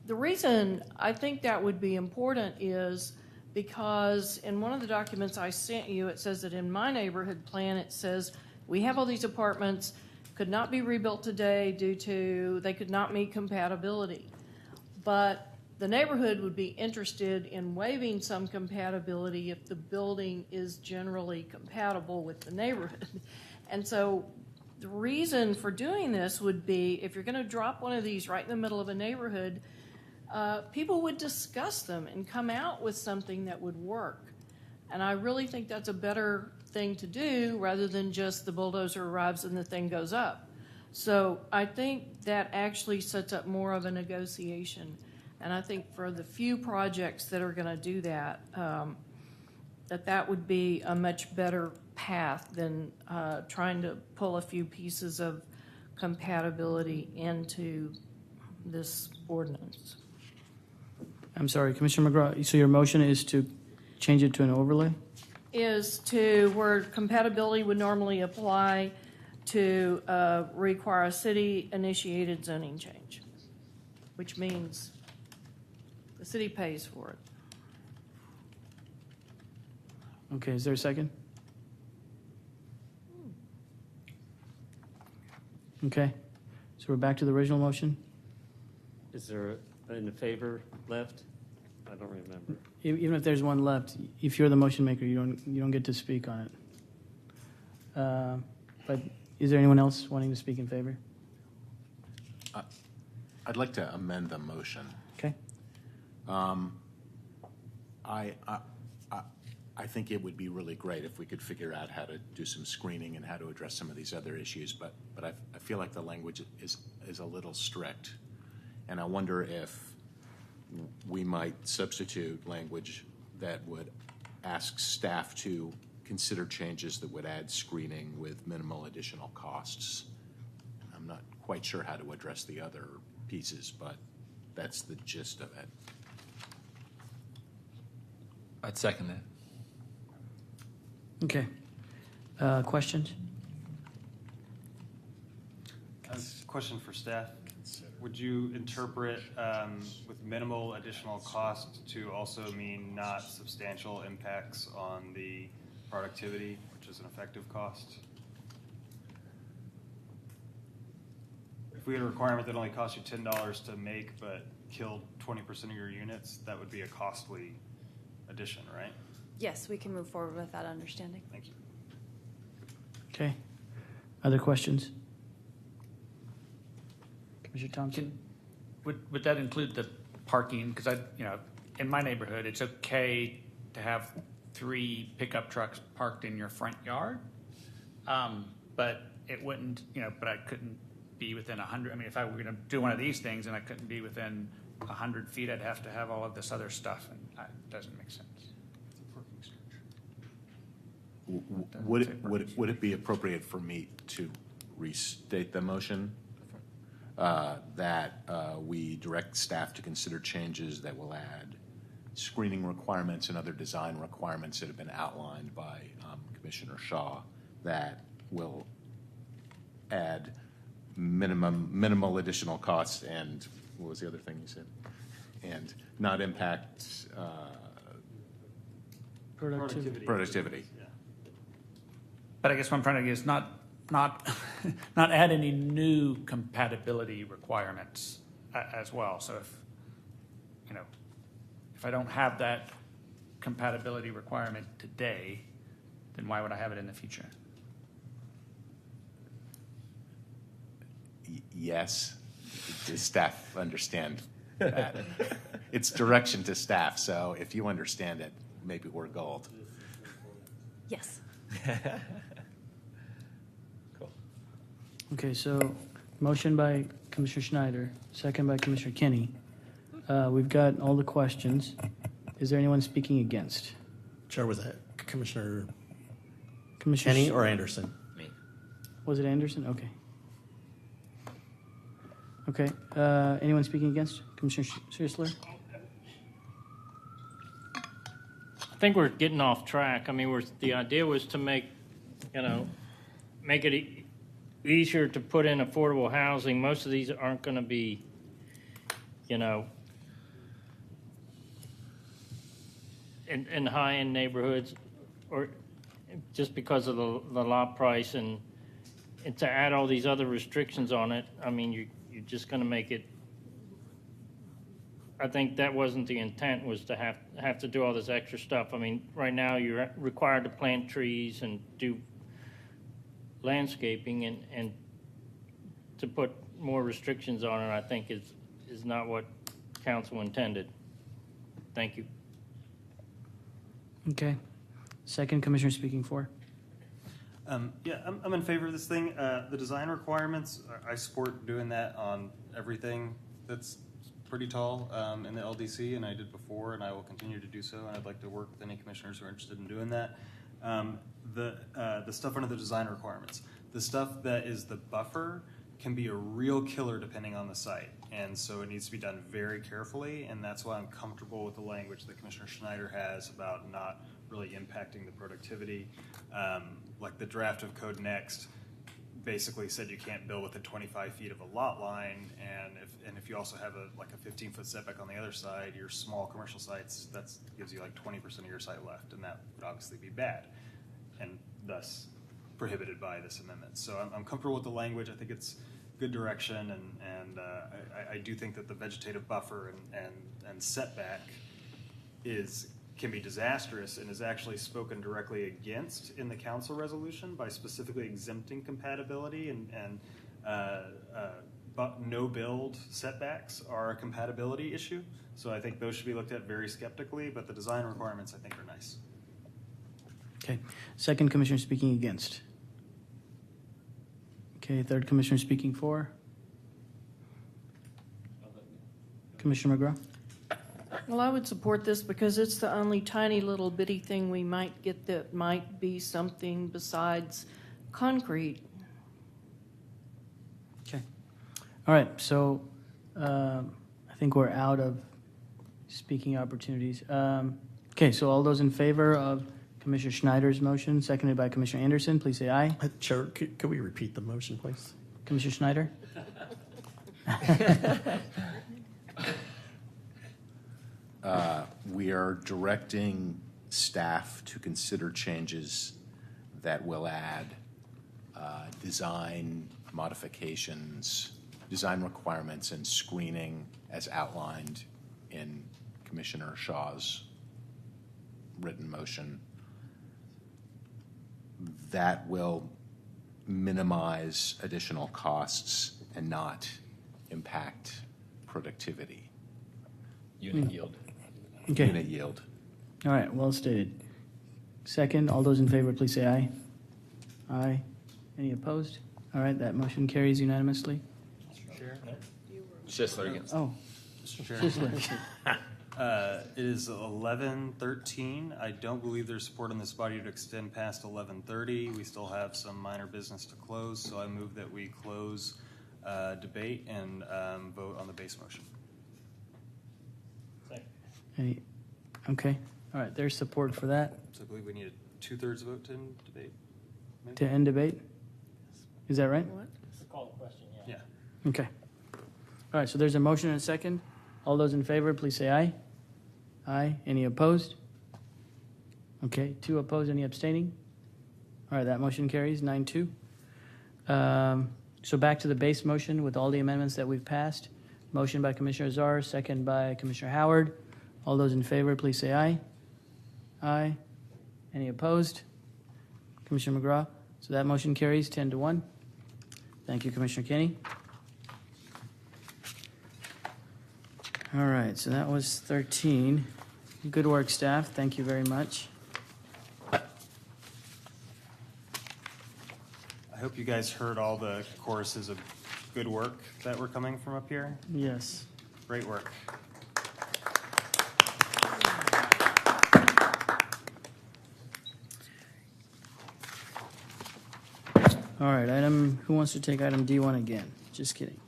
reason I think that would be important is because in one of the documents I sent you, it says that in my neighborhood plan, it says we have all these apartments, could not be rebuilt today due to they could not meet compatibility. But the neighborhood would be interested in waiving some compatibility if the building is generally compatible with the neighborhood. And so the reason for doing this would be if you're going to drop one of these right in the middle of a neighborhood, people would discuss them and come out with something that would work. And I really think that's a better thing to do rather than just the bulldozer arrives and the thing goes up. So I think that actually sets up more of a negotiation. And I think for the few projects that are going to do that, that would be a much better path than trying to pull a few pieces of compatibility into this ordinance. I'm sorry, Commissioner McGraw, so your motion is to change it to an overlay? Is to where compatibility would normally apply to require a city-initiated zoning change, which means the city pays for it. Okay, is there a second? Okay, so we're back to the original motion? Is there in favor left? I don't remember. Even if there's one left, if you're the motion maker, you don't get to speak on it. But is there anyone else wanting to speak in favor? I'd like to amend the motion. Okay. I think it would be really great if we could figure out how to do some screening and how to address some of these other issues, but I feel like the language is a little strict. And I wonder if we might substitute language that would ask staff to consider changes that would add screening with minimal additional costs. I'm not quite sure how to address the other pieces, but that's the gist of it. I'd second that. Okay. Questions? Question for staff. Would you interpret with minimal additional cost to also mean not substantial impacts on the productivity, which is an effective cost? If we had a requirement that only cost you $10 to make but killed 20% of your units, that would be a costly addition, right? Yes, we can move forward with that understanding. Thank you. Okay. Other questions? Commissioner Thompson? Would that include the parking? Because in my neighborhood, it's okay to have 3 pickup trucks parked in your front yard, but it wouldn't. But I couldn't be within 100. I mean, if I were going to do one of these things and I couldn't be within 100 feet, I'd have to have all of this other stuff, and it doesn't make sense. Would it be appropriate for me to restate the motion? That we direct staff to consider changes that will add screening requirements and other design requirements that have been outlined by Commissioner Shaw that will add minimal additional costs and what was the other thing you said? And not impact productivity. Yeah. But I guess what I'm trying to get is not add any new compatibility requirements as well. So if I don't have that compatibility requirement today, then why would I have it in the future? yes. Does staff understand that? It's direction to staff, so if you understand it, maybe we're gold. Yes. Cool. Okay, so motion by Commissioner Schneider, second by Commissioner Kenny. We've got all the questions. Is there anyone speaking against? Chair, was that Commissioner Commissioner Kenny or Anderson? Me. Was it Anderson? Okay. Okay. Anyone speaking against? Commissioner Schuessler? I think we're getting off track. I mean, the idea was to make it easier to put in affordable housing. Most of these aren't going to be, in high-end neighborhoods, or just because of the lot price, and to add all these other restrictions on it. I mean, you're just going to make it. I think that wasn't the intent, was to have to do all this extra stuff. I mean, right now you're required to plant trees and do landscaping, and to put more restrictions on it, I think is not what council intended. Thank you. Okay. Second commissioner speaking for. Yeah, I'm in favor of this thing. The design requirements, I support doing that on everything that's pretty tall in the LDC, and I did before, and I will continue to do so, and I'd like to work with any commissioners who are interested in doing that. The stuff under the design requirements, the stuff that is the buffer can be a real killer depending on the site, and so it needs to be done very carefully, and that's why I'm comfortable with the language that Commissioner Schneider has about not really impacting the productivity. Like the draft of Code Next basically said you can't build within 25 feet of a lot line, and if you also have a 15-foot setback on the other side, your small commercial sites, that gives you like 20% of your site left, and that would obviously be bad, and thus prohibited by this amendment. So I'm comfortable with the language. I think it's good direction, and I do think that the vegetative buffer and setback can be disastrous and is actually spoken directly against in the council resolution by specifically exempting compatibility, and no build setbacks are a compatibility issue. So I think those should be looked at very skeptically, but the design requirements I think are nice. Okay. Second commissioner speaking against. Okay. Third commissioner speaking for. Commissioner McGraw. Well, I would support this because it's the only tiny little bitty thing we might get that might be something besides concrete. Okay. All right. So I think we're out of speaking opportunities. Okay. So all those in favor of Commissioner Schneider's motion, seconded by Commissioner Anderson, please say aye. Chair, could we repeat the motion, please? Commissioner Schneider? We are directing staff to consider changes that will add design modifications, design requirements, and screening as outlined in Commissioner Shaw's written motion. That will minimize additional costs and not impact productivity. Unit yield. Okay. Unit yield. All right. Well stated. Second, all those in favor, please say aye. Aye. Any opposed? All right. That motion carries unanimously. Schuessler against. Oh. Mr. Chair. Schuessler. It is 11:13. I don't believe there's support in this body to extend past 11:30. We still have some minor business to close, so I move that we close debate and vote on the base motion. Okay. All right. There's support for that. So I believe we need a 2/3 vote to end debate. Maybe? To end debate? Is that right? It's a call question, Yeah. Okay. All right. So there's a motion and a second. All those in favor, please say aye. Aye. Any opposed? Okay. 2 opposed. Any abstaining? All right. That motion carries 9-2. So back to the base motion with all the amendments that we've passed. Motion by Commissioner Azar, second by Commissioner Howard. All those in favor, please say aye. Aye. Any opposed? Commissioner McGraw. So that motion carries 10-1. Thank you, Commissioner Kenny. All right, so that was 13. Good work, staff. Thank you very much. I hope you guys heard all the choruses of good work that were coming from up here. Yes. Great work. All right, who wants to take item D1 again? Just kidding.